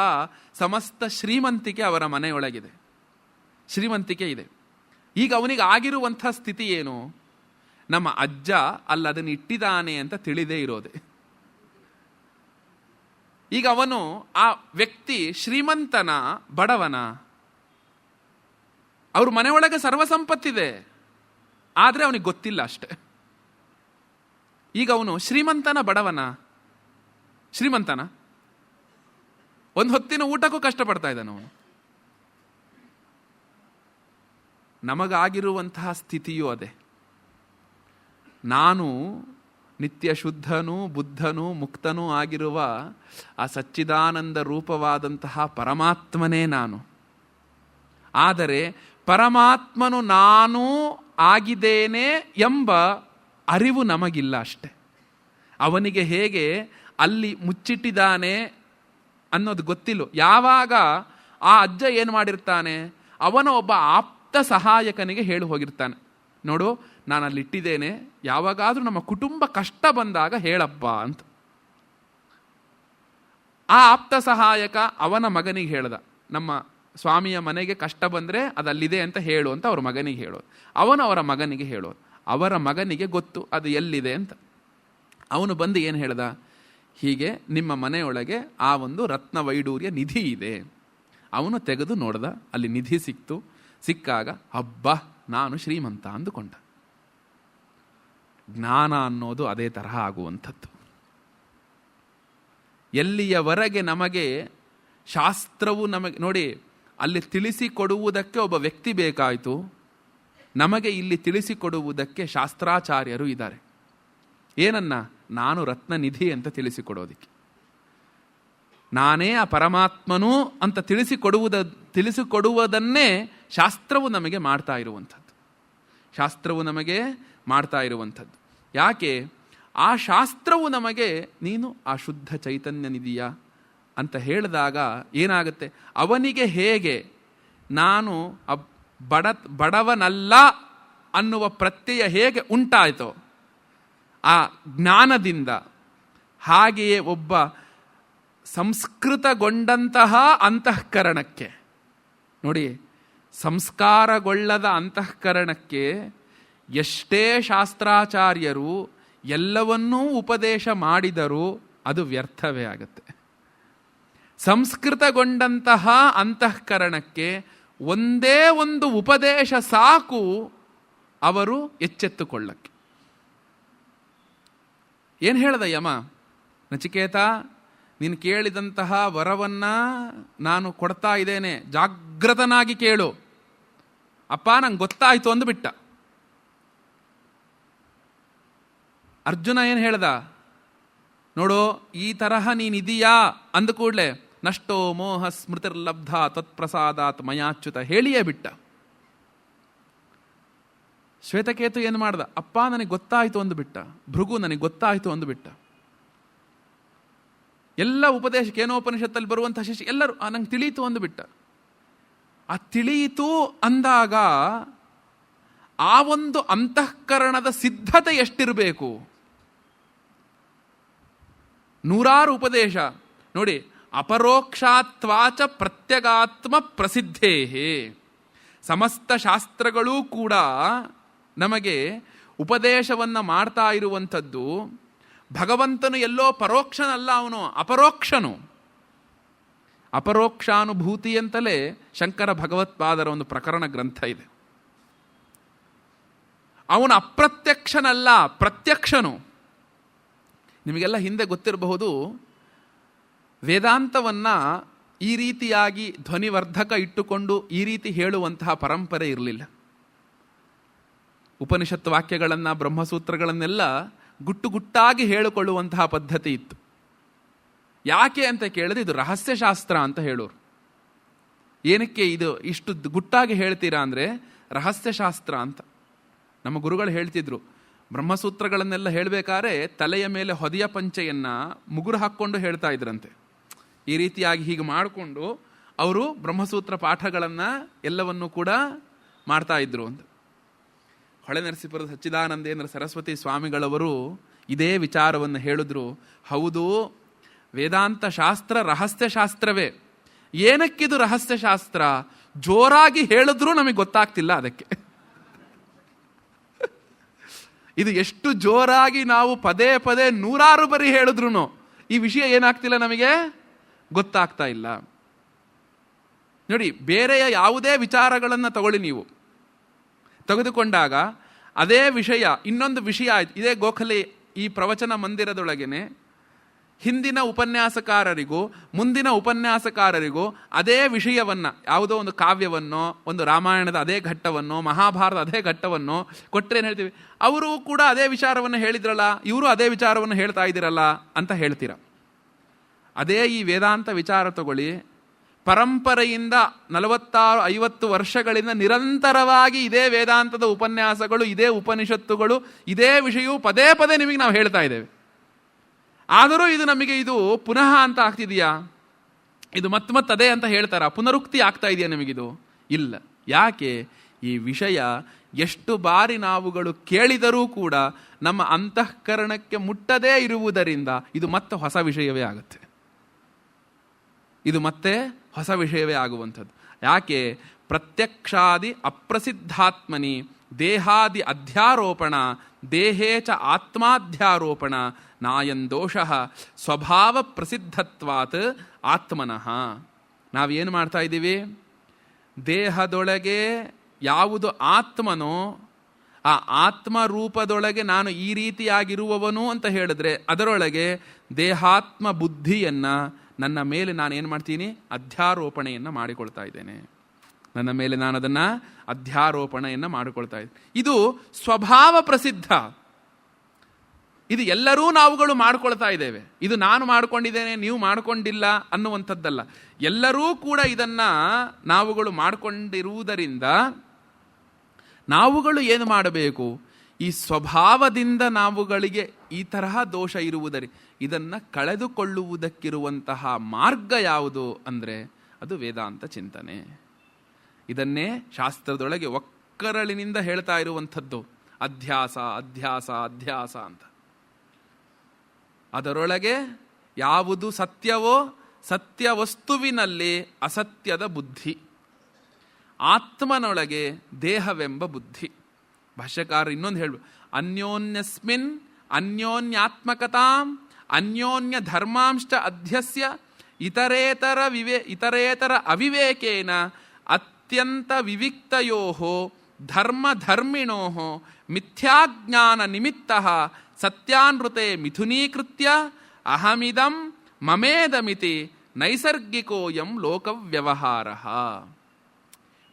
[SPEAKER 1] ಸಮಸ್ತ ಶ್ರೀಮಂತಿಕೆ ಅವರ ಮನೆಯೊಳಗಿದೆ, ಶ್ರೀಮಂತಿಕೆ ಇದೆ. ಈಗ ಅವನಿಗೆ ಆಗಿರುವಂಥ ಸ್ಥಿತಿ ಏನು? ನಮ್ಮ ಅಜ್ಜ ಅಲ್ಲಿ ಅದನ್ನು ಇಟ್ಟಿದ್ದಾನೆ ಅಂತ ತಿಳಿದೇ ಇರೋದೆ. ಈಗ ಅವನು, ಆ ವ್ಯಕ್ತಿ ಶ್ರೀಮಂತನ ಬಡವನ? ಅವ್ರ ಮನೆಯೊಳಗೆ ಸರ್ವಸಂಪತ್ತಿದೆ, ಆದರೆ ಅವನಿಗೆ ಗೊತ್ತಿಲ್ಲ ಅಷ್ಟೆ. ಈಗ ಅವನು ಶ್ರೀಮಂತನ ಬಡವನ? ಶ್ರೀಮಂತನ? ಒಂದು ಹೊತ್ತಿನ ಊಟಕ್ಕೂ ಕಷ್ಟಪಡ್ತಾ ಇದ್ದಾನೆ ಅವನು. ನಮಗಾಗಿರುವಂತಹ ಸ್ಥಿತಿಯೂ ಅದೇ. ನಾನು ನಿತ್ಯ ಶುದ್ಧನೂ ಬುದ್ಧನೂ ಮುಕ್ತನೂ ಆಗಿರುವ ಆ ಸಚ್ಚಿದಾನಂದ ರೂಪವಾದಂತಹ ಪರಮಾತ್ಮನೇ ನಾನು. ಆದರೆ ಪರಮಾತ್ಮನು ನಾನೂ ಆಗಿದ್ದೇನೆ ಎಂಬ ಅರಿವು ನಮಗಿಲ್ಲ ಅಷ್ಟೆ. ಅವನಿಗೆ ಹೇಗೆ ಅಲ್ಲಿ ಮುಚ್ಚಿಟ್ಟಿದ್ದಾನೆ ಅನ್ನೋದು ಗೊತ್ತಿಲ್ಲ. ಯಾವಾಗ ಆ ಅಜ್ಜ ಏನು ಮಾಡಿರ್ತಾನೆ, ಅವನ ಒಬ್ಬ ಆಪ್ತ ಸಹಾಯಕನಿಗೆ ಹೇಳಿ ಹೋಗಿರ್ತಾನೆ, ನೋಡು ನಾನು ಅಲ್ಲಿ ಇಟ್ಟಿದ್ದೇನೆ, ಯಾವಾಗಾದ್ರೂ ನಮ್ಮ ಕುಟುಂಬ ಕಷ್ಟ ಬಂದಾಗ ಹೇಳಪ್ಪ ಅಂತ. ಆ ಆಪ್ತ ಸಹಾಯಕ ಅವನ ಮಗನಿಗೆ ಹೇಳ್ದ, ನಮ್ಮ ಸ್ವಾಮಿಯ ಮನೆಗೆ ಕಷ್ಟ ಬಂದರೆ ಅದಲ್ಲಿದೆ ಅಂತ ಹೇಳು ಅಂತ ಅವ್ರ ಮಗನಿಗೆ ಹೇಳೋದು. ಅವರ ಮಗನಿಗೆ ಹೇಳೋದು. ಅವರ ಮಗನಿಗೆ ಗೊತ್ತು ಅದು ಎಲ್ಲಿದೆ ಅಂತ. ಅವನು ಬಂದು ಏನು ಹೇಳ್ದ, ಹೀಗೆ ನಿಮ್ಮ ಮನೆಯೊಳಗೆ ಆ ಒಂದು ರತ್ನ ವೈಡೂರ್ಯ ನಿಧಿ ಇದೆ. ಅವನು ತೆಗೆದು ನೋಡ್ದ, ಅಲ್ಲಿ ನಿಧಿ ಸಿಕ್ತು. ಸಿಕ್ಕಾಗ ಹಬ್ಬ ನಾನು ಶ್ರೀಮಂತ ಅಂದುಕೊಂಡ. ಜ್ಞಾನ ಅನ್ನೋದು ಅದೇ ತರಹ ಆಗುವಂಥದ್ದು. ಎಲ್ಲಿಯವರೆಗೆ ನಮಗೆ ಶಾಸ್ತ್ರವು ನಮಗೆ ನೋಡಿ, ಅಲ್ಲಿ ತಿಳಿಸಿಕೊಡುವುದಕ್ಕೆ ಒಬ್ಬ ವ್ಯಕ್ತಿ ಬೇಕಾಯಿತು, ನಮಗೆ ಇಲ್ಲಿ ತಿಳಿಸಿಕೊಡುವುದಕ್ಕೆ ಶಾಸ್ತ್ರಾಚಾರ್ಯರು ಇದ್ದಾರೆ. ಏನನ್ನ? ನಾನು ರತ್ನನಿಧಿ ಅಂತ ತಿಳಿಸಿಕೊಡೋದಿಕ್ಕೆ. ನಾನೇ ಆ ಪರಮಾತ್ಮನು ಅಂತ ತಿಳಿಸಿಕೊಡುವುದನ್ನೇ ಶಾಸ್ತ್ರವು ನಮಗೆ ಮಾಡ್ತಾ ಇರುವಂಥದ್ದು. ಶಾಸ್ತ್ರವು ನಮಗೆ ಮಾಡ್ತಾ ಇರುವಂಥದ್ದು ಯಾಕೆ? ಆ ಶಾಸ್ತ್ರವು ನಮಗೆ ನೀನು ಆ ಶುದ್ಧ ಚೈತನ್ಯ ನಿಧಿಯ ಅಂತ ಹೇಳಿದಾಗ ಏನಾಗುತ್ತೆ? ಅವನಿಗೆ ಹೇಗೆ ನಾನು ಬಡವನಲ್ಲ ಅನ್ನುವ ಪ್ರತ್ಯಯ ಹೇಗೆ ಉಂಟಾಯಿತೋ ಆ ಜ್ಞಾನದಿಂದ, ಹಾಗೆಯೇ ಒಬ್ಬ ಸಂಸ್ಕೃತಗೊಂಡಂತಹ ಅಂತಃಕರಣಕ್ಕೆ, ನೋಡಿ ಸಂಸ್ಕಾರಗೊಳ್ಳದ ಅಂತಃಕರಣಕ್ಕೆ ಎಷ್ಟೇ ಶಾಸ್ತ್ರಾಚಾರ್ಯರು ಎಲ್ಲವನ್ನೂ ಉಪದೇಶ ಮಾಡಿದರೂ ಅದು ವ್ಯರ್ಥವೇ ಆಗುತ್ತೆ. ಸಂಸ್ಕೃತಗೊಂಡಂತಹ ಅಂತಃಕರಣಕ್ಕೆ ಒಂದೇ ಒಂದು ಉಪದೇಶ ಸಾಕು ಅವರು ಎಚ್ಚೆತ್ತುಕೊಳ್ಳಕ್ಕೆ. ಏನು ಹೇಳ್ದ ಯಮ? ನಚಿಕೇತ, ನೀನು ಕೇಳಿದಂತಹ ವರವನ್ನ ನಾನು ಕೊಡ್ತಾ ಇದ್ದೇನೆ, ಜಾಗೃತನಾಗಿ ಕೇಳು. ಅಪ್ಪ ನಂಗೆ ಗೊತ್ತಾಯ್ತು ಅಂದುಬಿಟ್ಟ. ಅರ್ಜುನ ಏನು ಹೇಳ್ದ? ನೋಡು, ಈ ತರಹ ನೀನಿದೀಯಾ ಅಂದ ಕೂಡಲೇ ನಷ್ಟೋ ಮೋಹ ಸ್ಮೃತಿರ್ಲಬ್ಧ ತತ್ಪ್ರಸಾದಾತ್ ಮಯಾಚ್ಯುತ ಹೇಳಿಯೇ ಬಿಟ್ಟ. ಶ್ವೇತಕೇತು ಏನು ಮಾಡ್ದ? ಅಪ್ಪ ನನಗೆ ಗೊತ್ತಾಯ್ತು ಅಂದುಬಿಟ್ಟ. ಭೃಗು ನನಗೆ ಗೊತ್ತಾಯ್ತು ಅಂದುಬಿಟ್ಟ. ಎಲ್ಲ ಉಪದೇಶ, ಕೇನೋಪನಿಷತ್ತಲ್ಲಿ ಬರುವಂತಹ ಶಿಷ್ಯ ಎಲ್ಲರೂ ನಂಗೆ ತಿಳಿಯಿತು ಅಂದುಬಿಟ್ಟ. ಆ ತಿಳಿಯಿತು ಅಂದಾಗ ಆ ಒಂದು ಅಂತಃಕರಣದ ಸಿದ್ಧತೆ ಎಷ್ಟಿರಬೇಕು? ನೂರಾರು ಉಪದೇಶ ನೋಡಿ. ಅಪರೋಕ್ಷಾತ್ವಾಚ ಪ್ರತ್ಯಗಾತ್ಮ ಪ್ರಸಿದ್ಧೇಹೇ. ಸಮಸ್ತ ಶಾಸ್ತ್ರಗಳೂ ಕೂಡ ನಮಗೆ ಉಪದೇಶವನ್ನು ಮಾಡ್ತಾ ಇರುವಂಥದ್ದು. ಭಗವಂತನು ಎಲ್ಲೋ ಪರೋಕ್ಷನಲ್ಲ, ಅವನು ಅಪರೋಕ್ಷನು. ಅಪರೋಕ್ಷಾನುಭೂತಿ ಅಂತಲೇ ಶಂಕರ ಭಗವತ್ಪಾದರ ಒಂದು ಪ್ರಕರಣ ಗ್ರಂಥ ಇದೆ. ಅವನು ಅಪ್ರತ್ಯಕ್ಷನಲ್ಲ, ಪ್ರತ್ಯಕ್ಷನು. ನಿಮಗೆಲ್ಲ ಹಿಂದೆ ಗೊತ್ತಿರಬಹುದು, ವೇದಾಂತವನ್ನ ಈ ರೀತಿಯಾಗಿ ಧ್ವನಿವರ್ಧಕ ಇಟ್ಟುಕೊಂಡು ಈ ರೀತಿ ಹೇಳುವಂತಹ ಪರಂಪರೆ ಇರಲಿಲ್ಲ. ಉಪನಿಷತ್ ವಾಕ್ಯಗಳನ್ನು, ಬ್ರಹ್ಮಸೂತ್ರಗಳನ್ನೆಲ್ಲ ಗುಟ್ಟು ಗುಟ್ಟಾಗಿ ಹೇಳಿಕೊಳ್ಳುವಂತಹ ಪದ್ಧತಿ ಇತ್ತು. ಯಾಕೆ ಅಂತ ಕೇಳಿದ್ರೆ ಇದು ರಹಸ್ಯಶಾಸ್ತ್ರ ಅಂತ ಹೇಳೋರು. ಏನಕ್ಕೆ ಇದು ಇಷ್ಟು ಗುಟ್ಟಾಗಿ ಹೇಳ್ತೀರಾ ಅಂದರೆ ರಹಸ್ಯಶಾಸ್ತ್ರ ಅಂತ. ನಮ್ಮ ಗುರುಗಳು ಹೇಳ್ತಿದ್ರು, ಬ್ರಹ್ಮಸೂತ್ರಗಳನ್ನೆಲ್ಲ ಹೇಳಬೇಕಾದ್ರೆ ತಲೆಯ ಮೇಲೆ ಹೊದೆಯ ಪಂಚೆಯನ್ನು ಮುಗುರು ಹಾಕ್ಕೊಂಡು ಹೇಳ್ತಾ ಇದ್ರಂತೆ. ಈ ರೀತಿಯಾಗಿ ಹೀಗೆ ಮಾಡಿಕೊಂಡು ಅವರು ಬ್ರಹ್ಮಸೂತ್ರ ಪಾಠಗಳನ್ನು ಎಲ್ಲವನ್ನೂ ಕೂಡ ಮಾಡ್ತಾ ಇದ್ರು ಅಂತ. ಹೊಳೆನರಸೀಪುರದ ಸಚ್ಚಿದಾನಂದೇಂದ್ರ ಸರಸ್ವತಿ ಸ್ವಾಮಿಗಳವರು ಇದೇ ವಿಚಾರವನ್ನು ಹೇಳಿದ್ರು. ಹೌದು, ವೇದಾಂತ ಶಾಸ್ತ್ರ ರಹಸ್ಯ ಶಾಸ್ತ್ರವೇ. ಏನಕ್ಕಿದು ರಹಸ್ಯ ಶಾಸ್ತ್ರ? ಜೋರಾಗಿ ಹೇಳಿದ್ರೂ ನಮಗೆ ಗೊತ್ತಾಗ್ತಿಲ್ಲ ಅದಕ್ಕೆ. ಇದು ಎಷ್ಟು ಜೋರಾಗಿ ನಾವು ಪದೇ ಪದೇ ನೂರಾರು ಬರಿ ಹೇಳಿದ್ರು ಈ ವಿಷಯ ಏನಾಗ್ತಿಲ್ಲ, ನಮಗೆ ಗೊತ್ತಾಗ್ತಾ ಇಲ್ಲ. ನೋಡಿ, ಬೇರೆಯ ಯಾವುದೇ ವಿಚಾರಗಳನ್ನು ತಗೊಳ್ಳಿ, ನೀವು ತೆಗೆದುಕೊಂಡಾಗ ಅದೇ ವಿಷಯ ಇನ್ನೊಂದು ವಿಷಯ ಆಯ್ತು. ಇದೇ ಗೋಖಲೆ ಈ ಪ್ರವಚನ ಮಂದಿರದೊಳಗೇನೆ ಹಿಂದಿನ ಉಪನ್ಯಾಸಕಾರರಿಗೂ ಮುಂದಿನ ಉಪನ್ಯಾಸಕಾರರಿಗೂ ಅದೇ ವಿಷಯವನ್ನ, ಯಾವುದೋ ಒಂದು ಕಾವ್ಯವನ್ನೋ, ಒಂದು ರಾಮಾಯಣದ ಅದೇ ಘಟ್ಟವನ್ನೋ, ಮಹಾಭಾರತ ಅದೇ ಘಟ್ಟವನ್ನೋ ಕೊಟ್ಟರೆ ಏನು ಹೇಳ್ತೀವಿ? ಅವರು ಕೂಡ ಅದೇ ವಿಚಾರವನ್ನು ಹೇಳಿದ್ರಲ್ಲ, ಇವರು ಅದೇ ವಿಚಾರವನ್ನು ಹೇಳ್ತಾ ಇದ್ದೀರಲ್ಲ ಅಂತ ಹೇಳ್ತೀರ. ಅದೇ ಈ ವೇದಾಂತ ವಿಚಾರ ತಗೊಳ್ಳಿ, ಪರಂಪರೆಯಿಂದ 46-50 ವರ್ಷಗಳಿಂದ ನಿರಂತರವಾಗಿ ಇದೇ ವೇದಾಂತದ ಉಪನ್ಯಾಸಗಳು, ಇದೇ ಉಪನಿಷತ್ತುಗಳು, ಇದೇ ವಿಷಯವು ಪದೇ ಪದೇ ನಿಮಗೆ ನಾವು ಹೇಳ್ತಾ ಇದ್ದೇವೆ. ಆದರೂ ಇದು ನಮಗೆ ಇದು ಪುನಃ ಅಂತ ಆಗ್ತಿದೆಯಾ? ಇದು ಮತ್ತದೇ ಅಂತ ಹೇಳ್ತಾರ? ಪುನರುಕ್ತಿ ಆಗ್ತಾ ಇದೆಯಾ ನಿಮಗಿದು? ಇಲ್ಲ. ಯಾಕೆ? ಈ ವಿಷಯ ಎಷ್ಟು ಬಾರಿ ನಾವುಗಳು ಕೇಳಿದರೂ ಕೂಡ ನಮ್ಮ ಅಂತಃಕರಣಕ್ಕೆ ಮುಟ್ಟದೇ ಇರುವುದರಿಂದ ಇದು ಮತ್ತೆ ಹೊಸ ವಿಷಯವೇ ಆಗುತ್ತೆ. ಇದು ಮತ್ತೆ ಹೊಸ ವಿಷಯವೇ ಆಗುವಂಥದ್ದು. ಯಾಕೆ? ಪ್ರತ್ಯಕ್ಷಾದಿ ಅಪ್ರಸಿದ್ಧಾತ್ಮನಿ ದೇಹಾದಿ ಅಧ್ಯಾರೋಪಣ ದೇಹೇಚ ಆತ್ಮಾಧ್ಯಾರೋಪಣ ನಾಯಂದೋಷ ಸ್ವಭಾವ ಪ್ರಸಿದ್ಧತ್ವಾತ್ ಆತ್ಮನಃ. ನಾವೇನು ಮಾಡ್ತಾ ಇದ್ದೀವಿ? ದೇಹದೊಳಗೆ ಯಾವುದು ಆತ್ಮನೋ ಆ ಆತ್ಮರೂಪದೊಳಗೆ ನಾನು ಈ ರೀತಿಯಾಗಿರುವವನು ಅಂತ ಹೇಳಿದ್ರೆ ಅದರೊಳಗೆ ದೇಹಾತ್ಮ ಬುದ್ಧಿಯನ್ನು ನನ್ನ ಮೇಲೆ ನಾನು ಏನು ಮಾಡ್ತೀನಿ? ಅಧ್ಯಾರೋಪಣೆಯನ್ನು ಮಾಡಿಕೊಳ್ತಾ ಇದ್ದೇನೆ. ನನ್ನ ಮೇಲೆ ನಾನು ಅದನ್ನು ಅಧ್ಯಾರೋಪಣೆಯನ್ನು ಮಾಡಿಕೊಳ್ತಾ ಇದ್ದೇನೆ. ಇದು ಸ್ವಭಾವ ಪ್ರಸಿದ್ಧ. ಇದು ಎಲ್ಲರೂ ನಾವುಗಳು ಮಾಡಿಕೊಳ್ತಾ ಇದ್ದೇವೆ. ಇದು ನಾನು ಮಾಡಿಕೊಂಡಿದ್ದೇನೆ, ನೀವು ಮಾಡಿಕೊಂಡಿಲ್ಲ ಅನ್ನುವಂಥದ್ದಲ್ಲ. ಎಲ್ಲರೂ ಕೂಡ ಇದನ್ನು ನಾವುಗಳು ಮಾಡಿಕೊಂಡಿರುವುದರಿಂದ ನಾವುಗಳು ಏನು ಮಾಡಬೇಕು? ಈ ಸ್ವಭಾವದಿಂದ ನಾವುಗಳಿಗೆ ಈ ತರಹ ದೋಷ ಇರುವುದರಿಂದ ಇದನ್ನು ಕಳೆದುಕೊಳ್ಳುವುದಕ್ಕಿರುವಂತಹ ಮಾರ್ಗ ಯಾವುದು ಅಂದರೆ ಅದು ವೇದಾಂತ ಚಿಂತನೆ. ಇದನ್ನೇ ಶಾಸ್ತ್ರದೊಳಗೆ ಒಕ್ಕರಳಿನಿಂದ ಹೇಳ್ತಾ ಇರುವಂಥದ್ದು ಅಧ್ಯಾಸ ಅಧ್ಯಾಸ ಅಧ್ಯಾಸ ಅಂತ. ಅದರೊಳಗೆ ಯಾವುದು ಸತ್ಯವೋ ಸತ್ಯ ವಸ್ತುವಿನಲ್ಲಿ ಅಸತ್ಯದ ಬುದ್ಧಿ, ಆತ್ಮನೊಳಗೆ ದೇಹವೆಂಬ ಬುದ್ಧಿ. ಭಾಷ್ಯಕಾರ ಇನ್ನೊಂದು ಹೇಳ್ಬೇಕು, ಅನ್ಯೋನ್ಯಸ್ಮಿನ್ ಅನ್ಯೋನ್ಯಾತ್ಮಕತಾಂ ಅನ್ಯೋನ್ಯ ಧರ್ಮಾಂಶ ಅಧ್ಯಸ್ಯ ಇತರೇತರ ಅವಿವೇಕೇನ ಅತ್ಯಂತ ವಿವಿಕ್ತಯೋ ಧರ್ಮಧರ್ಮಿಣೋ ಮಿಥ್ಯಾಜ್ಞಾನ ನಿಮಿತ್ತಃ ಸತ್ಯಾನೃತೆ ಮಿಥುನೀಕೃತ್ಯ ಅಹಮಿದಂ ಮಮೇದಮಿತಿ ನೈಸರ್ಗಿಕೋಯಂ ಲೋಕವ್ಯವಹಾರ.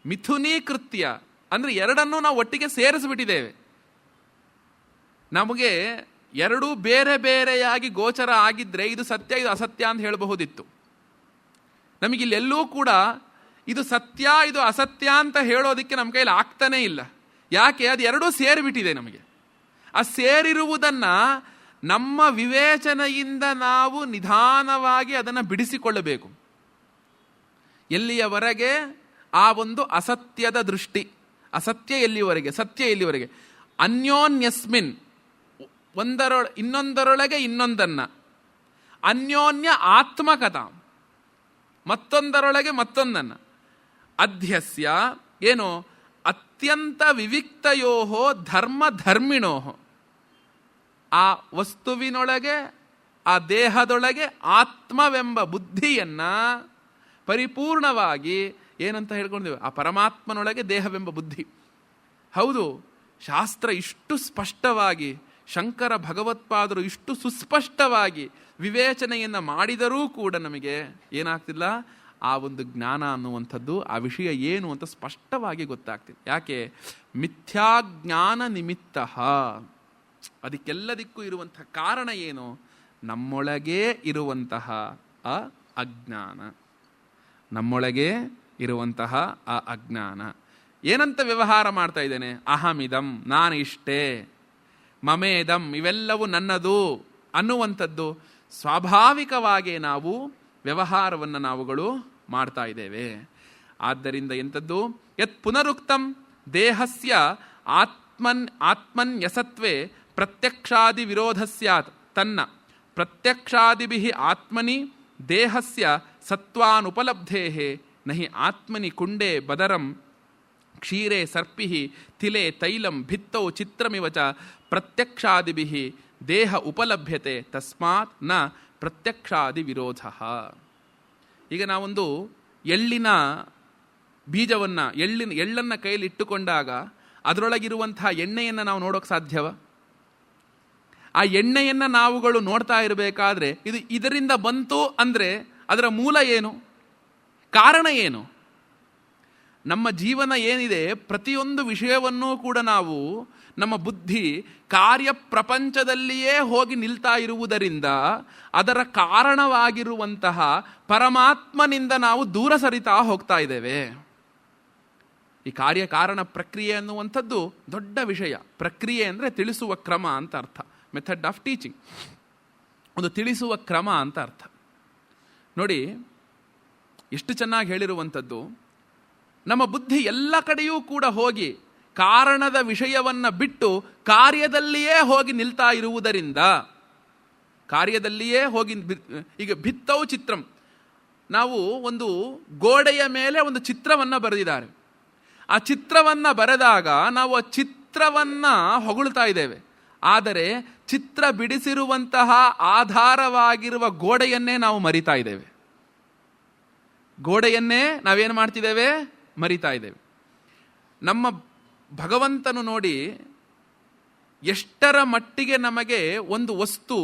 [SPEAKER 1] ಮಿಥುನೀಕೃತ್ಯ ಅಂದರೆ ಎರಡನ್ನೂ ನಾವು ಒಟ್ಟಿಗೆ ಸೇರಿಸ್ಬಿಟ್ಟಿದ್ದೇವೆ. ನಮಗೆ ಎರಡೂ ಬೇರೆ ಬೇರೆಯಾಗಿ ಗೋಚರ ಆಗಿದ್ರೆ ಇದು ಸತ್ಯ ಇದು ಅಸತ್ಯ ಅಂತ ಹೇಳಬಹುದಿತ್ತು. ನಮಗಿಲ್ಲೆಲ್ಲೂ ಕೂಡ ಇದು ಸತ್ಯ ಇದು ಅಸತ್ಯ ಅಂತ ಹೇಳೋದಕ್ಕೆ ನಮ್ಮ ಕೈಯಲ್ಲಿ ಆಗ್ತಾನೇ ಇಲ್ಲ. ಯಾಕೆ? ಅದು ಎರಡೂ ಸೇರಿಬಿಟ್ಟಿದೆ. ನಮಗೆ ಆ ಸೇರಿರುವುದನ್ನು ನಮ್ಮ ವಿವೇಚನೆಯಿಂದ ನಾವು ನಿಧಾನವಾಗಿ ಅದನ್ನು ಬಿಡಿಸಿಕೊಳ್ಳಬೇಕು. ಎಲ್ಲಿಯವರೆಗೆ ಆ ಒಂದು ಅಸತ್ಯದ ದೃಷ್ಟಿ, ಅಸತ್ಯ ಎಲ್ಲಿವರೆಗೆ, ಸತ್ಯ ಎಲ್ಲಿವರೆಗೆ. ಅನ್ಯೋನ್ಯಸ್ಮಿನ್ ಇನ್ನೊಂದರೊಳಗೆ ಇನ್ನೊಂದನ್ನು, ಅನ್ಯೋನ್ಯ ಆತ್ಮಕಥ ಮತ್ತೊಂದರೊಳಗೆ ಮತ್ತೊಂದನ್ನು, ಅಧ್ಯಸ್ಯ ಏನು ಅತ್ಯಂತ ವಿವಿಕ್ತಯೋ ಧರ್ಮಧರ್ಮಿಣೋ, ಆ ವಸ್ತುವಿನೊಳಗೆ ಆ ದೇಹದೊಳಗೆ ಆತ್ಮವೆಂಬ ಬುದ್ಧಿಯನ್ನು ಪರಿಪೂರ್ಣವಾಗಿ ಏನಂತ ಹೇಳ್ಕೊಂಡಿದ್ದೇವೆ? ಆ ಪರಮಾತ್ಮನೊಳಗೆ ದೇಹವೆಂಬ ಬುದ್ಧಿ. ಹೌದು, ಶಾಸ್ತ್ರ ಇಷ್ಟು ಸ್ಪಷ್ಟವಾಗಿ, ಶಂಕರ ಭಗವತ್ಪಾದರು ಇಷ್ಟು ಸುಸ್ಪಷ್ಟವಾಗಿ ವಿವೇಚನೆಯನ್ನು ಮಾಡಿದರೂ ಕೂಡ ನಮಗೆ ಏನಾಗ್ತಿಲ್ಲ? ಆ ಒಂದು ಜ್ಞಾನ ಅನ್ನುವಂಥದ್ದು, ಆ ವಿಷಯ ಏನು ಅಂತ ಸ್ಪಷ್ಟವಾಗಿ ಗೊತ್ತಾಗ್ತಿದೆ. ಯಾಕೆ? ಮಿಥ್ಯಾಜ್ಞಾನ ನಿಮಿತ್ತ. ಅದಕ್ಕೆಲ್ಲದಕ್ಕೂ ಇರುವಂತಹ ಕಾರಣ ಏನು? ನಮ್ಮೊಳಗೇ ಇರುವಂತಹ ಆ ಅಜ್ಞಾನ, ನಮ್ಮೊಳಗೆ ಇರುವಂತಹ ಆ ಅಜ್ಞಾನ. ಏನಂತ ವ್ಯವಹಾರ ಮಾಡ್ತಾ ಇದ್ದೇನೆ? ಅಹಮಿದಂ, ನಾನು ಇಷ್ಟೇ, ಮಮೇದಂ, ಇವೆಲ್ಲವೂ ನನ್ನದು ಅನ್ನುವಂಥದ್ದು ಸ್ವಾಭಾವಿಕವಾಗಿ ನಾವು ವ್ಯವಹಾರವನ್ನು ನಾವುಗಳು ಮಾಡ್ತಾ ಇದ್ದೇವೆ. ಆದ್ದರಿಂದ ಎಂಥದ್ದು? ಯತ್ ಪುನರುಕ್ತಂ ದೇಹಸ್ಯ ಆತ್ಮನ್ಯಸತ್ವೇ ಪ್ರತ್ಯಕ್ಷಾದಿ ವಿರೋಧ ಸ್ಯಾತ್ ತನ್ನ ಪ್ರತ್ಯಕ್ಷಾದಿಭಿಃ ಆತ್ಮನಿ ದೇಹಸ್ಯ ಸತ್ವಾನುಪಲಬ್ಧೇಃ ನಹಿ ಆತ್ಮನಿ ಕುಂಡೇ ಬದರಂ ಕ್ಷೀರೆ ಸರ್ಪಿಃ ತಿಲೆ ತೈಲಂ ಭಿತ್ತೌ ಚಿತ್ರಮಿವ ಚ ಪ್ರತ್ಯಕ್ಷಾದಿಭಿಃ ದೇಹ ಉಪಲಭ್ಯತೆ ತಸ್ಮಾತ್ ನ ಪ್ರತ್ಯಕ್ಷಾದಿ ವಿರೋಧ. ಈಗ ನಾವೊಂದು ಎಳ್ಳಿನ ಬೀಜವನ್ನು ಎಳ್ಳನ್ನು ಕೈಯಲ್ಲಿ ಇಟ್ಟುಕೊಂಡಾಗ ಅದರೊಳಗಿರುವಂತಹ ಎಣ್ಣೆಯನ್ನು ನಾವು ನೋಡೋಕೆ ಸಾಧ್ಯವ? ಆ ಎಣ್ಣೆಯನ್ನು ನಾವುಗಳು ನೋಡ್ತಾ ಇರಬೇಕಾದ್ರೆ ಇದು ಇದರಿಂದ ಬಂತು ಅಂದರೆ ಅದರ ಮೂಲ ಏನು, ಕಾರಣ ಏನು? ನಮ್ಮ ಜೀವನ ಏನಿದೆ, ಪ್ರತಿಯೊಂದು ವಿಷಯವನ್ನೂ ಕೂಡ ನಾವು ನಮ್ಮ ಬುದ್ಧಿ ಕಾರ್ಯ ಪ್ರಪಂಚದಲ್ಲಿಯೇ ಹೋಗಿ ನಿಲ್ತಾ ಇರುವುದರಿಂದ ಅದರ ಕಾರಣವಾಗಿರುವಂತಹ ಪರಮಾತ್ಮನಿಂದ ನಾವು ದೂರ ಸರಿತಾ ಹೋಗ್ತಾ ಇದ್ದೇವೆ. ಈ ಕಾರ್ಯಕಾರಣ ಪ್ರಕ್ರಿಯೆ ಅನ್ನುವಂಥದ್ದು ದೊಡ್ಡ ವಿಷಯ. ಪ್ರಕ್ರಿಯೆ ಅಂದರೆ ತಿಳಿಸುವ ಕ್ರಮ ಅಂತ ಅರ್ಥ. ಮೆಥಡ್ ಆಫ್ ಟೀಚಿಂಗ್, ಒಂದು ತಿಳಿಸುವ ಕ್ರಮ ಅಂತ ಅರ್ಥ. ನೋಡಿ ಎಷ್ಟು ಚೆನ್ನಾಗಿ ಹೇಳಿರುವಂಥದ್ದು. ನಮ್ಮ ಬುದ್ಧಿ ಎಲ್ಲ ಕಡೆಯೂ ಕೂಡ ಹೋಗಿ ಕಾರಣದ ವಿಷಯವನ್ನು ಬಿಟ್ಟು ಕಾರ್ಯದಲ್ಲಿಯೇ ಹೋಗಿ ನಿಲ್ತಾ ಇರುವುದರಿಂದ, ಕಾರ್ಯದಲ್ಲಿಯೇ ಹೋಗಿ, ಈಗ ಭಿತ್ತೌ ಚಿತ್ರಂ, ನಾವು ಒಂದು ಗೋಡೆಯ ಮೇಲೆ ಒಂದು ಚಿತ್ರವನ್ನು ಬರೆದಿದ್ದಾರೆ. ಆ ಚಿತ್ರವನ್ನು ಬರೆದಾಗ ನಾವು ಆ ಚಿತ್ರವನ್ನು ಹೊಗಳ್ತಾ ಇದ್ದೇವೆ. ಆದರೆ ಚಿತ್ರ ಬಿಡಿಸಿರುವಂತಹ ಆಧಾರವಾಗಿರುವ ಗೋಡೆಯನ್ನೇ ನಾವು ಮರಿತಾ ಇದ್ದೇವೆ. ಗೋಡೆಯನ್ನೇ ನಾವೇನು ಮಾಡ್ತಿದ್ದೇವೆ? ಮರಿತಾ ಇದ್ದೇವೆ. ನಮ್ಮ ಭಗವಂತನು ನೋಡಿ ಎಷ್ಟರ ಮಟ್ಟಿಗೆ ನಮಗೆ ಒಂದು ವಸ್ತು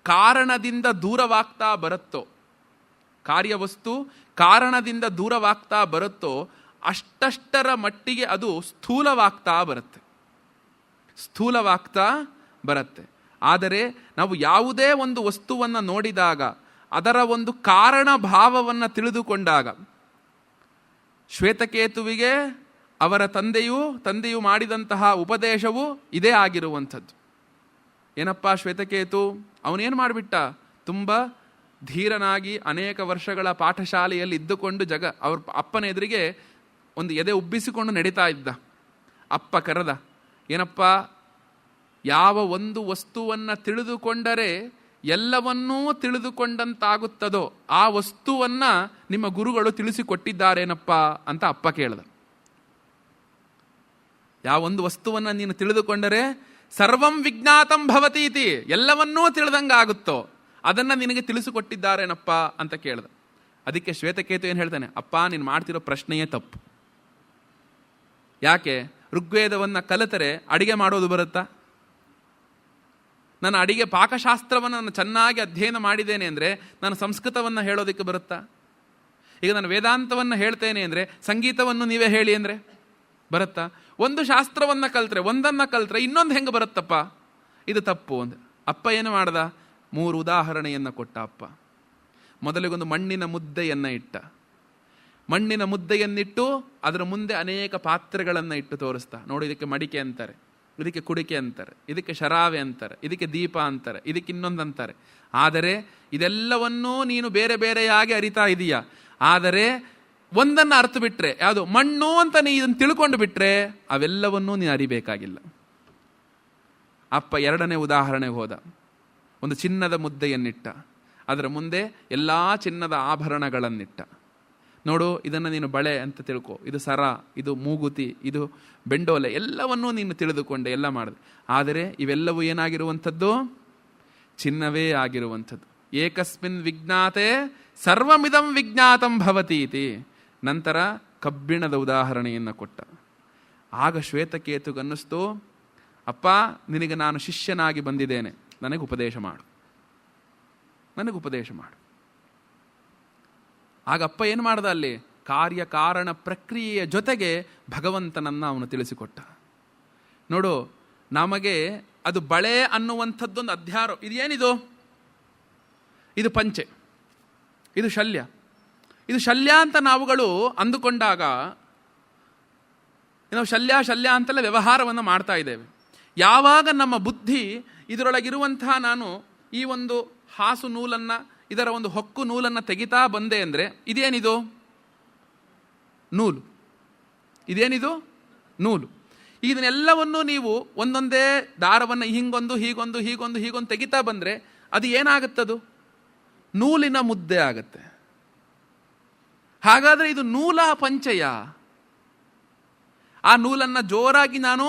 [SPEAKER 1] ಕಾರಣದಿಂದ ದೂರವಾಗ್ತಾ ಬರುತ್ತೋ, ಕಾರ್ಯವಸ್ತು ಕಾರಣದಿಂದ ದೂರವಾಗ್ತಾ ಬರುತ್ತೋ ಅಷ್ಟಷ್ಟರ ಮಟ್ಟಿಗೆ ಅದು ಸ್ಥೂಲವಾಗ್ತಾ ಬರುತ್ತೆ. ಆದರೆ ನಾವು ಯಾವುದೇ ಒಂದು ವಸ್ತುವನ್ನು ನೋಡಿದಾಗ ಅದರ ಒಂದು ಕಾರಣ ಭಾವವನ್ನು ತಿಳಿದುಕೊಂಡಾಗ, ಶ್ವೇತಕೇತುವಿಗೆ ಅವರ ತಂದೆಯು ಮಾಡಿದಂತಹ ಉಪದೇಶವು ಇದೇ ಆಗಿರುವಂಥದ್ದು. ಏನಪ್ಪ ಶ್ವೇತಕೇತು, ಅವನೇನು ಮಾಡಿಬಿಟ್ಟ? ತುಂಬ ಧೀರನಾಗಿ ಅನೇಕ ವರ್ಷಗಳ ಪಾಠಶಾಲೆಯಲ್ಲಿ ಇದ್ದುಕೊಂಡು ಅವ್ರ ಅಪ್ಪನ ಎದುರಿಗೆ ಒಂದು ಎದೆ ಉಬ್ಬಿಸಿಕೊಂಡು ನಡೀತಾ ಇದ್ದ. ಅಪ್ಪ ಕರೆದ, ಏನಪ್ಪ, ಯಾವ ಒಂದು ವಸ್ತುವನ್ನು ತಿಳಿದುಕೊಂಡರೆ ಎಲ್ಲವನ್ನೂ ತಿಳಿದುಕೊಂಡಂತಾಗುತ್ತದೋ ಆ ವಸ್ತುವನ್ನು ನಿಮ್ಮ ಗುರುಗಳು ತಿಳಿಸಿಕೊಟ್ಟಿದ್ದಾರೇನಪ್ಪ ಅಂತ ಅಪ್ಪ ಕೇಳ್ದ. ಯಾವ ಒಂದು ವಸ್ತುವನ್ನು ನೀನು ತಿಳಿದುಕೊಂಡರೆ ಸರ್ವಂ ವಿಜ್ಞಾತಂ ಭವತೀತಿ, ಎಲ್ಲವನ್ನೂ ತಿಳಿದಂಗಾಗುತ್ತೋ ಅದನ್ನು ನಿನಗೆ ತಿಳಿಸಿಕೊಟ್ಟಿದ್ದಾರೇನಪ್ಪ ಅಂತ ಕೇಳ್ದ. ಅದಕ್ಕೆ ಶ್ವೇತಕೇತು ಏನು ಹೇಳ್ತಾನೆ? ಅಪ್ಪ, ನೀನು ಮಾಡ್ತಿರೋ ಪ್ರಶ್ನೆಯೇ ತಪ್ಪು. ಯಾಕೆ? ಋಗ್ವೇದವನ್ನು ಕಲಿತರೆ ಅಡಿಗೆ ಮಾಡೋದು ಬರುತ್ತಾ? ನಾನು ಅಡಿಗೆ ಪಾಕಶಾಸ್ತ್ರವನ್ನು ನಾನು ಚೆನ್ನಾಗಿ ಅಧ್ಯಯನ ಮಾಡಿದ್ದೇನೆ ಅಂದರೆ ನಾನು ಸಂಸ್ಕೃತವನ್ನು ಹೇಳೋದಕ್ಕೆ ಬರುತ್ತಾ? ಈಗ ನಾನು ವೇದಾಂತವನ್ನು ಹೇಳ್ತೇನೆ ಅಂದರೆ ಸಂಗೀತವನ್ನು ನೀವೇ ಹೇಳಿ ಅಂದರೆ ಬರುತ್ತಾ? ಒಂದು ಶಾಸ್ತ್ರವನ್ನು ಕಲ್ತ್ರೆ, ಒಂದನ್ನು ಕಲ್ತ್ರೆ ಇನ್ನೊಂದು ಹೆಂಗೆ ಬರುತ್ತಪ್ಪ? ಇದು ತಪ್ಪು ಅಂದ. ಅಪ್ಪ ಏನು ಮಾಡ್ದ? 3 ಉದಾಹರಣೆಯನ್ನು ಕೊಟ್ಟ ಅಪ್ಪ. ಮೊದಲಿಗೊಂದು ಮಣ್ಣಿನ ಮುದ್ದೆಯನ್ನು ಇಟ್ಟ. ಮಣ್ಣಿನ ಮುದ್ದೆಯನ್ನಿಟ್ಟು ಅದರ ಮುಂದೆ ಅನೇಕ ಪಾತ್ರೆಗಳನ್ನು ಇಟ್ಟು ತೋರಿಸ್ತಾ, ನೋಡಿ ಇದಕ್ಕೆ ಮಡಿಕೆ ಅಂತಾರೆ, ಇದಕ್ಕೆ ಕುಡಿಕೆ ಅಂತಾರೆ, ಇದಕ್ಕೆ ಶರಾವೆ ಅಂತಾರೆ, ಇದಕ್ಕೆ ದೀಪ ಅಂತಾರೆ, ಇದಕ್ಕೆ ಇನ್ನೊಂದು ಅಂತಾರೆ. ಆದರೆ ಇದೆಲ್ಲವನ್ನೂ ನೀನು ಬೇರೆ ಬೇರೆಯಾಗಿ ಅರಿತಾ ಇದೀಯ. ಆದರೆ ಒಂದನ್ನು ಅರ್ಥ ಬಿಟ್ರೆ, ಯಾವುದು ಮಣ್ಣು ಅಂತ ನೀ ಇದನ್ನು ತಿಳ್ಕೊಂಡು ಬಿಟ್ರೆ ಅವೆಲ್ಲವನ್ನೂ ನೀನು ಅರಿಬೇಕಾಗಿಲ್ಲ. ಅಪ್ಪ 2ನೇ ಉದಾಹರಣೆಗೆ ಹೋದ. ಒಂದು ಚಿನ್ನದ ಮುದ್ದೆಯನ್ನಿಟ್ಟ, ಅದರ ಮುಂದೆ ಎಲ್ಲ ಚಿನ್ನದ ಆಭರಣಗಳನ್ನಿಟ್ಟ. ನೋಡು, ಇದನ್ನು ನೀನು ಬಳೆ ಅಂತ ತಿಳ್ಕೊ, ಇದು ಸರ, ಇದು ಮೂಗುತಿ, ಇದು ಬೆಂಡೋಲೆ, ಎಲ್ಲವನ್ನೂ ನೀನು ತಿಳಿದುಕೊಂಡೆ, ಎಲ್ಲ ಮಾಡಿದೆ. ಆದರೆ ಇವೆಲ್ಲವೂ ಏನಾಗಿರುವಂಥದ್ದು? ಚಿನ್ನವೇ ಆಗಿರುವಂಥದ್ದು. ಏಕಸ್ಮಿನ್ ವಿಜ್ಞಾತೆ ಸರ್ವಮಿದಂ ವಿಜ್ಞಾತಂ ಭವತೀತಿ. ನಂತರ ಕಬ್ಬಿಣದ ಉದಾಹರಣೆಯನ್ನು ಕೊಟ್ಟ. ಆಗ ಶ್ವೇತಕೇತುಗನ್ನಿಸ್ತು, ಅಪ್ಪ, ನಿನಗೆ ನಾನು ಶಿಷ್ಯನಾಗಿ ಬಂದಿದ್ದೇನೆ, ನನಗೆ ಉಪದೇಶ ಮಾಡು. ಆಗ ಅಪ್ಪ ಏನು ಮಾಡ್ದ? ಅಲ್ಲಿ ಕಾರ್ಯಕಾರಣ ಪ್ರಕ್ರಿಯೆಯ ಜೊತೆಗೆ ಭಗವಂತನನ್ನು ಅವನು ತಿಳಿಸಿಕೊಟ್ಟ. ನೋಡು, ನಮಗೆ ಅದು ಬಳೆ ಅನ್ನುವಂಥದ್ದೊಂದು ಅಧ್ಯಾರ. ಇದೇನಿದು? ಇದು ಪಂಚೆ, ಇದು ಶಲ್ಯ. ಇದು ಶಲ್ಯ ಅಂತ ನಾವುಗಳು ಅಂದುಕೊಂಡಾಗ ನಾವು ಶಲ್ಯ ಅಂತೆಲ್ಲ ವ್ಯವಹಾರವನ್ನು ಮಾಡ್ತಾ ಇದ್ದೇವೆ. ಯಾವಾಗ ನಮ್ಮ ಬುದ್ಧಿ ಇದರೊಳಗಿರುವಂತಹ ನಾನು ಈ ಒಂದು ಹಾಸು ನೂಲನ್ನು ಇದರ ಒಂದು ಹೊಕ್ಕು ನೂಲನ್ನು ತೆಗಿತಾ ಬಂದೆ ಅಂದರೆ ಇದೇನಿದು? ನೂಲು. ಇದೇನಿದು? ನೂಲು. ಇದನ್ನೆಲ್ಲವನ್ನು ನೀವು ಒಂದೊಂದೇ ದಾರವನ್ನು ಹೀಗೊಂದು ಹೀಗೊಂದು ಹೀಗೊಂದು ಹೀಗೊಂದು ತೆಗಿತಾ ಬಂದರೆ ಅದು ಏನಾಗುತ್ತದು? ನೂಲಿನ ಮುದ್ದೆ ಆಗತ್ತೆ. ಹಾಗಾದರೆ ಇದು ನೂಲ ಪಂಚಯ. ಆ ನೂಲನ್ನು ಜೋರಾಗಿ ನಾನು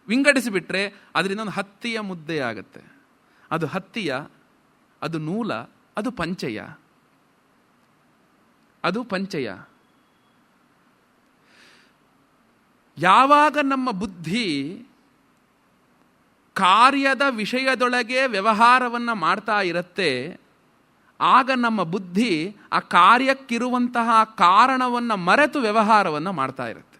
[SPEAKER 1] ವಿಂಗಡಿಸಿಬಿಟ್ರೆ ಅದರಿಂದ ಒಂದು ಹತ್ತಿಯ ಮುದ್ದೆ ಆಗತ್ತೆ. ಅದು ಹತ್ತಿಯ, ಅದು ನೂಲ, ಅದು ಪಂಚಯ. ಅದು ಪಂಚಯ. ಯಾವಾಗ ನಮ್ಮ ಬುದ್ಧಿ ಕಾರ್ಯದ ವಿಷಯದೊಳಗೆ ವ್ಯವಹಾರವನ್ನು ಮಾಡ್ತಾ ಇರುತ್ತೆ, ಆಗ ನಮ್ಮ ಬುದ್ಧಿ ಆ ಕಾರ್ಯಕ್ಕಿರುವಂತಹ ಕಾರಣವನ್ನು ಮರೆತು ವ್ಯವಹಾರವನ್ನು ಮಾಡ್ತಾ ಇರುತ್ತೆ.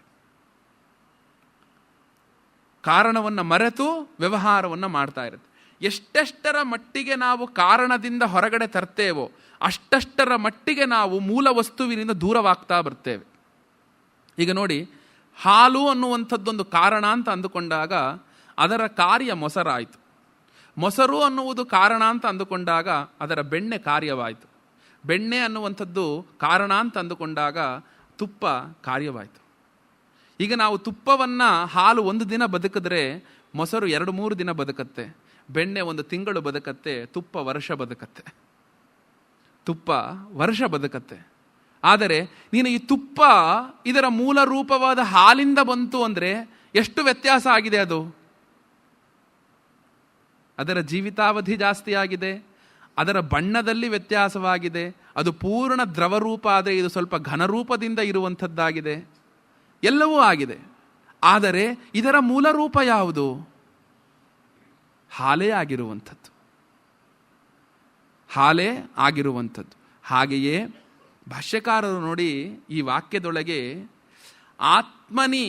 [SPEAKER 1] ಕಾರಣವನ್ನು ಮರೆತು ವ್ಯವಹಾರವನ್ನು ಮಾಡ್ತಾ ಇರುತ್ತೆ. ಎಷ್ಟೆಷ್ಟರ ಮಟ್ಟಿಗೆ ನಾವು ಕಾರಣದಿಂದ ಹೊರಗಡೆ ತರ್ತೇವೋ ಅಷ್ಟಷ್ಟರ ಮಟ್ಟಿಗೆ ನಾವು ಮೂಲ ವಸ್ತುವಿನಿಂದ ದೂರವಾಗ್ತಾ ಬರ್ತೇವೆ. ಈಗ ನೋಡಿ, ಹಾಲು ಅನ್ನುವಂಥದ್ದೊಂದು ಕಾರಣ ಅಂತ ಅಂದುಕೊಂಡಾಗ ಅದರ ಕಾರ್ಯ ಮೊಸರಾಯಿತು. ಮೊಸರು ಅನ್ನುವುದು ಕಾರಣ ಅಂತ ಅಂದುಕೊಂಡಾಗ ಅದರ ಬೆಣ್ಣೆ ಕಾರ್ಯವಾಯಿತು. ಬೆಣ್ಣೆ ಅನ್ನುವಂಥದ್ದು ಕಾರಣ ಅಂತ ಅಂದುಕೊಂಡಾಗ ತುಪ್ಪ ಕಾರ್ಯವಾಯಿತು. ಈಗ ನಾವು ತುಪ್ಪವನ್ನು, ಹಾಲು ಒಂದು ದಿನ ಬದುಕಿದ್ರೆ ಮೊಸರು 2-3 ದಿನ ಬದುಕತ್ತೆ, ಬೆಣ್ಣೆ 1 ತಿಂಗಳು ಬದುಕತ್ತೆ, ತುಪ್ಪ ವರ್ಷ ಬದುಕತ್ತೆ. ತುಪ್ಪ ವರ್ಷ ಬದುಕತ್ತೆ. ಆದರೆ ನೀನು ಈ ತುಪ್ಪ ಇದರ ಮೂಲ ರೂಪವಾದ ಹಾಲಿಂದ ಬಂತು ಅಂದರೆ ಎಷ್ಟು ವ್ಯತ್ಯಾಸ ಆಗಿದೆ? ಅದು ಅದರ ಜೀವಿತಾವಧಿ ಜಾಸ್ತಿ ಆಗಿದೆ, ಅದರ ಬಣ್ಣದಲ್ಲಿ ವ್ಯತ್ಯಾಸವಾಗಿದೆ, ಅದು ಪೂರ್ಣ ದ್ರವರೂಪ ಆದರೆ ಇದು ಸ್ವಲ್ಪ ಘನರೂಪದಿಂದ ಇರುವಂಥದ್ದಾಗಿದೆ, ಎಲ್ಲವೂ ಆಗಿದೆ. ಆದರೆ ಇದರ ಮೂಲ ರೂಪ ಯಾವುದು? ಹಾಲೇ ಆಗಿರುವಂಥದ್ದು. ಹಾಲೇ ಆಗಿರುವಂಥದ್ದು. ಹಾಗೆಯೇ ಭಾಷ್ಯಕಾರರು ನೋಡಿ ಈ ವಾಕ್ಯದೊಳಗೆ ಆತ್ಮನಿ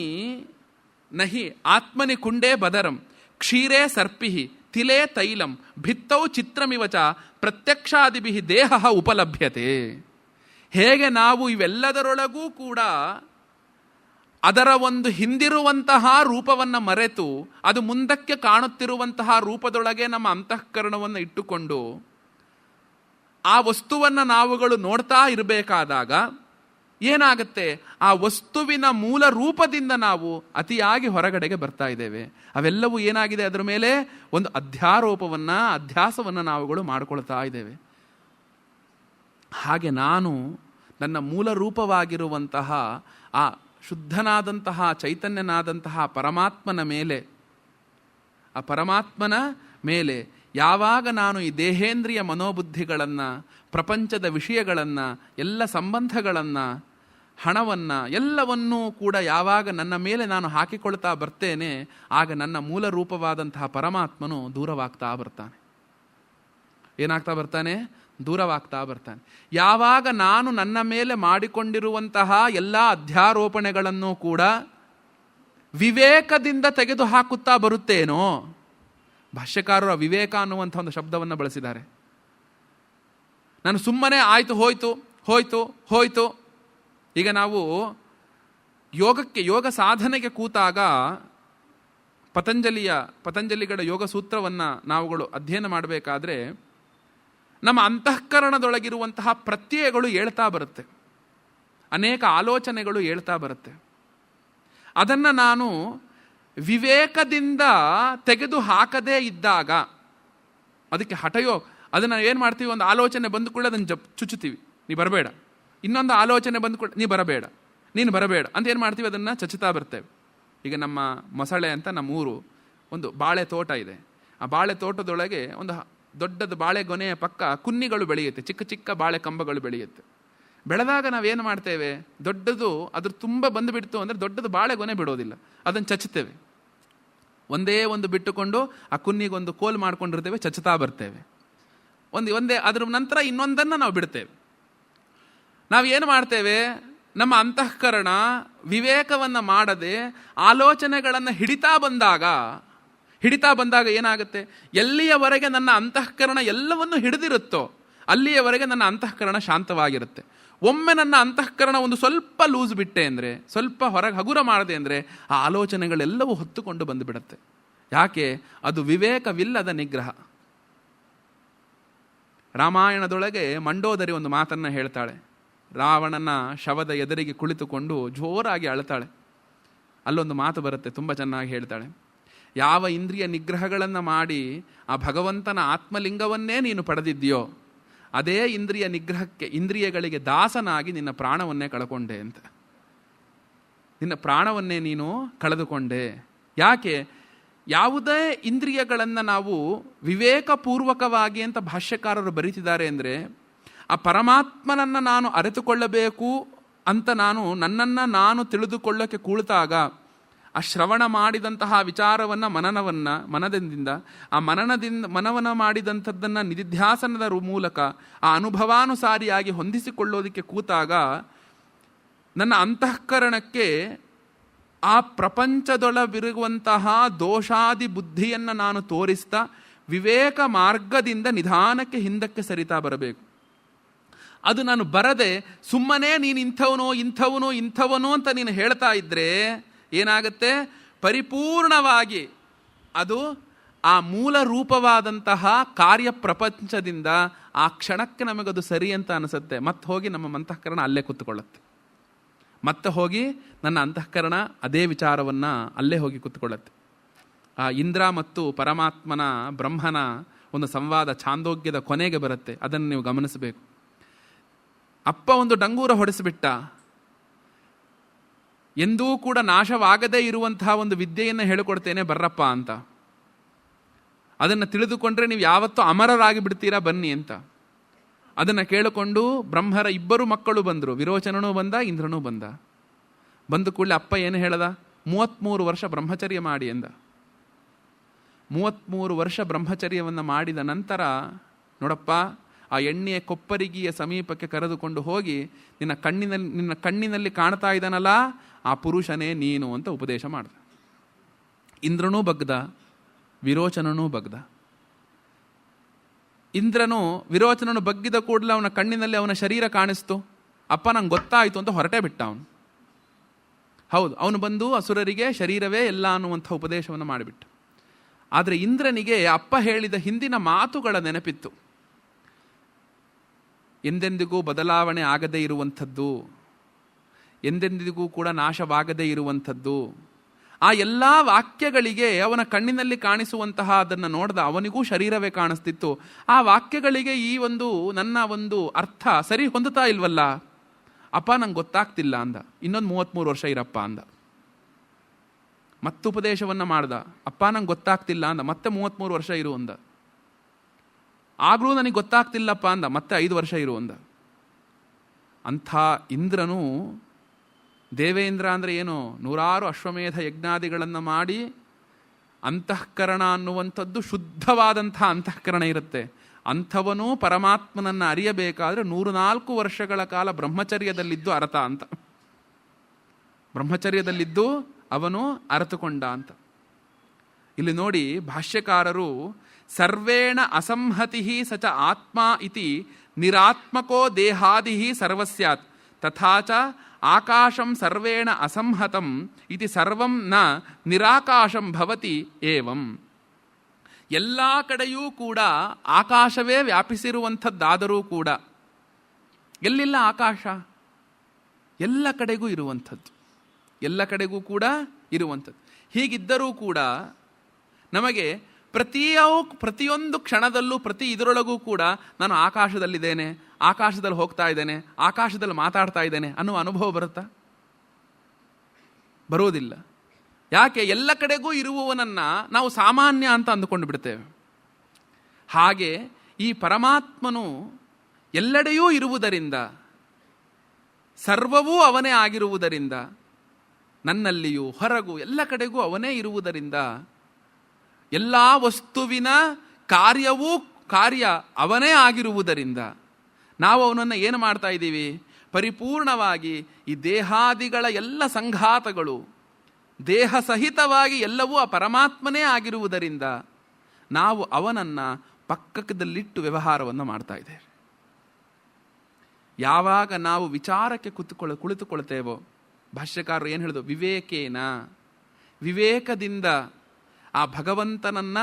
[SPEAKER 1] ನಹಿ ಆತ್ಮನಿ ಕುಂಡೇ ಬದರಂ ಕ್ಷೀರೇ ಸರ್ಪಿಹಿ ತಿಲೇ ತೈಲಂ ಭಿತ್ತೌ ಚಿತ್ರಮಿವಚ ಪ್ರತ್ಯಕ್ಷಾದಿಭಿ ದೇಹ ಉಪಲಭ್ಯತೆ. ಹೇಗೆ ನಾವು ಇವೆಲ್ಲದರೊಳಗೂ ಕೂಡ ಅದರ ಒಂದು ಹಿಂದಿರುವಂತಹ ರೂಪವನ್ನು ಮರೆತು ಅದು ಮುಂದಕ್ಕೆ ಕಾಣುತ್ತಿರುವಂತಹ ರೂಪದೊಳಗೆ ನಮ್ಮ ಅಂತಃಕರಣವನ್ನು ಇಟ್ಟುಕೊಂಡು ಆ ವಸ್ತುವನ್ನು ನಾವುಗಳು ನೋಡ್ತಾ ಇರಬೇಕಾದಾಗ ಏನಾಗುತ್ತೆ? ಆ ವಸ್ತುವಿನ ಮೂಲ ರೂಪದಿಂದ ನಾವು ಅತಿಯಾಗಿ ಹೊರಗಡೆಗೆ ಬರ್ತಾ ಇದ್ದೇವೆ. ಅವೆಲ್ಲವೂ ಏನಾಗಿದೆ? ಅದರ ಮೇಲೆ ಒಂದು ಅಧ್ಯಾರೋಪವನ್ನು, ಅಧ್ಯಾಸವನ್ನು ನಾವುಗಳು ಮಾಡಿಕೊಳ್ತಾ ಇದ್ದೇವೆ. ಹಾಗೆ ನಾನು ನನ್ನ ಮೂಲ ರೂಪವಾಗಿರುವಂತಹ ಆ ಶುದ್ಧನಾದಂತಹ ಚೈತನ್ಯನಾದಂತಹ ಪರಮಾತ್ಮನ ಮೇಲೆ, ಆ ಪರಮಾತ್ಮನ ಮೇಲೆ ಯಾವಾಗ ನಾನು ಈ ದೇಹೇಂದ್ರಿಯ ಮನೋಬುದ್ಧಿಗಳನ್ನು, ಪ್ರಪಂಚದ ವಿಷಯಗಳನ್ನು, ಎಲ್ಲ ಸಂಬಂಧಗಳನ್ನು, ಹಣವನ್ನು ಎಲ್ಲವನ್ನೂ ಕೂಡ ಯಾವಾಗ ನನ್ನ ಮೇಲೆ ನಾನು ಹಾಕಿಕೊಳ್ತಾ ಬರ್ತೇನೆ, ಆಗ ನನ್ನ ಮೂಲ ರೂಪವಾದಂತಹ ಪರಮಾತ್ಮನು ದೂರವಾಗ್ತಾ ಬರ್ತಾನೆ. ಏನಾಗ್ತಾ ಬರ್ತಾನೆ? ದೂರವಾಗ್ತಾ ಬರ್ತಾನೆ. ಯಾವಾಗ ನಾನು ನನ್ನ ಮೇಲೆ ಮಾಡಿಕೊಂಡಿರುವಂತಹ ಎಲ್ಲ ಅಧ್ಯಾರೋಪಣೆಗಳನ್ನು ಕೂಡ ವಿವೇಕದಿಂದ ತೆಗೆದು ಹಾಕುತ್ತಾ ಬರುತ್ತೇನೋ, ಭಾಷ್ಯಕಾರರು ವಿವೇಕ ಅನ್ನುವಂಥ ಒಂದು ಶಬ್ದವನ್ನು ಬಳಸಿದ್ದಾರೆ. ನಾನು ಸುಮ್ಮನೆ ಆಯಿತು ಹೋಯ್ತು ಹೋಯ್ತು ಹೋಯ್ತು. ಈಗ ನಾವು ಯೋಗ ಸಾಧನೆಗೆ ಕೂತಾಗ ಪತಂಜಲಿಗಳ ಯೋಗ ಸೂತ್ರವನ್ನು ನಾವುಗಳು ಅಧ್ಯಯನ ಮಾಡಬೇಕಾದ್ರೆ ನಮ್ಮ ಅಂತಃಕರಣದೊಳಗಿರುವಂತಹ ಪ್ರತ್ಯಯಗಳು ಹೇಳ್ತಾ ಬರುತ್ತೆ, ಅನೇಕ ಆಲೋಚನೆಗಳು ಹೇಳ್ತಾ ಬರುತ್ತೆ. ಅದನ್ನು ನಾನು ವಿವೇಕದಿಂದ ತೆಗೆದು ಹಾಕದೇ ಇದ್ದಾಗ, ಅದಕ್ಕೆ ಹಠಯೋಗ, ಅದನ್ನು ಏನು ಮಾಡ್ತೀವಿ? ಒಂದು ಆಲೋಚನೆ ಬಂದು ಕೂಡ ಅದನ್ನು ಚುಚ್ಚುತ್ತೀವಿ, ನೀ ಬರಬೇಡ. ಇನ್ನೊಂದು ಆಲೋಚನೆ ಬಂದು ಕೂಡ ನೀ ಬರಬೇಡ, ನೀನು ಬರಬೇಡ ಅಂತ ಏನು ಮಾಡ್ತೀವಿ? ಅದನ್ನು ಚಚ್ಚುತ್ತಾ ಬರ್ತೇವೆ. ಈಗ ನಮ್ಮ ಮೊಸಳೆ ಅಂತ ನಮ್ಮ ಊರು ಒಂದು ಬಾಳೆ ತೋಟ ಇದೆ. ಆ ಬಾಳೆ ತೋಟದೊಳಗೆ ಒಂದು ದೊಡ್ಡದು ಬಾಳೆ ಗೊನೆಯ ಪಕ್ಕ ಕುನ್ನಿಗಳು ಬೆಳೆಯುತ್ತೆ, ಚಿಕ್ಕ ಚಿಕ್ಕ ಬಾಳೆ ಕಂಬಗಳು ಬೆಳೆಯುತ್ತೆ. ಬೆಳೆದಾಗ ನಾವೇನು ಮಾಡ್ತೇವೆ? ದೊಡ್ಡದು ಅದ್ರ ತುಂಬ ಬಂದುಬಿಡ್ತು ಅಂದರೆ ದೊಡ್ಡದು ಬಾಳೆ ಗೊನೆ ಬಿಡೋದಿಲ್ಲ, ಅದನ್ನು ಚಚ್ಚುತ್ತೇವೆ. ಒಂದೇ ಒಂದು ಬಿಟ್ಟುಕೊಂಡು ಆ ಕುನ್ನಿಗೊಂದು ಕೋಲ್ ಮಾಡ್ಕೊಂಡಿರ್ತೇವೆ, ಚಚ್ಚುತ್ತಾ ಬರ್ತೇವೆ. ಒಂದೇ ಅದ್ರ ನಂತರ ಇನ್ನೊಂದನ್ನು ನಾವು ಬಿಡ್ತೇವೆ. ನಾವೇನು ಮಾಡ್ತೇವೆ? ನಮ್ಮ ಅಂತಃಕರಣ ವಿವೇಕವನ್ನು ಮಾಡದೆ ಆಲೋಚನೆಗಳನ್ನು ಹಿಡಿತಾ ಬಂದಾಗ ಏನಾಗುತ್ತೆ? ಎಲ್ಲಿಯವರೆಗೆ ನನ್ನ ಅಂತಃಕರಣ ಎಲ್ಲವನ್ನು ಹಿಡಿದಿರುತ್ತೋ ಅಲ್ಲಿಯವರೆಗೆ ನನ್ನ ಅಂತಃಕರಣ ಶಾಂತವಾಗಿರುತ್ತೆ. ಒಮ್ಮೆ ನನ್ನ ಅಂತಃಕರಣ ಒಂದು ಸ್ವಲ್ಪ ಲೂಸ್ ಬಿಟ್ಟೆ ಅಂದರೆ, ಸ್ವಲ್ಪ ಹೊರಗೆ ಹಗುರ ಮಾಡದೆ ಅಂದರೆ, ಆ ಆಲೋಚನೆಗಳೆಲ್ಲವೂ ಹೊತ್ತುಕೊಂಡು ಬಂದುಬಿಡುತ್ತೆ. ಯಾಕೆ? ಅದು ವಿವೇಕವಿಲ್ಲದ ನಿಗ್ರಹ. ರಾಮಾಯಣದೊಳಗೆ ಮಂಡೋದರಿ ಒಂದು ಮಾತನ್ನು ಹೇಳ್ತಾಳೆ. ರಾವಣನ ಶವದ ಎದುರಿಗೆ ಕುಳಿತುಕೊಂಡು ಜೋರಾಗಿ ಅಳ್ತಾಳೆ. ಅಲ್ಲೊಂದು ಮಾತು ಬರುತ್ತೆ, ತುಂಬ ಚೆನ್ನಾಗಿ ಹೇಳ್ತಾಳೆ. ಯಾವ ಇಂದ್ರಿಯ ನಿಗ್ರಹಗಳನ್ನು ಮಾಡಿ ಆ ಭಗವಂತನ ಆತ್ಮಲಿಂಗವನ್ನೇ ನೀನು ಪಡೆದಿದ್ದೀಯೋ ಅದೇ ಇಂದ್ರಿಯ ನಿಗ್ರಹಕ್ಕೆ, ಇಂದ್ರಿಯಗಳಿಗೆ ದಾಸನಾಗಿ ನಿನ್ನ ಪ್ರಾಣವನ್ನೇ ಕಳ್ಕೊಂಡೆ ಅಂತ. ನಿನ್ನ ಪ್ರಾಣವನ್ನೇ ನೀನು ಕಳೆದುಕೊಂಡೆ. ಯಾಕೆ? ಯಾವುದೇ ಇಂದ್ರಿಯಗಳನ್ನು ನಾವು ವಿವೇಕಪೂರ್ವಕವಾಗಿ ಅಂತ ಭಾಷ್ಯಕಾರರು ಬರೀತಿದ್ದಾರೆ ಅಂದರೆ, ಆ ಪರಮಾತ್ಮನನ್ನು ನಾನು ಅರಿತುಕೊಳ್ಳಬೇಕು ಅಂತ ನನ್ನನ್ನು ನಾನು ತಿಳಿದುಕೊಳ್ಳೋಕ್ಕೆ ಕುಳಿತಾಗ ಆ ಶ್ರವಣ ಮಾಡಿದಂತಹ ವಿಚಾರವನ್ನು ಮನದಿಂದ ಆ ಮನನ ಮಾಡಿದಂಥದ್ದನ್ನು ನಿಧಿಧ್ಯಾಸನದ ಮೂಲಕ ಆ ಅನುಭವಾನುಸಾರಿಯಾಗಿ ಹೊಂದಿಸಿಕೊಳ್ಳೋದಕ್ಕೆ ಕೂತಾಗ ನನ್ನ ಅಂತಃಕರಣಕ್ಕೆ ಆ ಪ್ರಪಂಚದೊಳಗಿರುವಂತಹ ದೋಷಾದಿ ಬುದ್ಧಿಯನ್ನು ನಾನು ತೋರಿಸ್ತಾ ವಿವೇಕ ಮಾರ್ಗದಿಂದ ನಿಧಾನಕ್ಕೆ ಹಿಂದಕ್ಕೆ ಸರಿತಾ ಬರಬೇಕು. ಅದು ನಾನು ಬರದೆ ಸುಮ್ಮನೆ ನೀನು ಇಂಥವನು ಅಂತ ನೀನು ಹೇಳ್ತಾ ಇದ್ದರೆ ಏನಾಗುತ್ತೆ? ಪರಿಪೂರ್ಣವಾಗಿ ಅದು ಆ ಮೂಲ ರೂಪವಾದಂತಹ ಕಾರ್ಯ ಪ್ರಪಂಚದಿಂದ ಆ ಕ್ಷಣಕ್ಕೆ ನಮಗದು ಸರಿ ಅಂತ ಅನಿಸುತ್ತೆ. ಮತ್ತೆ ಹೋಗಿ ನಮ್ಮ ಅಂತಃಕರಣ ಅಲ್ಲೇ ಕೂತ್ಕೊಳ್ಳುತ್ತೆ. ಮತ್ತೆ ಹೋಗಿ ನನ್ನ ಅಂತಃಕರಣ ಅದೇ ವಿಚಾರವನ್ನು ಅಲ್ಲೇ ಹೋಗಿ ಕೂತ್ಕೊಳ್ಳುತ್ತೆ. ಆ ಇಂದ್ರ ಮತ್ತು ಪರಮಾತ್ಮನ ಬ್ರಹ್ಮನ ಒಂದು ಸಂವಾದ ಛಾಂದೋಗ್ಯದ ಕೊನೆಗೆ ಬರುತ್ತೆ. ಅದನ್ನು ನೀವು ಗಮನಿಸಬೇಕು. ಅಪ್ಪ ಒಂದು ಡಂಗೂರ ಹೊಡೆಸಿಬಿಟ್ಟ. ಎಂದೂ ಕೂಡ ನಾಶವಾಗದೇ ಇರುವಂತಹ ಒಂದು ವಿದ್ಯೆಯನ್ನು ಹೇಳಿಕೊಡ್ತೇನೆ ಬರ್ರಪ್ಪ ಅಂತ. ಅದನ್ನು ತಿಳಿದುಕೊಂಡ್ರೆ ನೀವು ಯಾವತ್ತೂ ಅಮರರಾಗಿ ಬಿಡ್ತೀರಾ ಬನ್ನಿ ಅಂತ. ಅದನ್ನು ಕೇಳಿಕೊಂಡು ಬ್ರಹ್ಮರ ಇಬ್ಬರು ಮಕ್ಕಳು ಬಂದರು. ವಿರೋಚನನೂ ಬಂದ, ಇಂದ್ರನೂ ಬಂದ. ಬಂದು ಕೂಡಲೇ ಅಪ್ಪ ಏನು ಹೇಳ್ದ? 33 ವರ್ಷ ಬ್ರಹ್ಮಚರ್ಯ ಮಾಡಿ ಎಂದ. 33 ವರ್ಷ ಬ್ರಹ್ಮಚರ್ಯವನ್ನು ಮಾಡಿದ ನಂತರ ನೋಡಪ್ಪ, ಆ ಎಣ್ಣೆಯ ಕೊಪ್ಪರಿಗೆಯ ಸಮೀಪಕ್ಕೆ ಕರೆದುಕೊಂಡು ಹೋಗಿ ನಿನ್ನ ಕಣ್ಣಿನಲ್ಲಿ ಕಾಣ್ತಾ ಇದ್ದಾನಲ್ಲ ಆ ಪುರುಷನೇ ನೀನು ಅಂತ ಉಪದೇಶ ಮಾಡ್ದ. ಇಂದ್ರನೂ ಬಗ್ದ, ವಿರೋಚನನೂ ಬಗ್ದ. ವಿರೋಚನನು ಬಗ್ಗಿದ ಕೂಡಲೇ ಅವನ ಕಣ್ಣಿನಲ್ಲಿ ಅವನ ಶರೀರ ಕಾಣಿಸ್ತು. ಅಪ್ಪ ನಂಗೆ ಗೊತ್ತಾಯಿತು ಅಂತ ಹೊರಟೇ ಬಿಟ್ಟ ಅವನು. ಹೌದು, ಅವನು ಬಂದು ಅಸುರರಿಗೆ ಶರೀರವೇ ಎಲ್ಲ ಅನ್ನುವಂಥ ಉಪದೇಶವನ್ನು ಮಾಡಿಬಿಟ್ಟ. ಆದರೆ ಇಂದ್ರನಿಗೆ ಅಪ್ಪ ಹೇಳಿದ ಹಿಂದಿನ ಮಾತುಗಳ ನೆನಪಿತ್ತು. ಎಂದೆಂದಿಗೂ ಬದಲಾವಣೆ ಆಗದೇ ಇರುವಂಥದ್ದು, ಎಂದೆಂದಿಗೂ ಕೂಡ ನಾಶವಾಗದೇ ಇರುವಂಥದ್ದು, ಆ ಎಲ್ಲ ವಾಕ್ಯಗಳಿಗೆ ಅವನ ಕಣ್ಣಿನಲ್ಲಿ ಕಾಣಿಸುವಂತಹ ಅದನ್ನು ನೋಡಿದ ಅವನಿಗೂ ಶರೀರವೇ ಕಾಣಿಸ್ತಿತ್ತು. ಆ ವಾಕ್ಯಗಳಿಗೆ ಈ ನನ್ನ ಅರ್ಥ ಸರಿ ಹೊಂದುತ್ತಾ ಇಲ್ವಲ್ಲ. ಅಪ್ಪ ನಂಗೆ ಗೊತ್ತಾಗ್ತಿಲ್ಲ ಅಂದ. ಇನ್ನೊಂದು 33 ವರ್ಷ ಇರಪ್ಪ ಅಂದ. ಮತ್ತುಪದೇಶವನ್ನು ಮಾಡ್ದ. ಅಪ್ಪ ನಂಗೆ ಗೊತ್ತಾಗ್ತಿಲ್ಲ ಅಂದ. ಮತ್ತೆ 33 ವರ್ಷ ಇರು ಅಂದ. ಆಗಲೂ ನನಗೆ ಗೊತ್ತಾಗ್ತಿಲ್ಲಪ್ಪ ಅಂದ. ಮತ್ತೆ 5 ವರ್ಷ ಇರು ಅಂದ. ಅಂಥ ಇಂದ್ರನು, ದೇವೇಂದ್ರ ಅಂದರೆ ಏನು, 100 ಅಶ್ವಮೇಧ ಯಜ್ಞಾದಿಗಳನ್ನು ಮಾಡಿ ಅಂತಃಕರಣ ಅನ್ನುವಂಥದ್ದು ಶುದ್ಧವಾದಂಥ ಅಂತಃಕರಣ ಇರುತ್ತೆ. ಅಂಥವನು ಪರಮಾತ್ಮನನ್ನು ಅರಿಯಬೇಕಾದ್ರೆ 104 ವರ್ಷಗಳ ಕಾಲ ಬ್ರಹ್ಮಚರ್ಯದಲ್ಲಿದ್ದು ಅರತ ಅಂತ. ಬ್ರಹ್ಮಚರ್ಯದಲ್ಲಿದ್ದು ಅವನು ಅರತುಕೊಂಡ ಅಂತ. ಇಲ್ಲಿ ನೋಡಿ ಭಾಷ್ಯಕಾರರು ಸರ್ವೇಣ ಅಸಂಹತಿ ಸಚ ಆತ್ಮ ಇತಿ ನಿರಾತ್ಮಕೋ ದೇಹಾದಿ ಸರ್ವಸ್ಯಾತ್ ತಥಾಚ ಆಕಾಶಂ ಸರ್ವೇಣ ಅಸಂಹತಂ ಇತಿ ಸರ್ವಂ ನ ನಿರಾಕಾಶಂ ಭವತಿ ಏವಂ. ಎಲ್ಲ ಕಡೆಯೂ ಕೂಡ ಆಕಾಶವೇ ವ್ಯಾಪಿಸಿರುವಂಥದ್ದಾದರೂ ಕೂಡ ಎಲ್ಲಿಲ್ಲ ಆಕಾಶ? ಎಲ್ಲ ಕಡೆಗೂ ಇರುವಂಥದ್ದು, ಎಲ್ಲ ಕಡೆಗೂ ಕೂಡ ಇರುವಂಥದ್ದು. ಹೀಗಿದ್ದರೂ ಕೂಡ ನಮಗೆ ಪ್ರತಿಯೊಂದು ಕ್ಷಣದಲ್ಲೂ ಪ್ರತಿ ಇದರೊಳಗೂ ಕೂಡ ನಾನು ಆಕಾಶದಲ್ಲಿದ್ದೇನೆ, ಆಕಾಶದಲ್ಲಿ ಹೋಗ್ತಾ ಇದ್ದೇನೆ, ಆಕಾಶದಲ್ಲಿ ಮಾತಾಡ್ತಾ ಇದ್ದೇನೆ ಅನ್ನುವ ಅನುಭವ ಬರುತ್ತಾ? ಬರೋದಿಲ್ಲ. ಯಾಕೆ? ಎಲ್ಲ ಕಡೆಗೂ ಇರುವವನನ್ನು ನಾವು ಸಾಮಾನ್ಯ ಅಂತ ಅಂದುಕೊಂಡು ಬಿಡ್ತೇವೆ. ಹಾಗೆ ಈ ಪರಮಾತ್ಮನು ಎಲ್ಲೆಡೆಯೂ ಇರುವುದರಿಂದ, ಸರ್ವವೂ ಅವನೇ ಆಗಿರುವುದರಿಂದ, ನನ್ನಲ್ಲಿಯೂ ಹೊರಗೂ ಎಲ್ಲ ಕಡೆಗೂ ಅವನೇ ಇರುವುದರಿಂದ, ಎಲ್ಲ ವಸ್ತುವಿನ ಕಾರ್ಯ ಅವನೇ ಆಗಿರುವುದರಿಂದ ನಾವು ಅವನನ್ನು ಏನು ಮಾಡ್ತಾ ಇದ್ದೀವಿ? ಪರಿಪೂರ್ಣವಾಗಿ ಈ ದೇಹಾದಿಗಳ ಎಲ್ಲ ಸಂಘಾತಗಳು ದೇಹ ಸಹಿತವಾಗಿ ಎಲ್ಲವೂ ಆ ಪರಮಾತ್ಮನೇ ಆಗಿರುವುದರಿಂದ ನಾವು ಅವನನ್ನು ಪಕ್ಕದಲ್ಲಿಟ್ಟು ವ್ಯವಹಾರವನ್ನು ಮಾಡ್ತಾ ಇದ್ದೇವೆ. ಯಾವಾಗ ನಾವು ವಿಚಾರಕ್ಕೆ ಕುಳಿತುಕೊಳ್ತೇವೋ, ಭಾಷ್ಯಕಾರರು ಏನು ಹೇಳಿದ್ರು? ವಿವೇಕದಿಂದ ಆ ಭಗವಂತನನ್ನ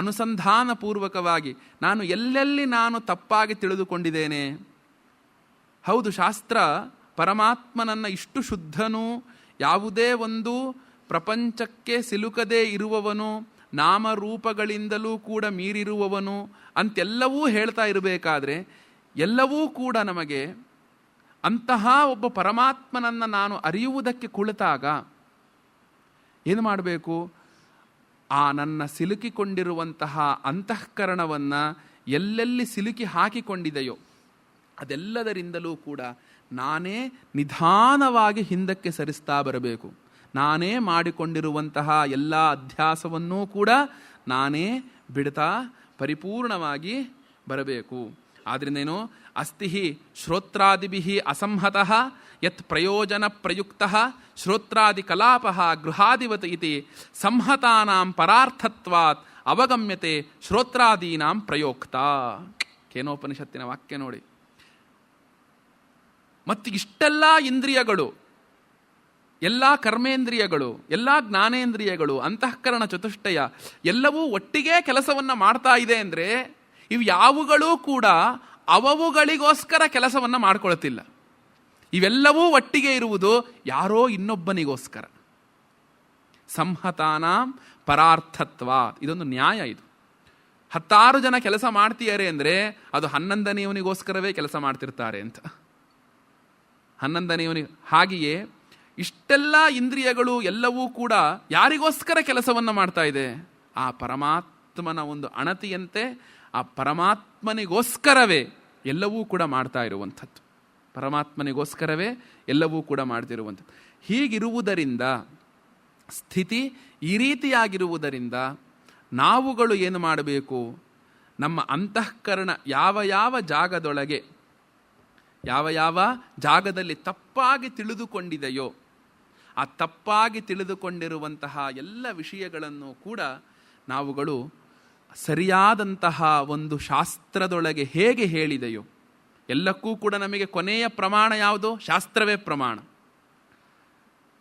[SPEAKER 1] ಅನುಸಂಧಾನಪೂರ್ವಕವಾಗಿ ನಾನು ಎಲ್ಲೆಲ್ಲಿ ನಾನು ತಪ್ಪಾಗಿ ತಿಳಿದುಕೊಂಡಿದ್ದೇನೆ. ಹೌದು, ಶಾಸ್ತ್ರ ಪರಮಾತ್ಮನನ್ನು ಇಷ್ಟು ಶುದ್ಧನು, ಯಾವುದೇ ಒಂದು ಪ್ರಪಂಚಕ್ಕೆ ಸಿಲುಕದೇ ಇರುವವನು, ನಾಮರೂಪಗಳಿಂದಲೂ ಕೂಡ ಮೀರಿರುವವನು ಅಂತೆಲ್ಲವೂ ಹೇಳ್ತಾ ಇರಬೇಕಾದ್ರೆ, ಎಲ್ಲವೂ ಕೂಡ ನಮಗೆ ಅಂತಹ ಒಬ್ಬ ಪರಮಾತ್ಮನನ್ನು ನಾನು ಅರಿಯುವುದಕ್ಕೆ ಕುಳಿತಾಗ ಏನು ಮಾಡಬೇಕು? ಆ ನನ್ನ ಸಿಲುಕಿಕೊಂಡಿರುವಂತಹ ಅಂತಃಕರಣವನ್ನು ಎಲ್ಲೆಲ್ಲಿ ಸಿಲುಕಿ ಹಾಕಿಕೊಂಡಿದೆಯೋ ಅದೆಲ್ಲದರಿಂದಲೂ ಕೂಡ ನಾನೇ ನಿಧಾನವಾಗಿ ಹಿಂದಕ್ಕೆ ಸರಿಸ್ತಾ ಬರಬೇಕು. ನಾನೇ ಮಾಡಿಕೊಂಡಿರುವಂತಹ ಎಲ್ಲ ಅಧ್ಯಾಸವನ್ನೂ ಕೂಡ ನಾನೇ ಬಿಡ್ತಾ ಪರಿಪೂರ್ಣವಾಗಿ ಬರಬೇಕು. ಆದ್ರಿಂದೇನು ಅಸ್ತಿ ಶ್ರೋತ್ರಾದಿಭಿ ಅಸಂಹತಃ ಯತ್ ಪ್ರಯೋಜನ ಪ್ರಯುಕ್ತ ಶ್ರೋತ್ರಾದಿ ಕಲಾಪ ಗೃಹಾದಿವತ್ ಇತಿ ಸಂಹತಾನಾಂ ಪರಾರ್ಥತ್ವಾತ್ ಅವಗಮ್ಯತೆ ಶ್ರೋತ್ರಾದೀನಾಂ ಪ್ರಯೋಕ್ತ. ಕೇನೋಪನಿಷತ್ತಿನ ವಾಕ್ಯ ನೋಡಿ. ಮತ್ತು ಇಷ್ಟೆಲ್ಲ ಇಂದ್ರಿಯಗಳು, ಎಲ್ಲ ಕರ್ಮೇಂದ್ರಿಯಗಳು, ಎಲ್ಲ ಜ್ಞಾನೇಂದ್ರಿಯಗಳು, ಅಂತಃಕರಣ ಚತುಷ್ಟಯ ಎಲ್ಲವೂ ಒಟ್ಟಿಗೆ ಕೆಲಸವನ್ನು ಮಾಡ್ತಾ ಇದೆ ಅಂದರೆ ಇವು ಯಾವುಗಳೂ ಕೂಡ ಅವವುಗಳಿಗೋಸ್ಕರ ಕೆಲಸವನ್ನು ಮಾಡ್ಕೊಳ್ತಿಲ್ಲ. ಇವೆಲ್ಲವೂ ಒಟ್ಟಿಗೆ ಇರುವುದು ಯಾರೋ ಇನ್ನೊಬ್ಬನಿಗೋಸ್ಕರ. ಸಂಹತಾನಾಂ ಪರಾರ್ಥತ್ವ, ಇದೊಂದು ನ್ಯಾಯ. ಇದು 10 ಜನ ಕೆಲಸ ಮಾಡ್ತೀಯಾರೆ ಅಂದರೆ ಅದು 11ನೇವನಿಗೋಸ್ಕರವೇ ಕೆಲಸ ಮಾಡ್ತಿರ್ತಾರೆ ಅಂತ. 11ನೇವನಿಗೆ. ಹಾಗೆಯೇ ಇಷ್ಟೆಲ್ಲ ಇಂದ್ರಿಯಗಳು ಎಲ್ಲವೂ ಕೂಡ ಯಾರಿಗೋಸ್ಕರ ಕೆಲಸವನ್ನು ಮಾಡ್ತಾ ಇದೆ? ಆ ಪರಮಾತ್ಮನ ಒಂದು ಅಣತಿಯಂತೆ ಆ ಪರಮಾತ್ಮನಿಗೋಸ್ಕರವೇ ಎಲ್ಲವೂ ಕೂಡ ಮಾಡ್ತಾ ಇರುವಂಥದ್ದು. ಪರಮಾತ್ಮನಿಗೋಸ್ಕರವೇ ಎಲ್ಲವೂ ಕೂಡ ಮಾಡ್ತಿರುವಂಥದ್ದು. ಹೀಗಿರುವುದರಿಂದ, ಸ್ಥಿತಿ ಈ ರೀತಿಯಾಗಿರುವುದರಿಂದ ನಾವುಗಳು ಏನು ಮಾಡಬೇಕು? ನಮ್ಮ ಅಂತಃಕರಣ ಯಾವ ಯಾವ ಜಾಗದೊಳಗೆ, ಯಾವ ಯಾವ ಜಾಗದಲ್ಲಿ ತಪ್ಪಾಗಿ ತಿಳಿದುಕೊಂಡಿದೆಯೋ ಆ ತಪ್ಪಾಗಿ ತಿಳಿದುಕೊಂಡಿರುವಂತಹ ಎಲ್ಲ ವಿಷಯಗಳನ್ನು ಕೂಡ ನಾವುಗಳು ಸರಿಯಾದಂತಹ ಒಂದು ಶಾಸ್ತ್ರದೊಳಗೆ ಹೇಗೆ ಹೇಳಿದೆಯೋ, ಎಲ್ಲಕ್ಕೂ ಕೂಡ ನಮಗೆ ಕೊನೆಯ ಪ್ರಮಾಣ ಯಾವುದು? ಶಾಸ್ತ್ರವೇ ಪ್ರಮಾಣ.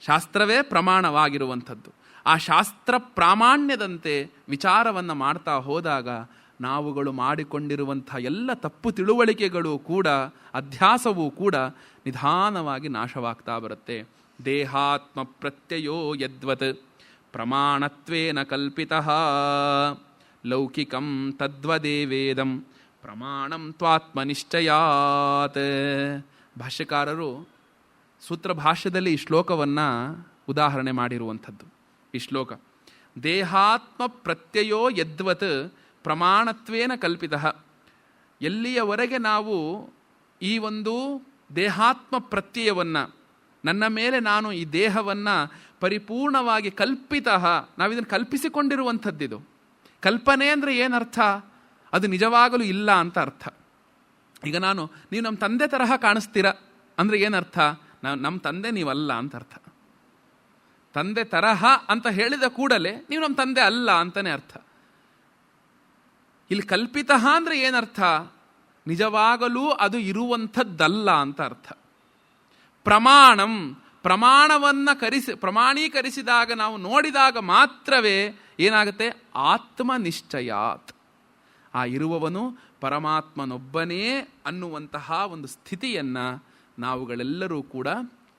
[SPEAKER 1] ಶಾಸ್ತ್ರವೇ ಪ್ರಮಾಣವಾಗಿರುವಂಥದ್ದು. ಆ ಶಾಸ್ತ್ರ ಪ್ರಾಮಾಣ್ಯದಂತೆ ವಿಚಾರವನ್ನು ಮಾಡ್ತಾ ಹೋದಾಗ ನಾವುಗಳು ಮಾಡಿಕೊಂಡಿರುವಂಥ ಎಲ್ಲ ತಪ್ಪು ತಿಳುವಳಿಕೆಗಳು ಕೂಡ, ಅಧ್ಯಾಸವೂ ಕೂಡ ನಿಧಾನವಾಗಿ ನಾಶವಾಗ್ತಾ ಬರುತ್ತೆ. ದೇಹಾತ್ಮ ಪ್ರತ್ಯಯೋ ಯದ್ವತ್ ಪ್ರಮಾಣತ್ವೇನ ಕಲ್ಪಿತಃ ಲೌಕಿಕಂ ತದ್ವದೇವೇದಂ ಪ್ರಮಾಣಂ ತ್ವಾತ್ಮನಿಶ್ಚಯಾತ್. ಭಾಷ್ಯಕಾರರು ಸೂತ್ರ ಭಾಷ್ಯದಲ್ಲಿ ಈ ಶ್ಲೋಕವನ್ನು ಉದಾಹರಣೆ ಮಾಡಿರುವಂಥದ್ದು. ಈ ಶ್ಲೋಕ ದೇಹಾತ್ಮ ಪ್ರತ್ಯಯೋ ಯದ್ವತ್ ಪ್ರಮಾಣತ್ವೇನ ಕಲ್ಪಿತಃ. ಎಲ್ಲಿಯವರೆಗೆ ನಾವು ಈ ಒಂದು ದೇಹಾತ್ಮ ಪ್ರತ್ಯಯವನ್ನು, ನನ್ನ ಮೇಲೆ ನಾನು ಈ ದೇಹವನ್ನು ಪರಿಪೂರ್ಣವಾಗಿ ಕಲ್ಪಿತಃ, ನಾವಿದನ್ನು ಕಲ್ಪಿಸಿಕೊಂಡಿರುವಂಥದ್ದಿದು. ಕಲ್ಪನೆ ಅಂದರೆ ಏನರ್ಥ? ಅದು ನಿಜವಾಗಲೂ ಇಲ್ಲ ಅಂತ ಅರ್ಥ. ಈಗ ನೀವು ನಮ್ಮ ತಂದೆ ತರಹ ಕಾಣಿಸ್ತೀರ ಅಂದರೆ ಏನರ್ಥ? ನಮ್ಮ ತಂದೆ ನೀವಲ್ಲ ಅಂತ ಅರ್ಥ. ತಂದೆ ತರಹ ಅಂತ ಹೇಳಿದ ಕೂಡಲೇ ನೀವು ನಮ್ಮ ತಂದೆ ಅಲ್ಲ ಅಂತಲೇ ಅರ್ಥ. ಇಲ್ಲಿ ಕಲ್ಪಿತ ಅಂದರೆ ಏನರ್ಥ? ನಿಜವಾಗಲೂ ಅದು ಇರುವಂಥದ್ದಲ್ಲ ಅಂತ ಅರ್ಥ. ಪ್ರಮಾಣವನ್ನು ಪ್ರಮಾಣೀಕರಿಸಿದಾಗ, ನಾವು ನೋಡಿದಾಗ ಮಾತ್ರವೇ ಏನಾಗುತ್ತೆ? ಆತ್ಮನಿಶ್ಚಯಾತ್. ಆ ಇರುವವನು ಪರಮಾತ್ಮನೊಬ್ಬನೇ ಅನ್ನುವಂತಹ ಒಂದು ಸ್ಥಿತಿಯನ್ನು ನಾವುಗಳೆಲ್ಲರೂ ಕೂಡ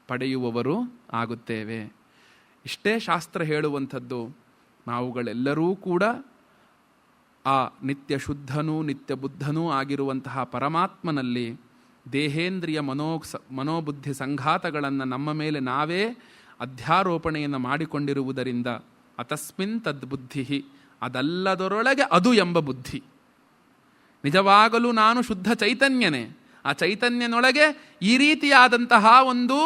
[SPEAKER 1] ಪಡೆಯುವವರು ಆಗುತ್ತೇವೆ. ಇಷ್ಟೇ ಶಾಸ್ತ್ರ ಹೇಳುವಂಥದ್ದು. ನಾವುಗಳೆಲ್ಲರೂ ಕೂಡ ಆ ನಿತ್ಯ ಶುದ್ಧನೂ ನಿತ್ಯ ಬುದ್ಧನೂ ಆಗಿರುವಂತಹ ಪರಮಾತ್ಮನಲ್ಲಿ ದೇಹೇಂದ್ರಿಯ ಮನೋಬುದ್ಧಿ ಸಂಘಾತಗಳನ್ನು ನಮ್ಮ ಮೇಲೆ ನಾವೇ ಅಧ್ಯಾರೋಪಣೆಯನ್ನು ಮಾಡಿಕೊಂಡಿರುವುದರಿಂದ ಅತಸ್ಮಿನ್ ತದ್ಬುದ್ಧಿ, ಅದಲ್ಲದರೊಳಗೆ ಅದು ಎಂಬ ಬುದ್ಧಿ. ನಿಜವಾಗಲೂ ನಾನು ಶುದ್ಧ ಚೈತನ್ಯನೇ. ಆ ಚೈತನ್ಯನೊಳಗೆ ಈ ರೀತಿಯಾದಂತಹ ಒಂದು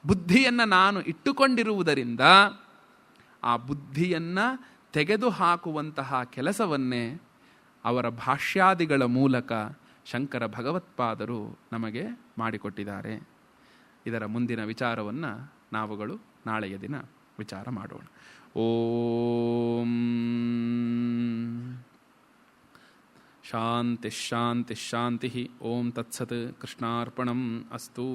[SPEAKER 1] ಬುದ್ಧಿಯನ್ನು ನಾನು ಇಟ್ಟುಕೊಂಡಿರುವುದರಿಂದ ಆ ಬುದ್ಧಿಯನ್ನು ತೆಗೆದುಹಾಕುವಂತಹ ಕೆಲಸವನ್ನೇ ಅವರ ಭಾಷ್ಯಾದಿಗಳ ಮೂಲಕ ಶಂಕರ ಭಗವತ್ಪಾದರು ನಮಗೆ ಮಾಡಿಕೊಟ್ಟಿದ್ದಾರೆ. ಇದರ ಮುಂದಿನ ವಿಚಾರವನ್ನು ನಾವುಗಳು ನಾಳೆಯ ದಿನ ವಿಚಾರ ಮಾಡೋಣ. ಓಂ ಶಾಂತಿ ಶಾಂತಿ ಶಾಂತಿ. ಓಂ ತತ್ಸತ್. ಕೃಷ್ಣಾರ್ಪಣಂ ಅಸ್ತೂ.